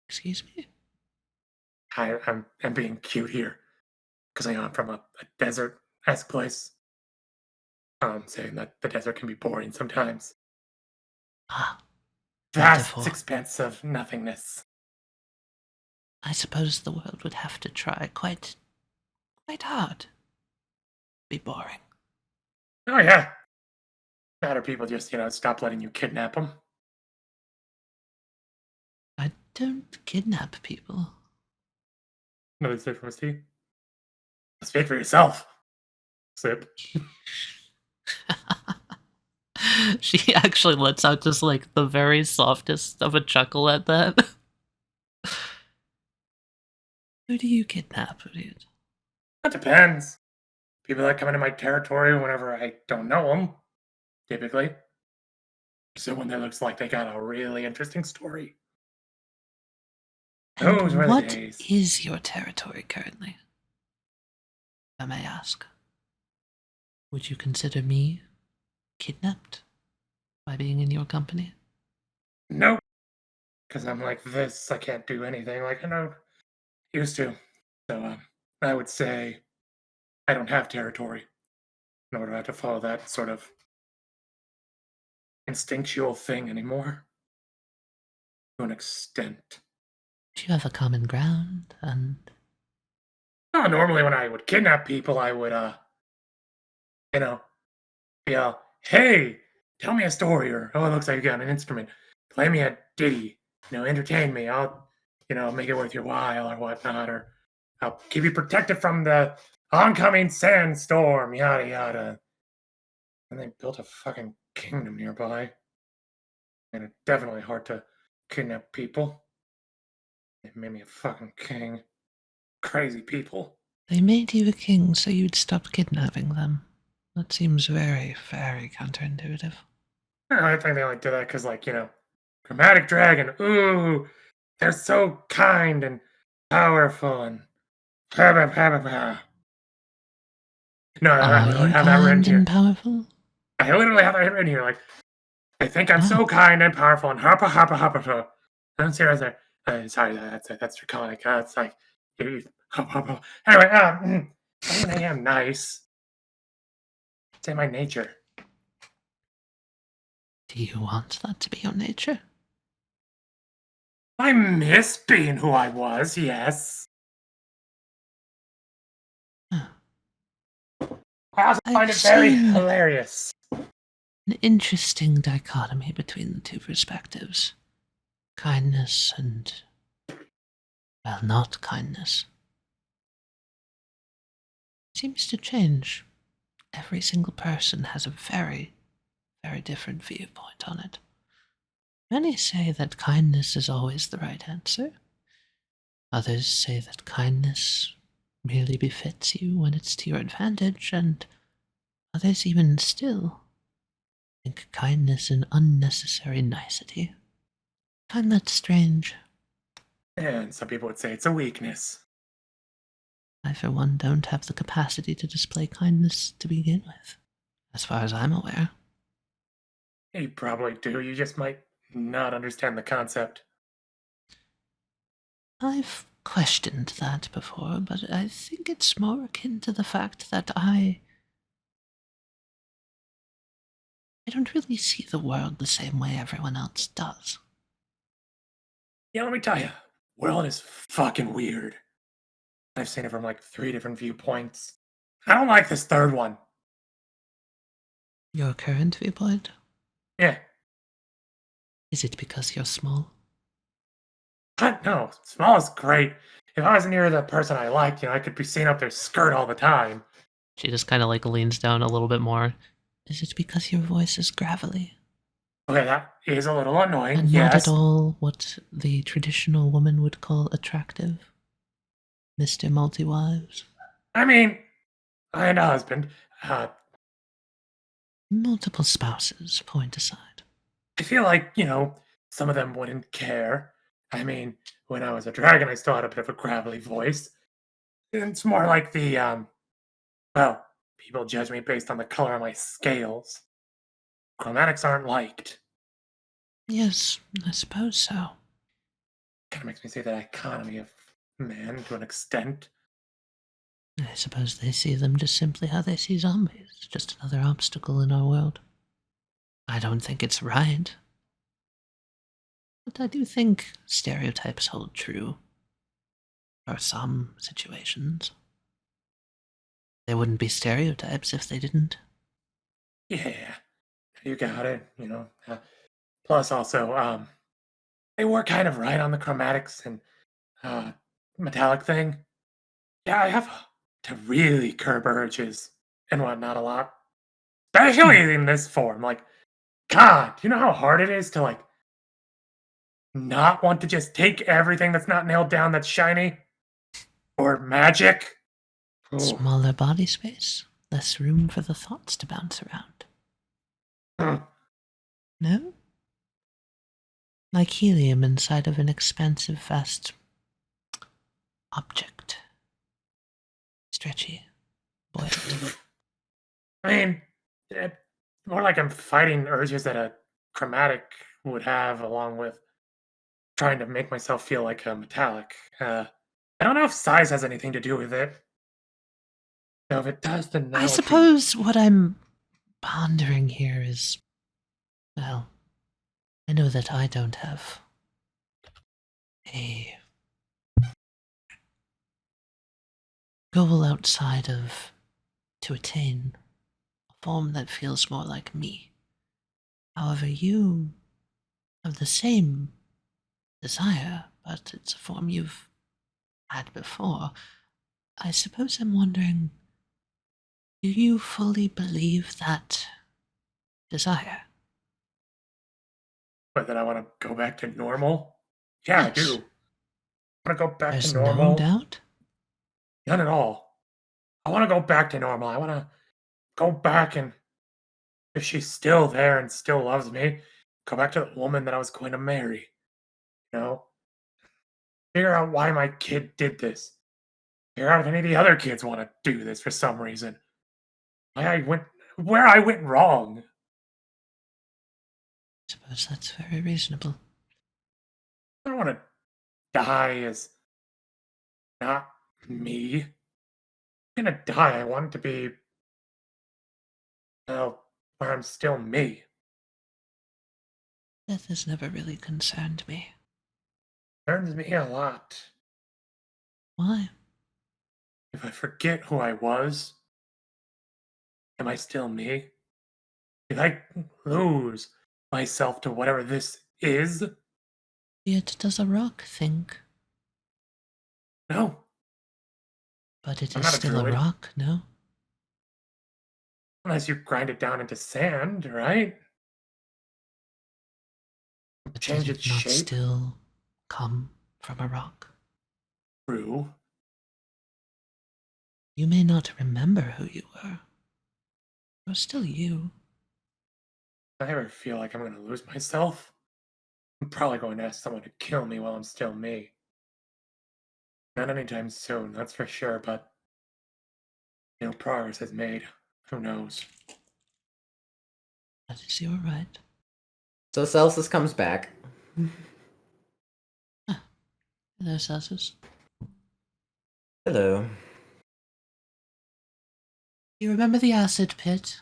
Excuse me? I'm being cute here. Because I'm from a desert-esque place. I'm saying that the desert can be boring sometimes. Ah, Vast metaphor. expanse of nothingness. I suppose the world would have to try quite hard. Be boring. Oh yeah. Matter people just, stop letting you kidnap them. I don't kidnap people. No, they say from his tea. Speak for yourself. Sip. She actually lets out just like the very softest of a chuckle at that. Who do you kidnap, dude? That depends. People that come into my territory whenever I don't know them, typically. So when they looks like they got a really interesting story. Those were And the what days. is your territory currently? If I may ask. Would you consider me kidnapped by being in your company? Nope. Because I'm like this, I can't do anything like I know used to. So I would say I don't have territory. Nor do I have to follow that sort of instinctual thing anymore. To an extent. Do you have a common ground and Normally when I would kidnap people, I would yell, hey, tell me a story, or oh, it looks like you got an instrument. Play me a ditty, entertain me. I'll, make it worth your while or whatnot, or I'll keep you protected from the oncoming sandstorm, yada yada. And they built a fucking kingdom nearby. And it's definitely hard to kidnap people. They made me a fucking king. Crazy people. they made you a king so you'd stop kidnapping them? That seems very, very counterintuitive. I think they only did that because, chromatic dragon. Ooh, they're so kind and powerful and blah, blah, blah, blah, blah. No, I Are literally you have that written kind here. and powerful? I literally have that written here. Like, I think I'm so kind and powerful and harpa harpa harpa harpa. I don't see what I say. Sorry, that's draconic. It's like anyway. I am nice. It's in my nature. Do you want that to be your nature? I miss being who I was. Yes. Huh. I also I've find it very seen- hilarious. An interesting dichotomy between the two perspectives. Kindness and, well, not kindness. Seems to change. Every single person has a very, very different viewpoint on it. Many say that kindness is always the right answer. Others say that kindness merely befits you when it's to your advantage, and others even still think kindness an unnecessary nicety. Find that strange. And some people would say it's a weakness. I, for one, don't have the capacity to display kindness to begin with, as far as I'm aware. You probably do. You just might not understand the concept. I've questioned that before, but I think it's more akin to the fact that I don't really see the world the same way everyone else does. Yeah, let me tell you, world is fucking weird. I've seen it from like 3 different viewpoints. I don't like this third one. Your current viewpoint? Yeah. Is it because you're small? What? No, small is great. If I was near the person I liked, I could be seeing up their skirt all the time. She just kind of like leans down a little bit more. Is it because your voice is gravelly? Okay, that is a little annoying, And yes. not at all what the traditional woman would call attractive? Mr. Multi-Wives? I mean, I had a husband. Multiple spouses, point aside. I feel like, some of them wouldn't care. I mean, when I was a dragon, I still had a bit of a gravelly voice. It's more like well, people judge me based on the color of my scales. Chromatics aren't liked. Yes, I suppose so. Kind of makes me say that economy of man to an extent. I suppose they see them just simply how they see zombies, just another obstacle in our world. I don't think it's right. But I do think stereotypes hold true. For some situations. They wouldn't be stereotypes if they didn't. Yeah, you got it. Plus, also, they were kind of right on the chromatics and metallic thing. Yeah, I have to really curb urges and whatnot a lot, especially in this form. Like, God, do you know how hard it is to not want to just take everything that's not nailed down that's shiny or magic? Ooh. Smaller body space, less room for the thoughts to bounce around. No? Like helium inside of an expansive, vast object. Stretchy. Buoyant. I mean, more like I'm fighting urges that a chromatic would have, along with trying to make myself feel like a metallic. I don't know if size has anything to do with it. No, if it does, then that I would be- suppose what I'm pondering here is, well, I know that I don't have a goal outside of to attain a form that feels more like me. However, you have the same desire, but it's a form you've had before. I suppose I'm wondering, do you fully believe that desire? But then I want to go back to normal. Yeah, I Yes. do. I want to go back There's to normal. no doubt. None at all. I want to go back to normal. I want to go back, and if she's still there and still loves me, go back to the woman that I was going to marry. You know? Figure out why my kid did this. Figure out if any of the other kids want to do this for some reason. Where I went wrong. I suppose that's very reasonable. I don't want to die as not me. I'm gonna die. I want it to be, well, where I'm still me. Death has never really concerned me. Concerns me a lot. Why? If I forget who I was, am I still me? If I lose myself to whatever this is, Yet does a rock think? no. But it I'm is not a still a druid. rock, no? Unless you grind it down into sand, right? But Change did its it not shape. still come from a rock? True. You may not remember who you were. You're still you. If I ever feel like I'm gonna lose myself, I'm probably going to ask someone to kill me while I'm still me. Not anytime soon, that's for sure, but progress is made. Who knows? That is your right. So Celsus comes back. Hello, Celsus. Hello. You remember the acid pit?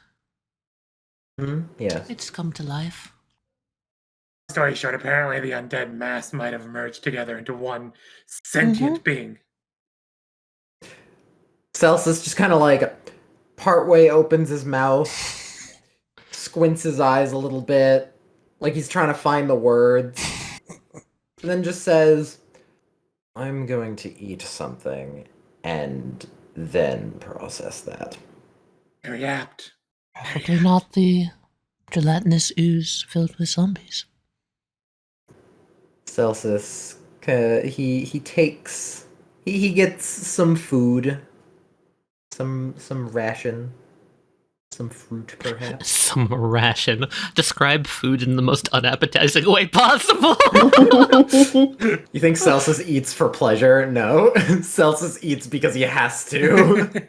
Yes. It's come to life. Story short, apparently the undead mass might have merged together into one sentient being. Celsus just kind of like partway opens his mouth, squints his eyes a little bit, like he's trying to find the words, and then just says, I'm going to eat something and then process that. Very apt. Probably not the gelatinous ooze filled with zombies. Celsus, he takes, he gets some food, some ration, some fruit perhaps. Some ration. Describe food in the most unappetizing way possible. You think Celsus eats for pleasure? No. Celsus eats because he has to.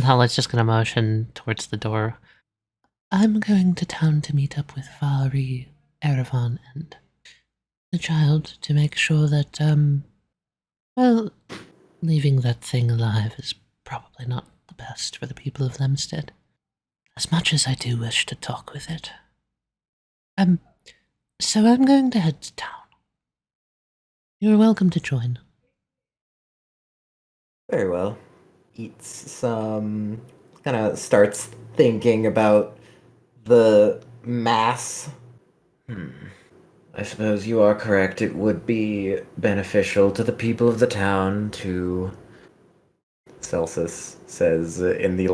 Howlite's just gonna motion towards the door. I'm going to town to meet up with Vari, Erevan, and the child to make sure that, well, leaving that thing alive is probably not the best for the people of Lemstead. As much as I do wish to talk with it. So I'm going to head to town. You're welcome to join. Very well. Eats some. Kind of starts thinking about the mass. I suppose you are correct. It would be beneficial to the people of the town to. Celsus says in the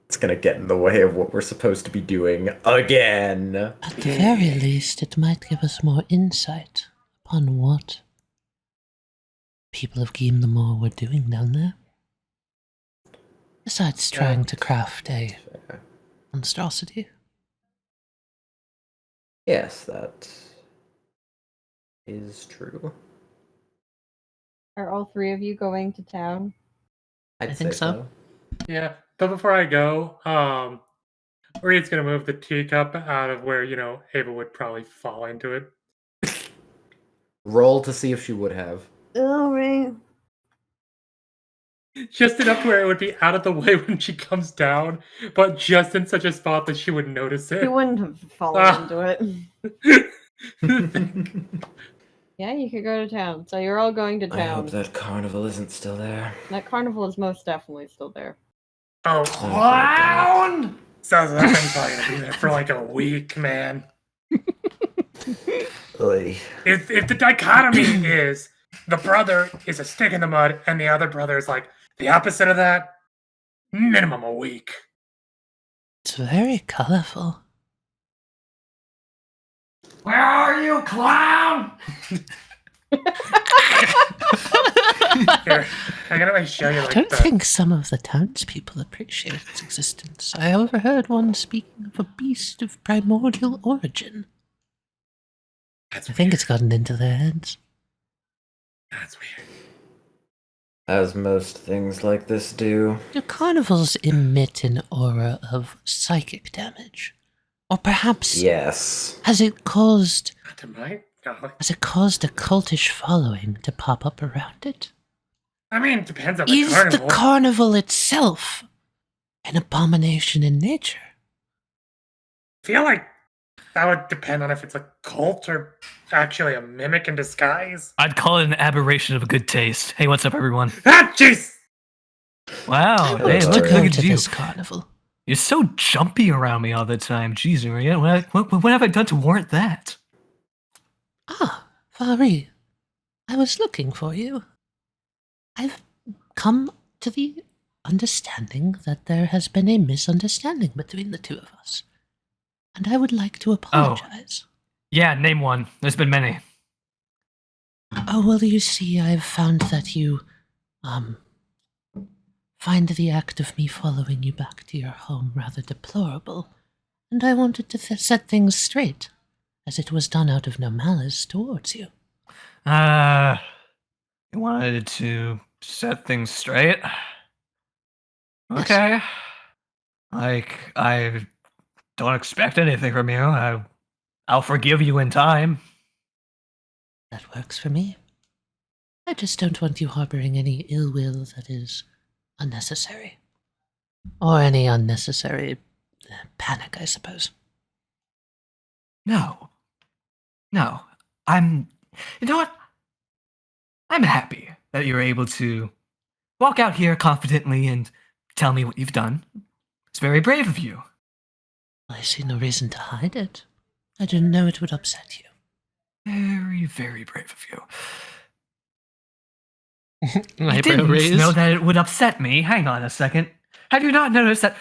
it's gonna get in the way of what we're supposed to be doing again. At the very least, it might give us more insight upon what people of Gyla'moor were doing down there. Besides trying to craft a monstrosity. Yes, that is true. Are all three of you going to town? I'd I think say so. Yeah, but before I go, Reed's gonna move the teacup out of where, Ava would probably fall into it. Roll to see if she would have. Oh, right. Just enough to where it would be out of the way when she comes down, but just in such a spot that she would notice it. You wouldn't have fallen into it. Yeah, you could go to town. So you're all going to I hope town. that carnival isn't still there. That carnival is most definitely still there. Oh, Clown! sounds like I'm probably gonna be there for like a week, man. Oy. If the dichotomy is the brother is a stick in the mud and the other brother is like the opposite of that, minimum a week. It's very colorful. Where are you, clown? Here, I'm gonna show you I like don't the. think some of the townspeople appreciate its existence. I overheard one speaking of a beast of primordial origin. That's I think weird. it's gotten into their heads. That's weird. As most things like this do. Do carnivals emit an aura of psychic damage? Or perhaps Yes. has it caused Not to my knowledge. a cultish following to pop up around it? I mean, it depends on the Is carnival. the carnival itself an abomination in nature? I feel like that would depend on if it's a cult or actually a mimic in disguise. I'd call it an aberration of good taste. Hey, what's up, everyone? Ah, jeez! Wow, I hey, want to look go at to you. this carnival. You're so jumpy around me all the time. Jeez, Maria, what have I done to warrant that? Ah, Vari, I was looking for you. I've come to the understanding that there has been a misunderstanding between the two of us. And I would like to apologize. Yeah, name one. There's been many. Oh, well, you see, I've found that you, find the act of me following you back to your home rather deplorable, and I wanted to set things straight, as it was done out of no malice towards you. You wanted to set things straight? Okay. Like, I don't expect anything from you. I'll forgive you in time. That works for me. I just don't want you harboring any ill will that is unnecessary. Or any unnecessary panic, I suppose. No. You know what? I'm happy that you're able to walk out here confidently and tell me what you've done. It's very brave of you. I see no reason to hide it. I didn't know it would upset you. Very, very brave of you. My You didn't know that it would upset me. Hang on a second. Have you not noticed that?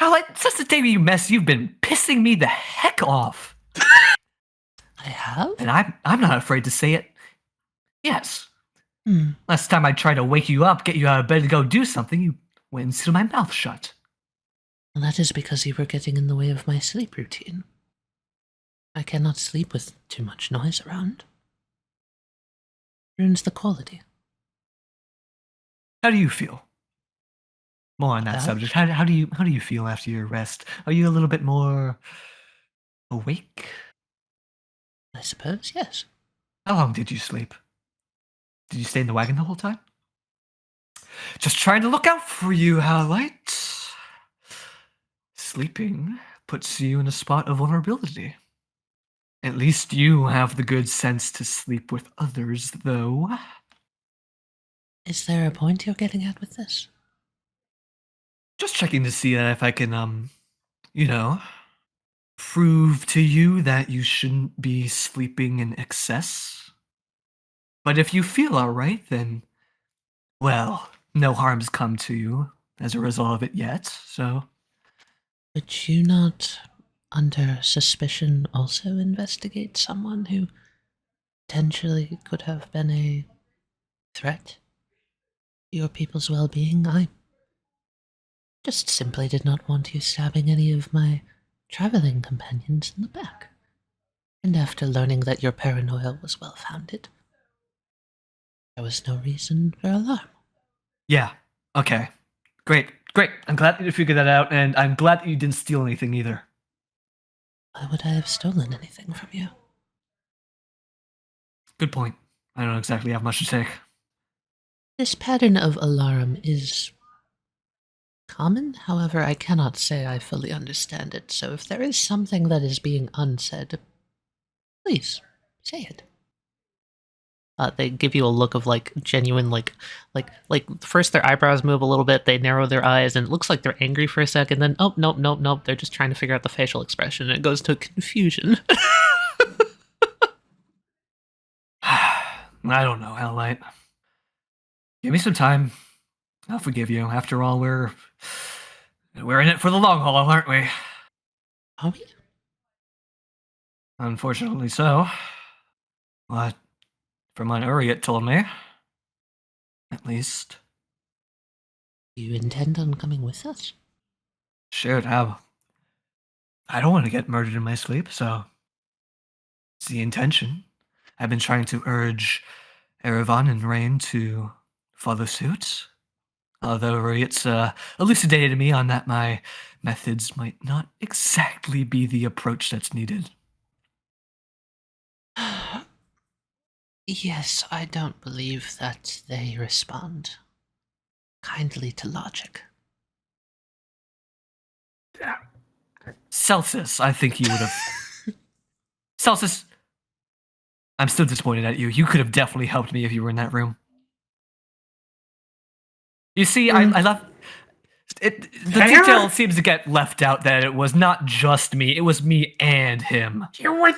Howlite, since the day you mess, you've been pissing me the heck off. I have? And I'm not afraid to say it. Yes. Hmm. Last time I tried to wake you up, get you out of bed to go do something, you went and sealed my mouth shut. Well, that is because you were getting in the way of my sleep routine. I cannot sleep with too much noise around. Ruins the quality. How do you feel? More on that About? subject. How do you feel after your rest? Are you a little bit more awake? I suppose, yes. How long did you sleep? Did you stay in the wagon the whole time? Just trying to look out for you, Howlite. Sleeping puts you in a spot of vulnerability. At least you have the good sense to sleep with others, though. Is there a point you're getting at with this? Just checking to see that if I can, prove to you that you shouldn't be sleeping in excess. But if you feel alright, then, well, no harm's come to you as a result of it yet, so. Would you not, under suspicion, also investigate someone who potentially could have been a threat to your people's well-being? I just simply did not want you stabbing any of my traveling companions in the back. And after learning that your paranoia was well-founded, there was no reason for alarm. Yeah, okay. Great. I'm glad that you figured that out, and I'm glad that you didn't steal anything either. Why would I have stolen anything from you? Good point. I don't exactly have much to take. This pattern of alarm is common, however, I cannot say I fully understand it, so if there is something that is being unsaid, please, say it. They give you a look of, like, genuine, like, first their eyebrows move a little bit, they narrow their eyes, and it looks like they're angry for a second, then, oh, nope, they're just trying to figure out the facial expression, and it goes to confusion. I don't know, Howlite. Give me some time. I'll forgive you. After all, we're in it for the long haul, aren't we? Are we? Unfortunately so. What? From what Uriat told me. At least. Do you intend on coming with us? Shoot, I don't want to get murdered in my sleep, so it's the intention. I've been trying to urge Erevan and Reine to follow suit. Although Uriat's elucidated me on that my methods might not exactly be the approach that's needed. Yes, I don't believe that they respond kindly to logic. Celsus, I think you would have. Celsus, I'm still disappointed at you. You could have definitely helped me if you were in that room. You see, I love it. The Heir? detail seems to get left out that it was not just me; it was me and him. You were.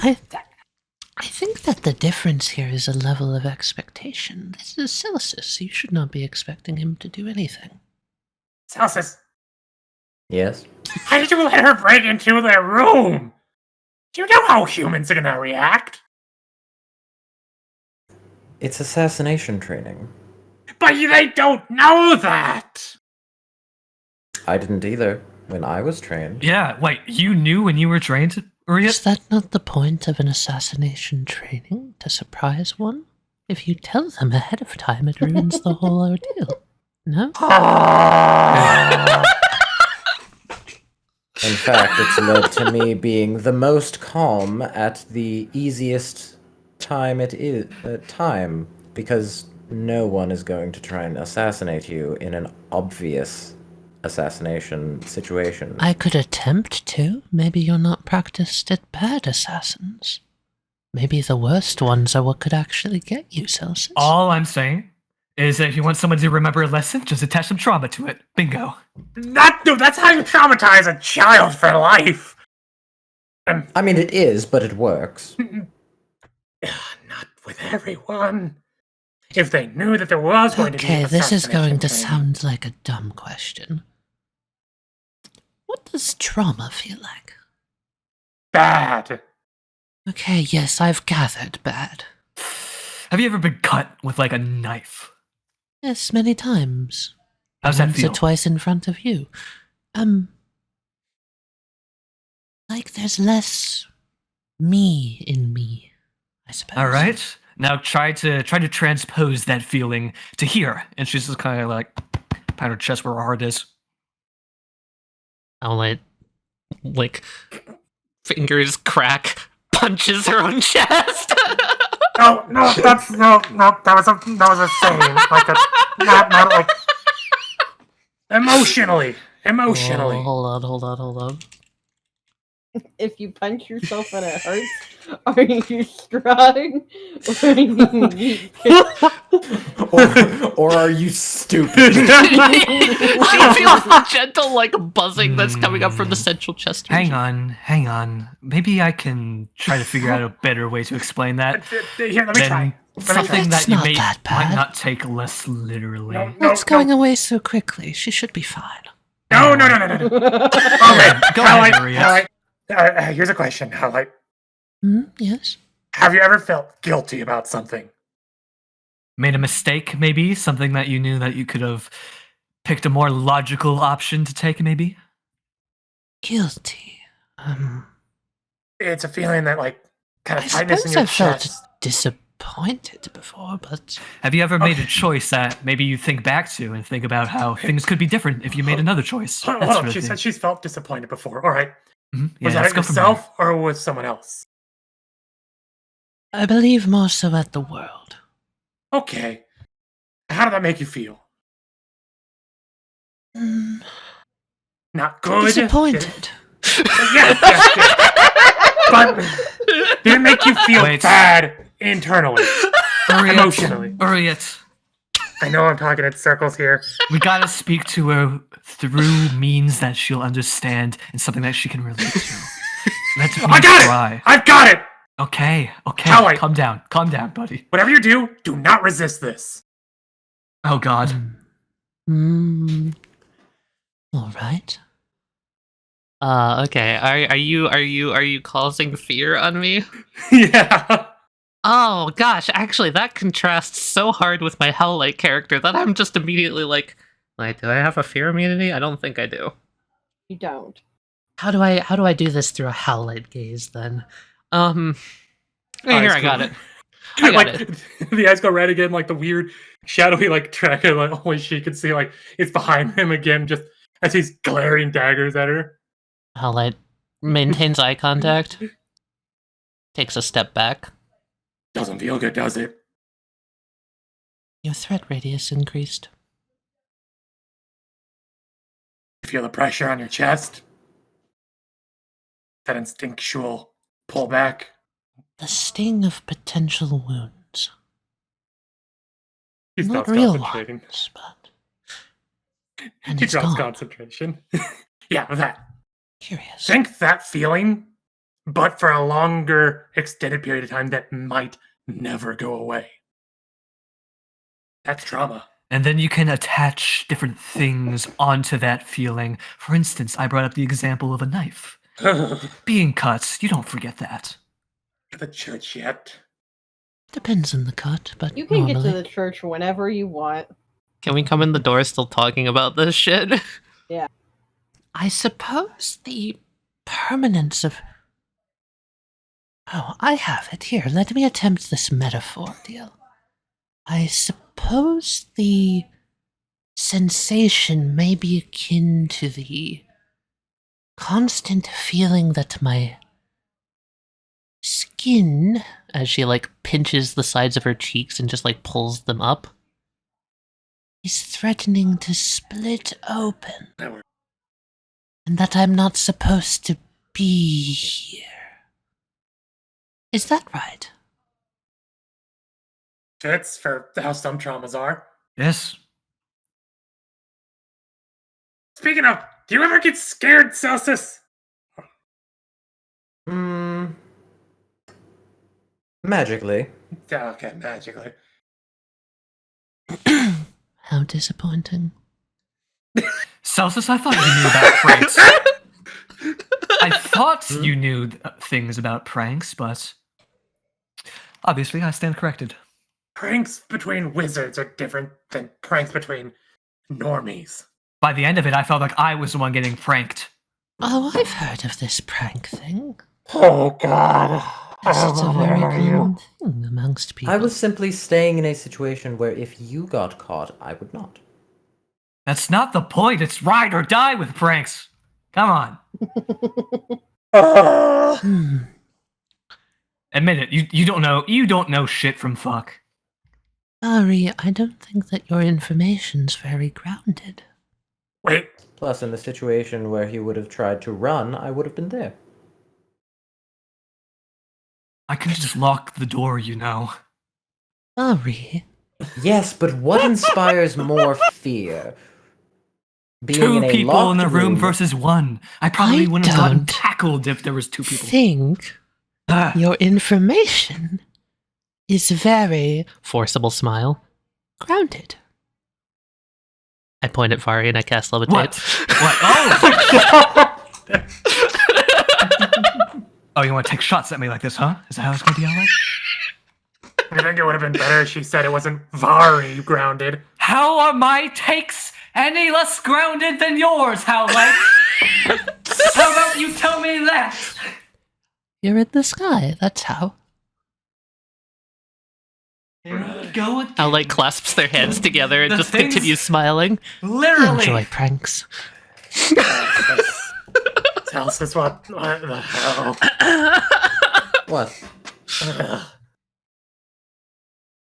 I think that the difference here is a level of expectation. This is Celsus. You should not be expecting him to do anything. Celsus, Yes? how did you let her break into their room? Do you know how humans are gonna react? It's assassination training. But they don't know that! I didn't either when I was trained. Yeah, wait, you knew when you were trained, Is Uriat? that not the point of an assassination training? To surprise one? If you tell them ahead of time, it ruins the whole ordeal. No? In fact, it's led to me being the most calm at the easiest time because no one is going to try and assassinate you in an obvious assassination situation. I could attempt to. Maybe you're not practiced at bad assassins. Maybe the worst ones are what could actually get you, Celsus. All I'm saying is that if you want someone to remember a lesson, just attach some trauma to it. Bingo. That's how you traumatize a child for life! I mean, it is, but it works. Not with everyone. If they knew that there was going to be Okay, this is going to assassination sound like a dumb question. What does trauma feel like? bad. Okay, yes, I've gathered bad. Have you ever been cut with like a knife? Yes, many times. How's that Once feel? or twice in front of you. Like there's less me in me, I suppose. All right. Now try to transpose that feeling to here. And she's just kind of like pat her chest where her heart is. Howlite, like, fingers crack, punches her own chest. No, that was a saying, like a not like emotionally. Oh, hold on. If you punch yourself and it hurts, are you strong? Or are you weak? or are you stupid? She feels the gentle, like, buzzing that's coming up from the central chest region. Hang on. Maybe I can try to figure out a better way to explain that. Here, let me try. Something It's that you not may that bad. might not take less literally. It's going away so quickly. She should be fine. No. Okay, Go ahead, Maria. Howlite. Here's a question, Howlite. Yes? Have you ever felt guilty about something? Made a mistake, maybe? Something that you knew that you could have picked a more logical option to take, maybe? Guilty. It's a feeling that, like, kind I of tightness in suppose your I've felt chest. disappointed before, but... Have you ever made a choice that maybe you think back to and think about how things could be different if you made another choice? Hold That on, sort of she thing. said she's felt disappointed before. All right. Mhm. Yeah, Was that let's at go from there. yourself or with someone else? I believe more so at the world. Okay. How did that make you feel? Not good. Disappointed. Yeah. But did it make you feel Wait. bad internally? Emotionally. Uriat, I know I'm talking in circles here. we gotta speak to her through means that she'll understand and something that she can relate to. Let's be I got dry. it! I've got it! Okay. Howlite. Calm down, buddy. Whatever you do not resist this. Oh God. All right. Okay. Are you causing fear on me? Yeah. Oh gosh, actually that contrasts so hard with my Howlite character that I'm just immediately like, do I have a fear immunity? I don't think I do. You don't. How do I do this through a Howlite gaze then? Here I got it. I got like, it. The eyes go red again, like the weird shadowy like tracker, like only she could see, like it's behind him again, just as he's glaring daggers at her. Howlite maintains eye contact. Takes a step back. Doesn't feel good, does it? Your threat radius increased. You feel the pressure on your chest? That instinctual pullback? The sting of potential wounds. He Not stops real concentrating. ones, but... And He it's drops gone. concentration. Yeah, that. Curious. Think that feeling, but for a longer, extended period of time that might never go away. That's trauma. And then you can attach different things onto that feeling. For instance, I brought up the example of a knife. Being cut, you don't forget that. The church yet? Depends on the cut, but You can get normally. to the church whenever you want. Can we come in the door still talking about this shit? Yeah. I suppose the permanence of... Oh, I have it. Here, let me attempt this metaphor deal. I suppose the sensation may be akin to the constant feeling that my skin, as she like pinches the sides of her cheeks and just like pulls them up, is threatening to split open. And that I'm not supposed to be here. Is that right? Fits for how some traumas are. Yes. Speaking of, do you ever get scared, Celsius? Magically. Okay, magically. How disappointing. Celsus, I thought you knew about pranks. I thought you knew things about pranks, but obviously I stand corrected. Pranks between wizards are different than pranks between normies. By the end of it, I felt like I was the one getting pranked. Oh, I've heard of this prank thing. Oh, God. Yes, it's a very common thing amongst people. I was simply staying in a situation where if you got caught, I would not. That's not the point. It's ride or die with pranks. Come on. Admit it. You don't know shit from fuck. Sorry, I don't think that your information's very grounded. Wait. Plus, in the situation where he would have tried to run, I would have been there. I could just lock the door, you know. Sorry. Yes, but what inspires more fear? Being Two in a people locked in a room versus one. I probably wouldn't have gotten tackled if there was two people. Think your information is very forcible smile grounded. I point at Vari and I cast levitate. What? Oh! Oh, you want to take shots at me like this, huh? Is that how it's going to be, Howlite? I think it would have been better if she said it wasn't Vari grounded. How are my takes any less grounded than yours, Howlite? How about you tell me that? You're in the sky, that's how. Go again. Howlite clasps their hands together and The just things- continues smiling. Literally. Enjoy pranks. Celsius, what the hell? What?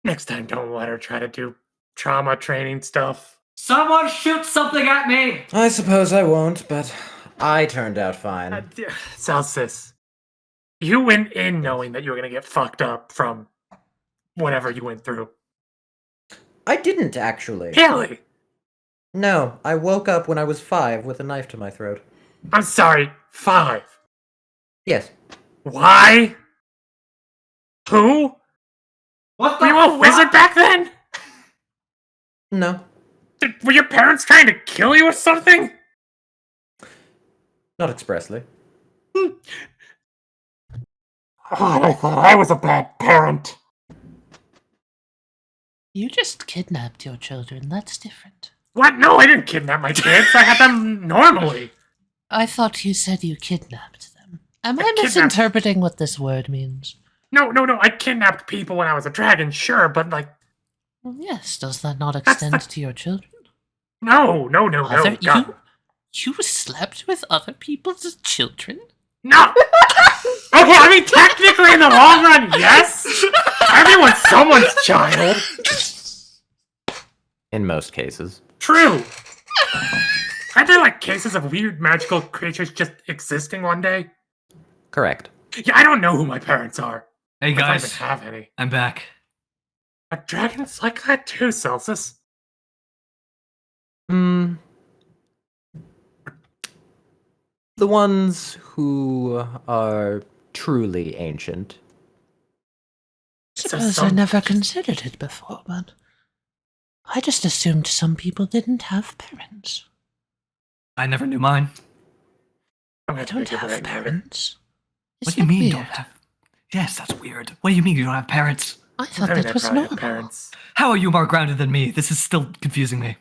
Next time, don't let her try to do trauma training stuff. Someone shoot something at me! I suppose I won't, but I turned out fine. Celsius, you went in knowing that you were going to get fucked up from whatever you went through. I didn't, actually. Really? No, I woke up when I was 5 with a knife to my throat. I'm sorry, 5. Yes. Why? Who? What Were you a wizard back then? No. Were your parents trying to kill you or something? Not expressly. God, I thought I was a bad parent. You just kidnapped your children. That's different. What? No, I didn't kidnap my kids. I had them normally. I thought you said you kidnapped them. Am I kidnapped- misinterpreting what this word means? No. I kidnapped people when I was a dragon, sure, but like, Well, yes, does that not That's extend the- to your children? no. God. You slept with other people's children? No. Okay, I mean, technically, in the long run, yes. Everyone's someone's child. In most cases. True. Aren't there like cases of weird magical creatures just existing one day? Correct. Yeah, I don't know who my parents are. Hey If I guys, even have any. I'm back. A dragon's like that too, Celsus. Hmm. The ones who are truly ancient. Suppose I never considered it before, but I just assumed some people didn't have parents. I never knew mine. I'm I gonna don't take a have break. parents. What Is do you that mean you weird? don't have? Yes, that's weird. What do you mean you don't have parents? I I thought mean, that I was probably have normal. parents. How are you more grounded than me? This is still confusing me.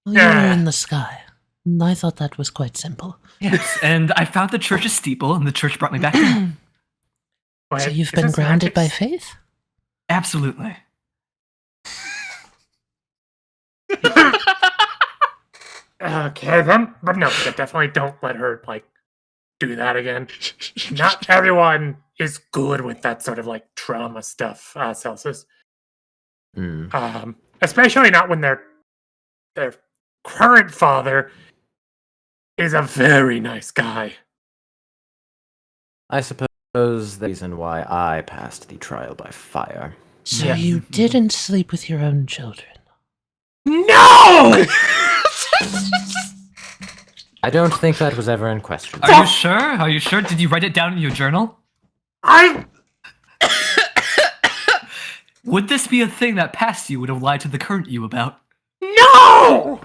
Well, you were Yeah. in the sky. And I thought that was quite simple. Yes, and I found the church's steeple, and the church brought me back down. Wait, So you've is been this grounded by magic? faith? Absolutely. Okay then, but no, definitely don't let her like do that again. Not everyone is good with that sort of like trauma stuff, Celsus. Hmm. Especially not when their current father is a very nice guy. I suppose the reason why I passed the trial by fire. So Yes. you didn't sleep with your own children? No! I don't think that was ever in question. Are you sure? Are you sure? Did you write it down in your journal? I Would this be a thing that past you would have lied to the current you about? no!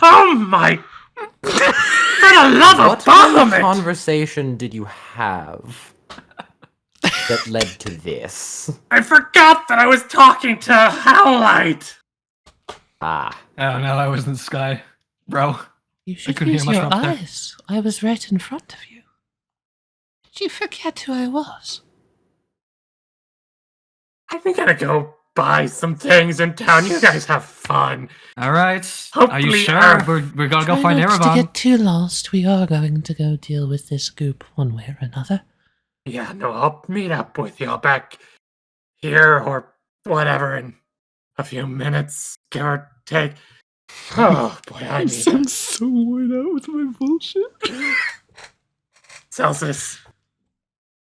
Oh my! For the love What of kind of Bahamut! conversation did you have that led to this? I forgot that I was talking to Howlite. Ah, Oh no, I was in the sky. Bro. You should couldn't use hear much your from up there. eyes. I was right in front of you. Did you forget who I was? I think I'm gonna go buy some things in town. You guys have fun. Alright. Are you Hopefully, sure? We're gonna go Try find not to Erevan. get too lost. We are going to go deal with this goop one way or another. Yeah, no, I'll meet up with y'all back here or whatever in a few minutes, give or take. Oh boy, I need so worn out with my bullshit. Celsus.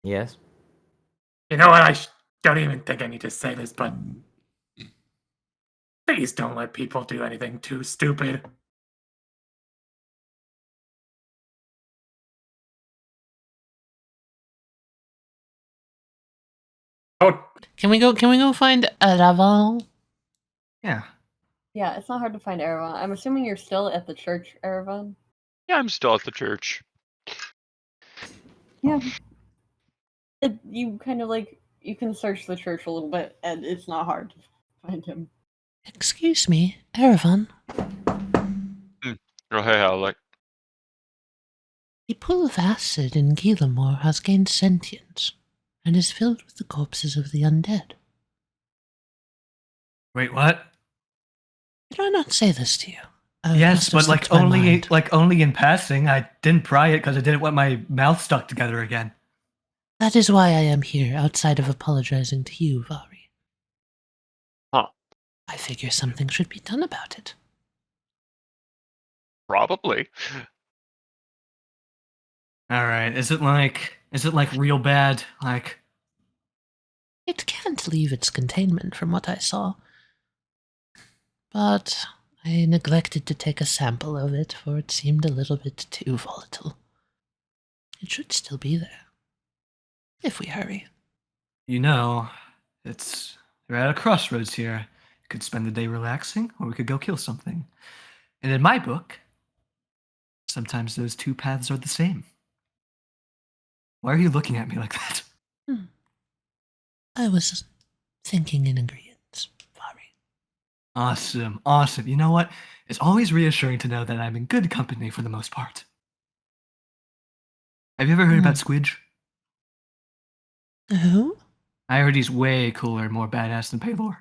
yes? You know what? Don't even think I need to say this, but please don't let people do anything too stupid. Oh, Can we go find Erevan? Yeah. Yeah, it's not hard to find Erevan. I'm assuming you're still at the church, Erevan? Yeah, I'm still at the church. Yeah. You kind of like, you can search the church a little bit, and it's not hard to find him. Excuse me, Erevan. Oh, hey, Howlite. The pool of acid in Gyla'moor has gained sentience and is filled with the corpses of the undead. Wait, what? Did I not say this to you? Oh, Yes, it must but have slipped my mind. only in passing. I didn't pry it because I didn't want my mouth stuck together again. That is why I am here, outside of apologizing to you, Vari. Huh. I figure something should be done about it. Probably. Alright, is it like real bad? Like It can't leave its containment from what I saw. But I neglected to take a sample of it, for it seemed a little bit too volatile. It should still be there. If we hurry. you know, we're at a crossroads here. We could spend the day relaxing, or we could go kill something. And in my book, sometimes those two paths are the same. Why are you looking at me like that? I was thinking in agreement, Vari. Awesome, awesome. You know what? It's always reassuring to know that I'm in good company for the most part. Have you ever heard about Squidge? Who? I heard he's way cooler and more badass than Paylor.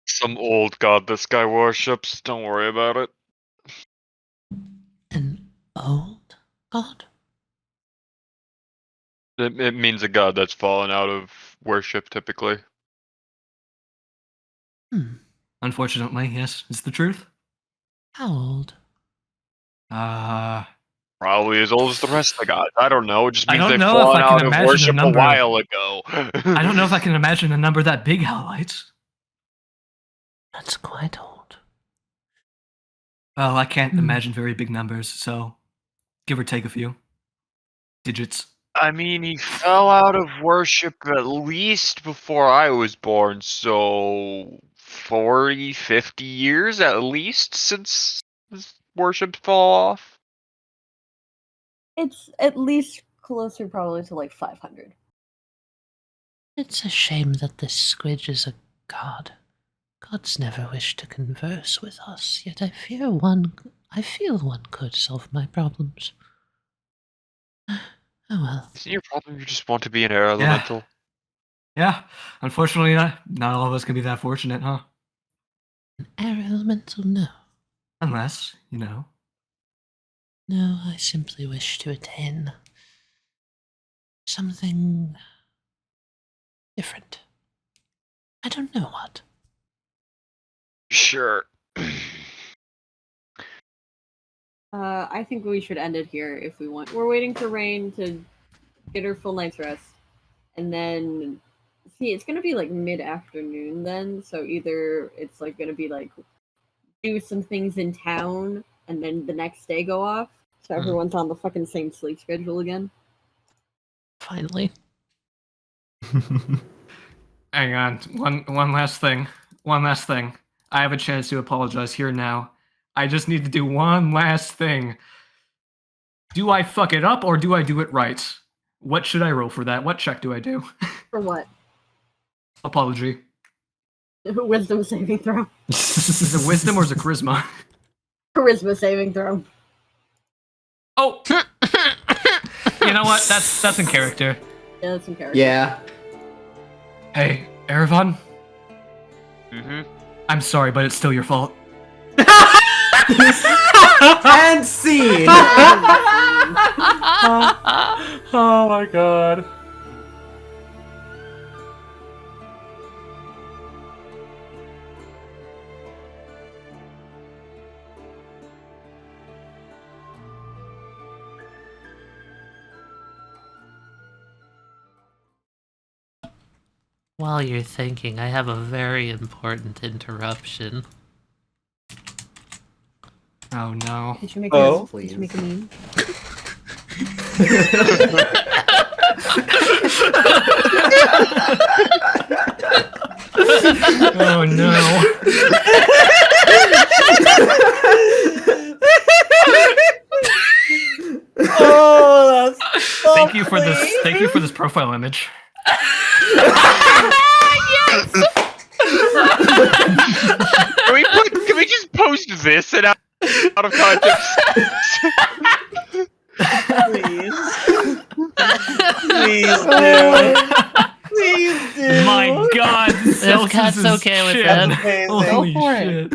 Some old god this guy worships. Don't worry about it. An old god? It means a god that's fallen out of worship, typically. Unfortunately, yes, it's the truth. How old? Probably as old as the rest of the gods. I don't know. It just I means don't they've know if fallen I can out of imagine a worship a number. while ago. I don't know if I can imagine a number that big, Howlite. That's quite old. Well, I can't imagine very big numbers, so give or take a few digits. I mean, he fell out of worship at least before I was born, so 40, 50 years at least since worship fell off. It's at least closer probably to like 500. It's a shame that this Squidge is a god. Gods never wish to converse with us, yet I feel one could solve my problems. Oh well. Isn't your problem you just want to be an air elemental? Yeah, unfortunately, not all of us can be that fortunate, huh? An air elemental? No. Unless, you know. No, I simply wish to attain something different. I don't know what. Sure. I think we should end it here if we want. We're waiting for Reine to get her full night's rest. And then, see, it's going to be like mid-afternoon then. So either it's like going to be like do some things in town and then the next day go off. So everyone's on the fucking same sleep schedule again. Finally. Hang on, one last thing. One last thing. I have a chance to apologize here now. I just need to do one last thing. Do I fuck it up or do I do it right? What should I roll for that? What check do I do? For what? Apology. Wisdom saving throw. Is it wisdom or is it charisma? Charisma saving throw. Oh! You know what? That's in character. Yeah, that's in character. Yeah. Hey, Erevan, Mm-hmm. I'm sorry, but it's still your fault. And scene! Oh my god. While you're thinking, I have a very important interruption. Oh no. Did you make Oh, a, please. Did you make a meme? Oh no. Oh, that's so Thank you for this. funny. Thank you for this profile image. Can we just post this and out of context? Please. Please do. Please do. My God, If Cat's okay with shit. that. Amazing. Holy Go for it. shit.